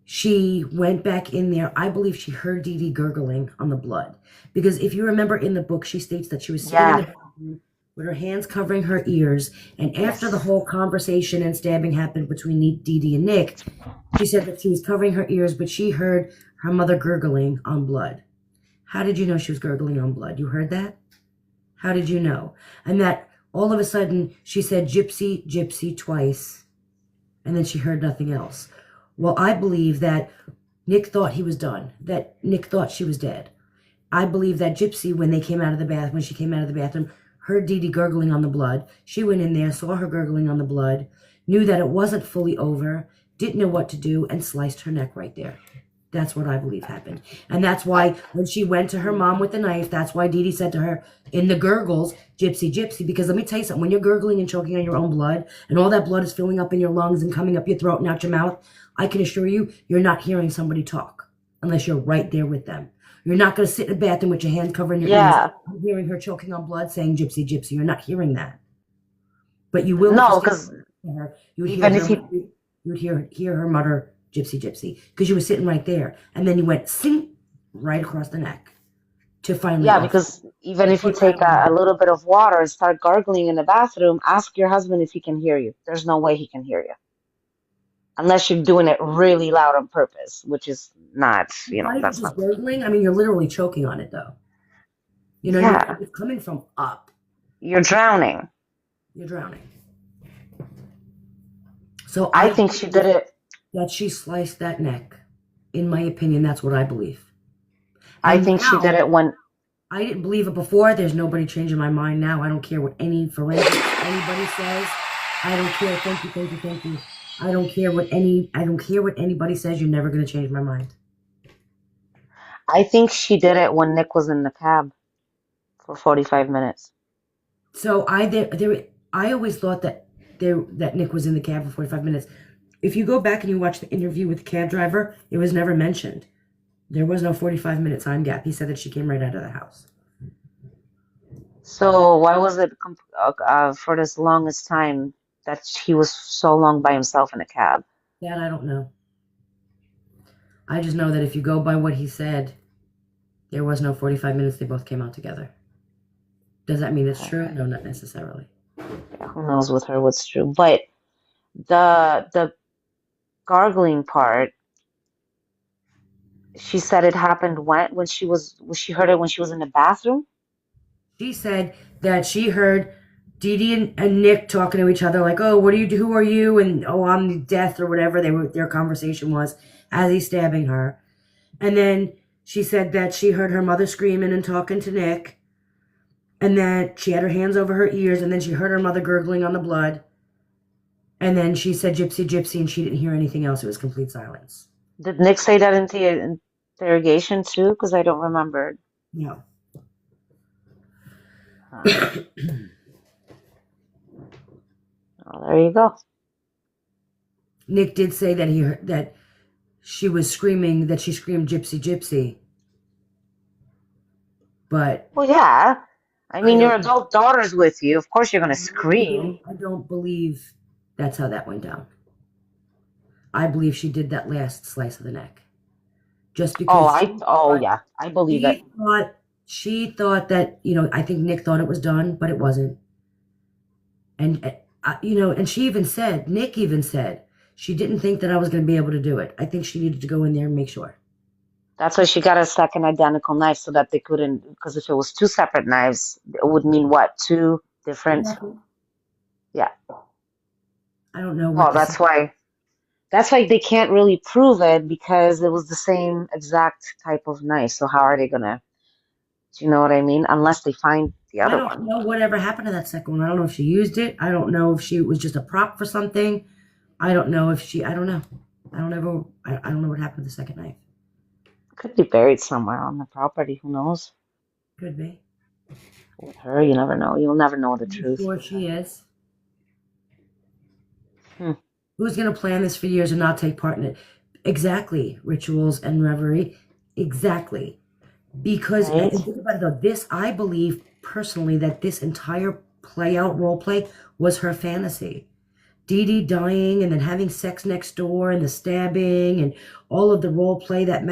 Speaker 1: she went back in there. I believe she heard Dee Dee gurgling on the blood. Because if you remember in the book, she states that she was sitting in the
Speaker 3: Yeah.
Speaker 1: bathroom with her hands covering her ears. And after the
Speaker 3: Yes.
Speaker 1: whole conversation and stabbing happened between Dee Dee and Nick, she said that she was covering her ears, but she heard her mother gurgling on blood. How did you know she was gurgling on blood? You heard that? How did you know? And that all of a sudden she said Gypsy, Gypsy twice, and then she heard nothing else. Well, I believe that Nick thought he was done, that Nick thought she was dead. I believe that Gypsy, when she came out of the bathroom, heard Dee Dee gurgling on the blood. She went in there, saw her gurgling on the blood, knew that it wasn't fully over, didn't know what to do, and sliced her neck right there. That's what I believe happened. And that's why when she went to her mom with the knife, that's why Dee Dee said to her in the gurgles, Gypsy, Gypsy. Because let me tell you something, when you're gurgling and choking on your own blood, and all that blood is filling up in your lungs and coming up your throat and out your mouth, I can assure you, you're not hearing somebody talk unless you're right there with them. You're not going to sit in a bathroom with your hands covering your ears,
Speaker 3: Yeah.
Speaker 1: hearing her choking on blood, saying Gypsy, Gypsy. You're not hearing that. But you will if
Speaker 3: No,
Speaker 1: you
Speaker 3: because
Speaker 1: sit to her. You would hear
Speaker 3: even if
Speaker 1: her.
Speaker 3: he,
Speaker 1: You would hear her mutter, Gypsy, Gypsy, because you were sitting right there. And then you went, sing, right across the neck to finally
Speaker 3: yeah,
Speaker 1: off.
Speaker 3: because even if you
Speaker 1: Put that
Speaker 3: take
Speaker 1: on.
Speaker 3: a little bit of water and start gargling in the bathroom, ask your husband if he can hear you. There's no way he can hear you. Unless you're doing it really loud on purpose, which is not,
Speaker 1: It's not even
Speaker 3: that's
Speaker 1: just
Speaker 3: not.
Speaker 1: gurgling. I mean, you're literally choking on it, though. You know what I mean?
Speaker 3: Yeah,
Speaker 1: It's coming from up.
Speaker 3: you're drowning.
Speaker 1: You're drowning. So
Speaker 3: I think she did it.
Speaker 1: that she sliced that neck. In my opinion, that's what I believe.
Speaker 3: I
Speaker 1: And
Speaker 3: think she did
Speaker 1: now,
Speaker 3: it when.
Speaker 1: I didn't believe it before. There's nobody changing my mind now. I don't care what any forensics anybody says. I don't care. Thank you, thank you, thank you. I don't care what anybody says. You're never gonna change my mind.
Speaker 3: I think she did it when Nick was in the cab for 45 minutes.
Speaker 1: So I always thought that Nick was in the cab for 45 minutes. If you go back and you watch the interview with the cab driver, it was never mentioned. There was no 45-minute time gap. He said that she came right out of the house.
Speaker 3: So why was it for this longest time that he was so long by himself in a cab?
Speaker 1: That I don't know. I just know that if you go by what he said, there was no 45 minutes. They both came out together. Does that mean it's true? No, not necessarily.
Speaker 3: Yeah, who knows with her what's true? But the gargling part, she said it happened when she heard it when she was in the bathroom.
Speaker 1: She said that she heard Dee Dee and Nick talking to each other like, "Oh, what do you do? Who are you?" And "Oh, I'm death" or whatever their conversation was as he's stabbing her. And then she said that she heard her mother screaming and talking to Nick, and that she had her hands over her ears, and then she heard her mother gurgling on the blood. And then she said "Gypsy, Gypsy," and she didn't hear anything else. It was complete silence.
Speaker 3: Did Nick say that in the interrogation too? Because I don't remember.
Speaker 1: No.
Speaker 3: Oh, there you go.
Speaker 1: Nick did say that he heard that she was screaming, that she screamed "Gypsy, Gypsy." But
Speaker 3: Well, yeah. I mean, your
Speaker 1: don't-
Speaker 3: adult daughter's with you. Of course, you're gonna scream.
Speaker 1: I don't believe that's how that went down. I believe she did that last slice of the neck. Just because
Speaker 3: Yeah, I believe it.
Speaker 1: she thought that, I think Nick thought it was done, but it wasn't. And, and Nick even said, she didn't think that I was going to be able to do it. I think she needed to go in there and make sure.
Speaker 3: That's why she got a second identical knife so that they couldn't. Because if it was two separate knives, it would mean what? Two different.
Speaker 1: Exactly.
Speaker 3: Yeah.
Speaker 1: I don't know.
Speaker 3: Well, that's why. That's why they can't really prove it because it was the same exact type of knife. So how are they gonna? Do you know what I mean? Unless they find the
Speaker 1: I
Speaker 3: other
Speaker 1: don't
Speaker 3: one.
Speaker 1: know whatever happened to that second one. I don't know if she used it. I don't know if it was just a prop for something. I don't know if I don't know. I don't know what happened to the second knife.
Speaker 3: Could be buried somewhere on the property. Who knows?
Speaker 1: Could be.
Speaker 3: With her, you never know. You'll never know the
Speaker 1: I'm
Speaker 3: truth.
Speaker 1: sure she is.
Speaker 3: Hmm.
Speaker 1: Who's going to plan this for years and not take part in it? Exactly. Rituals and reverie. Exactly. Because,
Speaker 3: Right?
Speaker 1: and think about it though, I believe personally that this entire role play was her fantasy. Dee Dee dying and then having sex next door and the stabbing and all of the role play that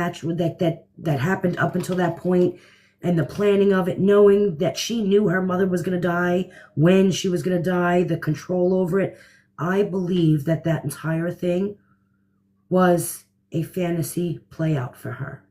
Speaker 1: happened up until that point, and the planning of it, knowing that she knew her mother was going to die, when she was going to die, the control over it. I believe that entire thing was a fantasy play out for her.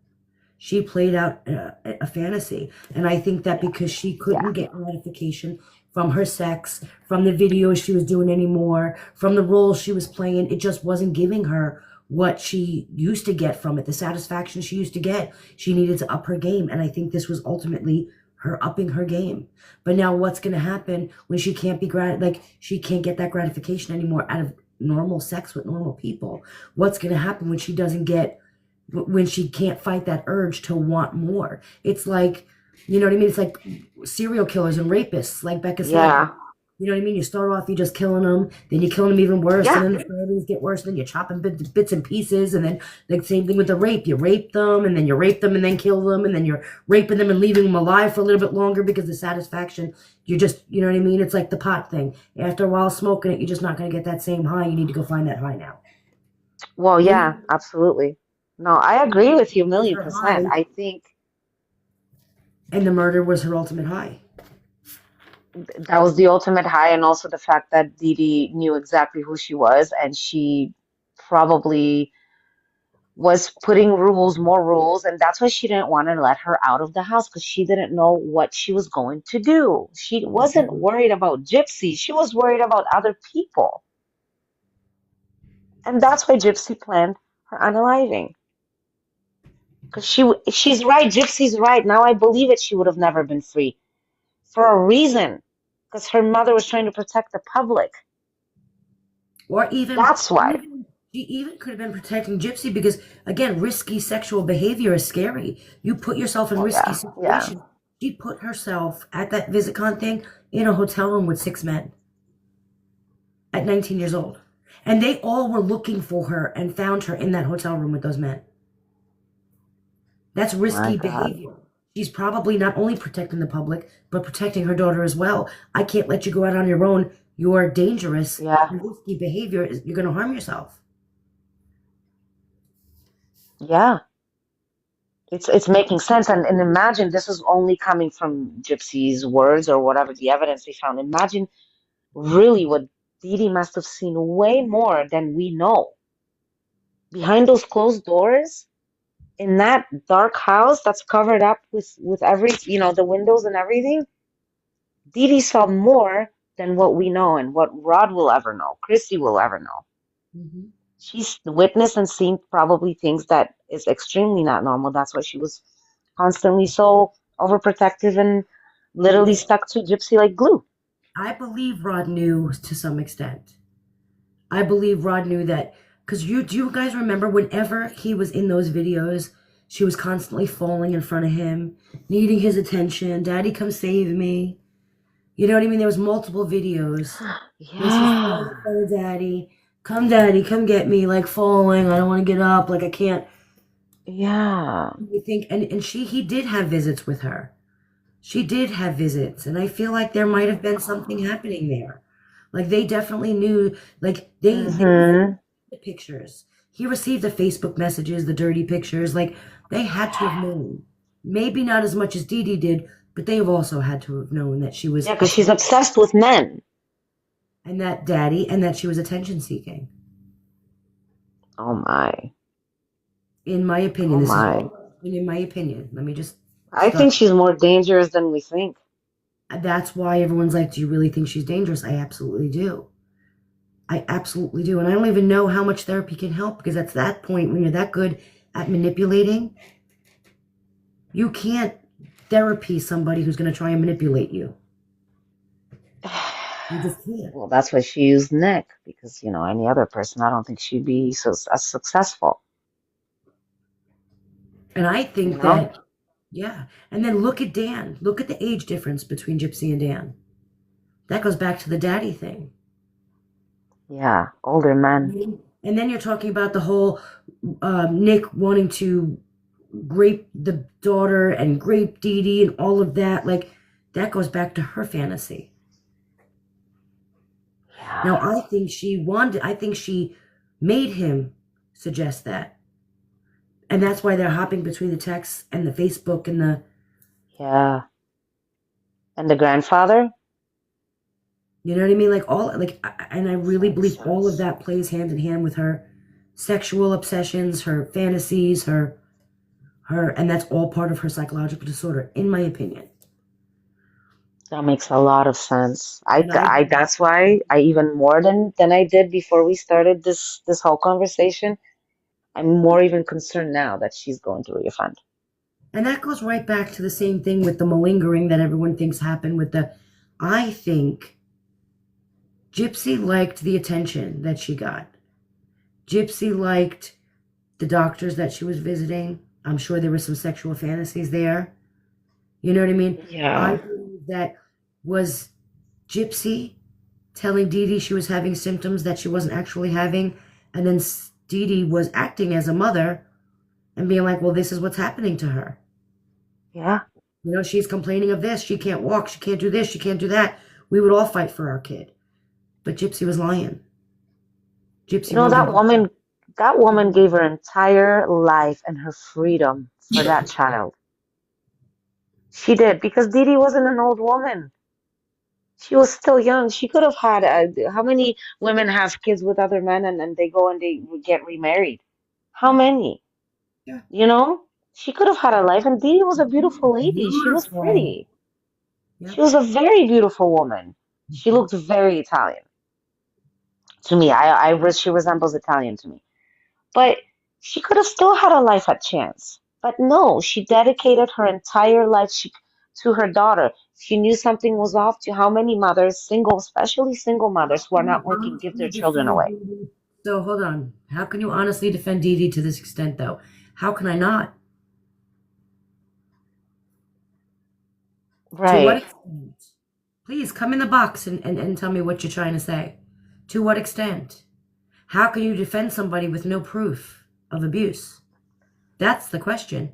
Speaker 1: She played out a fantasy. And I think that because she couldn't get gratification from her sex, from the videos she was doing anymore, from the role she was playing, it just wasn't giving her what she used to get from it, the satisfaction she used to get. She needed to up her game. And I think this was ultimately her upping her game. But now what's going to happen when she can't be she can't get that gratification anymore out of normal sex with normal people? What's going to happen when she can't fight that urge to want more? It's like, you know what I mean? It's like serial killers and rapists, like Becca said.
Speaker 3: Yeah.
Speaker 1: You know what I mean? You start off, you just killing them, then you're killing them even worse,
Speaker 3: Yeah.
Speaker 1: and then the stabbings get worse, and then you're chopping bits and pieces, and then the same thing with the rape. You rape them, and then you rape them, and then kill them, and then you're raping them and leaving them alive for a little bit longer because the satisfaction, you know what I mean? It's like the pot thing. After a while smoking it, you're just not going to get that same high. You need to go find that high now.
Speaker 3: Well, yeah, absolutely. No, I agree with you
Speaker 1: Her
Speaker 3: 1,000,000%.
Speaker 1: high.
Speaker 3: I think
Speaker 1: And the murder was her ultimate high.
Speaker 3: that was the ultimate high, and also the fact that Dee Dee knew exactly who she was, and she probably was putting rules, more rules, and that's why she didn't want to let her out of the house because she didn't know what she was going to do. She wasn't worried about Gypsy. She was worried about other people. And that's why Gypsy planned her unaliving. Because she's right, Gypsy's right. Now I believe it, she would have never been free. For a reason. Because her mother was trying to protect the public.
Speaker 1: Or even,
Speaker 3: That's why.
Speaker 1: she even could have been protecting Gypsy because, again, risky sexual behavior is scary. You put yourself in
Speaker 3: Oh,
Speaker 1: risky
Speaker 3: yeah.
Speaker 1: situations. She put herself at that VisitCon thing in a hotel room with 6 men at 19 years old. And they all were looking for her and found her in that hotel room with those men. That's risky behavior. She's probably not only protecting the public, but protecting her daughter as well. I can't let you go out on your own. You're dangerous.
Speaker 3: Yeah.
Speaker 1: Risky behavior. You're going to harm yourself.
Speaker 3: Yeah. It's making sense. And imagine this is only coming from Gypsy's words or whatever the evidence they found. Imagine really what Dee Dee must have seen way more than we know. Behind those closed doors, in that dark house that's covered up with every, the windows and everything, Dee Dee saw more than what we know and what Rod will ever know, Christy will ever know.
Speaker 1: Mm-hmm.
Speaker 3: She's witnessed and seen probably things that is extremely not normal. That's why she was constantly so overprotective and literally stuck to Gypsy like glue.
Speaker 1: I believe Rod knew to some extent. I believe Rod knew that because do you guys remember whenever he was in those videos, she was constantly falling in front of him, needing his attention. Daddy, come save me. You know what I mean? There was multiple videos.
Speaker 3: Yeah.
Speaker 1: Oh, Daddy, come get me. Like falling. I don't want to get up. Like I can't.
Speaker 3: Yeah.
Speaker 1: You think and he did have visits with her. She did have visits, and I feel like there might have been something happening there. Like they definitely knew. Like they
Speaker 3: Mm-hmm.
Speaker 1: the pictures. He received the Facebook messages, the dirty pictures. Like they had to have known. Maybe not as much as Dee Dee did, but they've also had to have known that she was.
Speaker 3: Yeah, because she's obsessed with men.
Speaker 1: And that daddy, and that she was attention seeking.
Speaker 3: Oh my.
Speaker 1: In my opinion,
Speaker 3: Oh
Speaker 1: this
Speaker 3: my.
Speaker 1: is in my opinion. Let me just.
Speaker 3: I think she's more dangerous than we think.
Speaker 1: That's why everyone's like, "Do you really think she's dangerous?" I absolutely do. I absolutely do. And I don't even know how much therapy can help because at that point, when you're that good at manipulating, you can't therapy somebody who's going to try and manipulate you. You just can't.
Speaker 3: Well, that's why she used Nick because, any other person, I don't think she'd be so as successful.
Speaker 1: And I think that, yeah. And then look at Dan. Look at the age difference between Gypsy and Dan. That goes back to the daddy thing.
Speaker 3: Yeah, older men.
Speaker 1: And then you're talking about the whole Nick wanting to grape the daughter and grape Dee Dee and all of that. Like, that goes back to her fantasy.
Speaker 3: Yeah.
Speaker 1: Now, I think she made him suggest that. And that's why they're hopping between the texts and the Facebook and the...
Speaker 3: Yeah. And the grandfather?
Speaker 1: You know what I mean? And I really believe all of that plays hand in hand with her sexual obsessions, her fantasies, her, and that's all part of her psychological disorder, in my opinion.
Speaker 3: That makes a lot of sense. I that's why I even more than I did before we started this whole conversation. I'm more even concerned now that she's going to reoffend.
Speaker 1: And that goes right back to the same thing with the malingering that everyone thinks happened with I think Gypsy liked the attention that she got. Gypsy liked the doctors that she was visiting. I'm sure there were some sexual fantasies there. You know what I mean?
Speaker 3: Yeah.
Speaker 1: I believe that was Gypsy telling Dee Dee she was having symptoms that she wasn't actually having, and then Dee Dee was acting as a mother and being like, well, this is what's happening to her.
Speaker 3: Yeah.
Speaker 1: She's complaining of this. She can't walk. She can't do this. She can't do that. We would all fight for our kid. But Gypsy was lying. Gypsy.
Speaker 3: That woman gave her entire life and her freedom for that child. She did, because Dee Dee wasn't an old woman. She was still young. She could have had, how many women have kids with other men and they go and they get remarried? How many?
Speaker 1: Yeah.
Speaker 3: You know, she could have had a life, and Dee Dee was a beautiful lady. She was
Speaker 1: Beautiful.
Speaker 3: pretty. She
Speaker 1: Yep.
Speaker 3: was a very beautiful woman. She
Speaker 1: Mhm.
Speaker 3: looked very Italian to me. She resembles Italian to me. But she could have still had a life at chance. But no, she dedicated her entire life to her daughter. She knew something was off. To how many mothers, single, especially single mothers who are
Speaker 1: Can you
Speaker 3: not working, give
Speaker 1: honestly
Speaker 3: their children
Speaker 1: defend
Speaker 3: away.
Speaker 1: Dee Dee? So hold on. How can you honestly defend Dee Dee to this extent, though? How can I not? To what
Speaker 3: Right,
Speaker 1: extent? Please come in the box and tell me what you're trying to say. To what extent? How can you defend somebody with no proof of abuse? That's the question.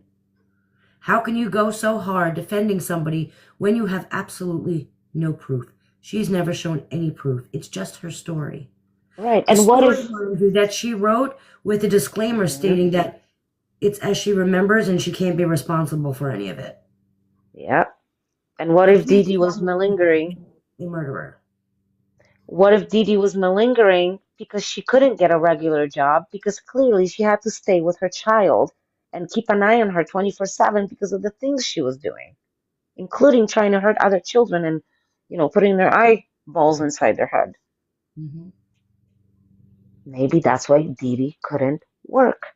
Speaker 1: How can you go so hard defending somebody when you have absolutely no proof? She's never shown any proof. It's just her story.
Speaker 3: right.
Speaker 1: A
Speaker 3: And what
Speaker 1: story,
Speaker 3: if,
Speaker 1: mind you, that she wrote with a disclaimer
Speaker 3: Mhm.
Speaker 1: stating that it's as she remembers and she can't be responsible for any of it.
Speaker 3: Yeah. And what if Dee
Speaker 1: Please
Speaker 3: Dee
Speaker 1: tell
Speaker 3: was
Speaker 1: me
Speaker 3: malingering?
Speaker 1: a murderer.
Speaker 3: What if Dee Dee was malingering because she couldn't get a regular job because clearly she had to stay with her child and keep an eye on her 24/7 because of the things she was doing, including trying to hurt other children and, putting their eyeballs inside their head.
Speaker 1: Mhm.
Speaker 3: Maybe that's why Dee Dee couldn't work.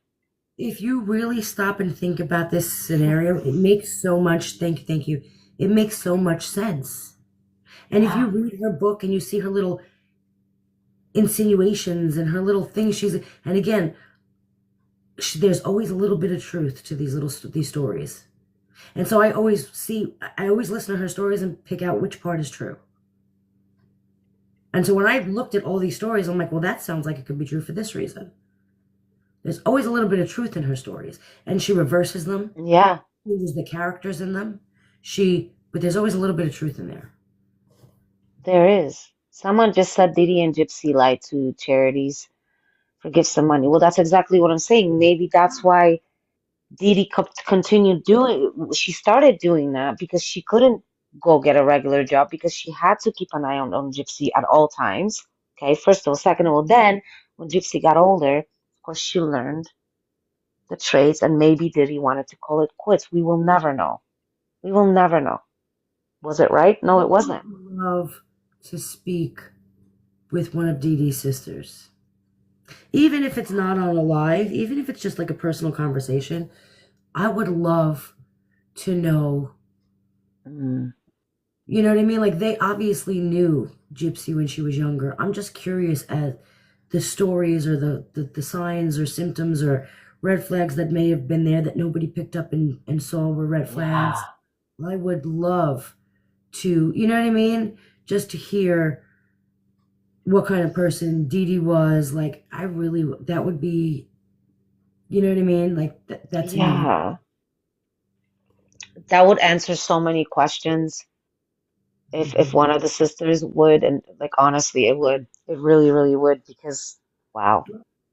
Speaker 1: If you really stop and think about this scenario, it makes so much, thank you. It makes so much sense. And if you
Speaker 3: Yeah.
Speaker 1: read her book and you see her little insinuations and her little things, and again, there's always a little bit of truth to these stories. And so I always listen to her stories and pick out which part is true. And so when I looked at all these stories, I'm like, well, that sounds like it could be true for this reason. There's always a little bit of truth in her stories, and she reverses them,
Speaker 3: Yeah,
Speaker 1: changes the characters in them. But there's always a little bit of truth in there.
Speaker 3: there is. Someone just said Dee Dee and Gypsy lied to charities for give some money. Well, that's exactly what I'm saying. Maybe that's why Dee Dee continued doing, she started doing that because she couldn't go get a regular job because she had to keep an eye on Gypsy at all times. Okay, first of all. Second of all, then when Gypsy got older, of course, she learned the trades and maybe Dee Dee wanted to call it quits. We will never know. We will never know. Was it right? No,
Speaker 1: I
Speaker 3: it
Speaker 1: would
Speaker 3: wasn't.
Speaker 1: love to speak with one of Dee Dee's sisters. Even if it's not on a live, even if it's just like a personal conversation, I would love to know,
Speaker 3: Mm,
Speaker 1: you know what I mean? Like they obviously knew Gypsy when she was younger. I'm just curious at the stories or the signs or symptoms or red flags that may have been there that nobody picked up and saw were red flags.
Speaker 3: yeah,
Speaker 1: I would love to, you know what I mean? Just to hear what kind of person Dee Dee was. Like, that would be, you know what I mean? Like, that's amazing.
Speaker 3: yeah. That would answer so many questions if
Speaker 1: Mhm.
Speaker 3: one of the sisters would, and like honestly, it would. It really, really would because wow.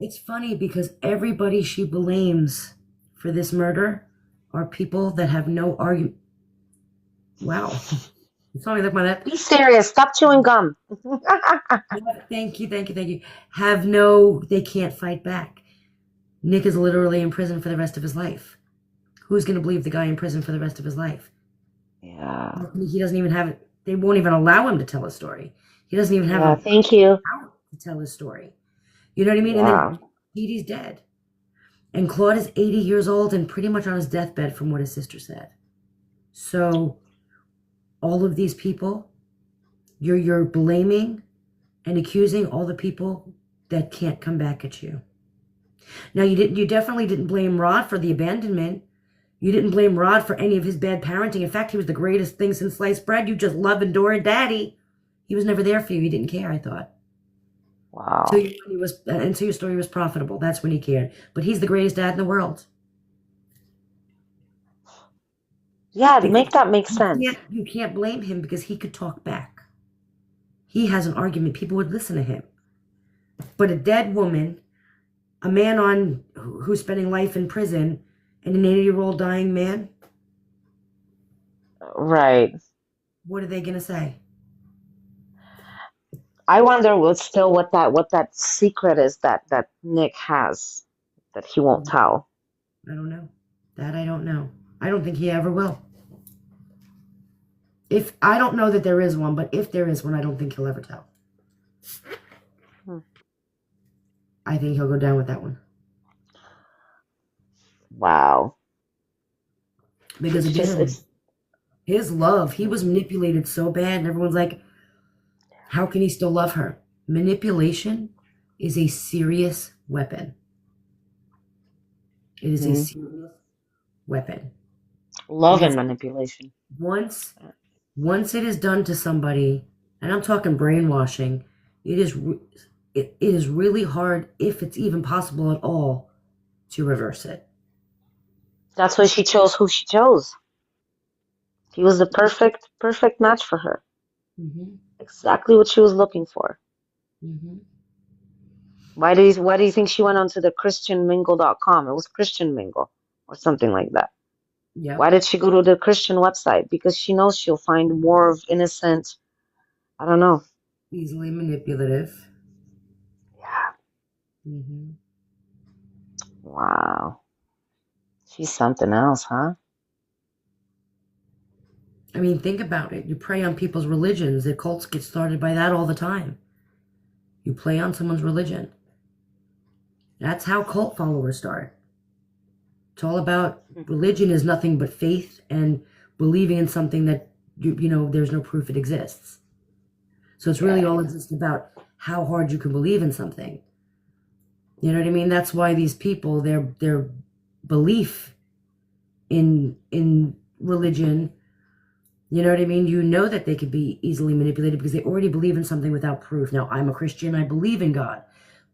Speaker 1: It's funny because everybody she blames for this murder are people that have no argument. Wow. It's funny, look at that.
Speaker 3: Be serious. Stop chewing gum.
Speaker 1: Thank you. They can't fight back. Nick is literally in prison for the rest of his life. Who's going to believe the guy in prison for the rest of his life?
Speaker 3: Yeah.
Speaker 1: He doesn't even have it. They won't even allow him to tell his story. He doesn't even have
Speaker 3: Yeah.
Speaker 1: a
Speaker 3: Thank you.
Speaker 1: out to tell his story. You know what I mean? And then
Speaker 3: Yeah.
Speaker 1: Dee Dee's dead. And Claude is 80 years old and pretty much on his deathbed from what his sister said. So all of these people, you're blaming and accusing all the people that can't come back at you. Now you definitely didn't blame Rod for the abandonment. You didn't blame Rod for any of his bad parenting. In fact, he was the greatest thing since sliced bread. You just love and adore daddy. He was never there for you. He didn't care, I thought.
Speaker 3: Wow.
Speaker 1: Until your story was profitable. That's when he cared. But he's the greatest dad in the world.
Speaker 3: Yeah.
Speaker 1: Because
Speaker 3: Make that make sense.
Speaker 1: you can't blame him because he could talk back. He has an argument. People would listen to him. But a dead woman, a man who's spending life in prison, and an 80-year-old dying man,
Speaker 3: Right.
Speaker 1: what are they gonna say?
Speaker 3: I wonder what that secret is that Nick has that he won't tell.
Speaker 1: I don't know. That I don't know. I don't think he ever will. If I don't know that there is one, but if there is one, I don't think he'll ever tell. I think he'll go down with that one.
Speaker 3: Wow.
Speaker 1: Because
Speaker 3: It's just,
Speaker 1: again, his love, he was manipulated so bad, and everyone's like, how can he still love her? Manipulation is a serious weapon. It is a serious weapon.
Speaker 3: love and manipulation.
Speaker 1: Once it is done to somebody, and I'm talking brainwashing, it is really hard, if it's even possible at all, to reverse it.
Speaker 3: That's why she chose who she chose. He was the perfect match for her.
Speaker 1: Mm-hmm.
Speaker 3: Exactly what she was looking for.
Speaker 1: Mm-hmm.
Speaker 3: Why do you think she went onto the christianmingle.com? It was Christian Mingle or something like that.
Speaker 1: Yeah.
Speaker 3: Why did she go to the Christian website? Because she knows she'll find more of innocent, I don't know.
Speaker 1: Easily manipulative.
Speaker 3: Yeah.
Speaker 1: Mm-hmm.
Speaker 3: Wow. She's something else, huh?
Speaker 1: I mean, think about it. You prey on people's religions. The cults get started by that all the time. You play on someone's religion. That's how cult followers start. It's all about religion is nothing but faith and believing in something that, there's no proof it exists. So it's really all just about how hard you can believe in something. You know what I mean? That's why these people, their belief in religion, you know what I mean? You know that they could be easily manipulated because they already believe in something without proof. Now, I'm a Christian. I believe in God.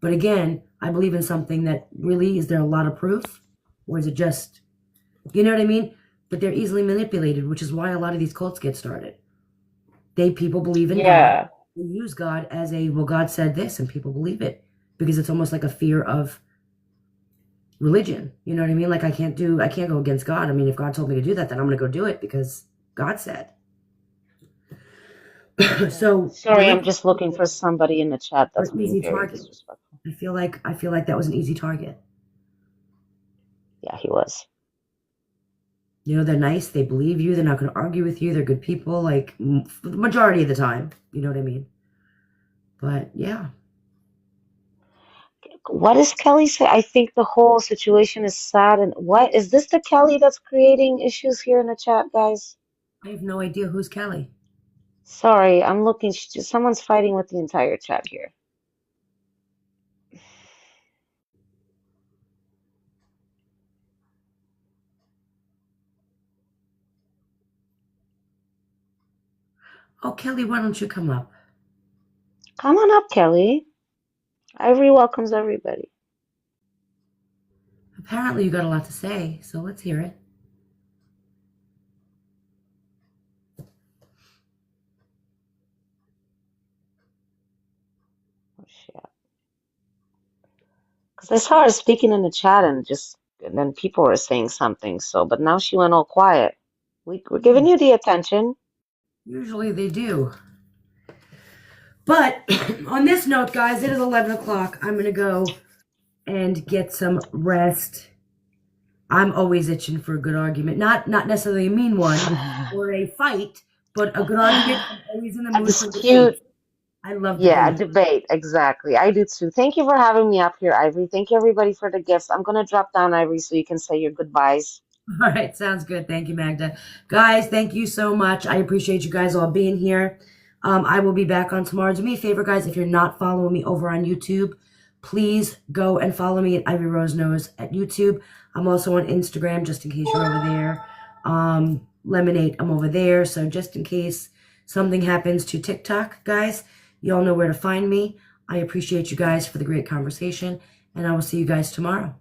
Speaker 1: But again, I believe in something that really, is there a lot of proof? Or is it just, you know what I mean? But they're easily manipulated, which is why a lot of these cults get started. People believe in God. They use God as God said this, and people believe it. Because it's almost like a fear of religion. You know what I mean? Like I can't go against God. I mean, if God told me to do that, then I'm going to go do it because God said. So
Speaker 3: sorry, I'm just looking for somebody in the chat that's being very
Speaker 1: target.
Speaker 3: disrespectful.
Speaker 1: I feel like that was an easy target.
Speaker 3: Yeah, he was.
Speaker 1: They're nice. They believe you. They're not going to argue with you. They're good people. Like the majority of the time. You know what I mean? But yeah.
Speaker 3: What does Kelly say? I think the whole situation is sad. And what is this, the Kelly that's creating issues here in the chat, guys?
Speaker 1: I have no idea who's Kelly.
Speaker 3: Sorry, I'm looking. Someone's fighting with the entire chat here.
Speaker 1: Oh, Kelly, why don't you come up?
Speaker 3: Come on up, Kelly. Ivory welcomes everybody.
Speaker 1: Apparently you got a lot to say, so let's hear it.
Speaker 3: Oh, shit. Because I saw her speaking in the chat and then people were saying something. So, but now she went all quiet. We're giving you the attention.
Speaker 1: Usually they do. But on this note, guys, it is 11 o'clock. I'm going to go and get some rest. I'm always itching for a good argument. Not necessarily a mean one or a fight, but a good argument. I'm always in the mood for
Speaker 3: Dispute.
Speaker 1: I love
Speaker 3: Yeah, debate. Exactly. I do too. Thank you for having me up here, Ivory. Thank you, everybody, for the gifts. I'm going to drop down, Ivory, so you can say your goodbyes.
Speaker 1: All right. Sounds good. Thank you, Magda. Guys, thank you so much. I appreciate you guys all being here. I will be back on tomorrow. Do me a favor, guys. If you're not following me over on YouTube, please go and follow me at Ivory Rose Knows at YouTube. I'm also on Instagram, just in case you're over there. Lemonade, I'm over there. So just in case something happens to TikTok, guys, you all know where to find me. I appreciate you guys for the great conversation, and I will see you guys tomorrow.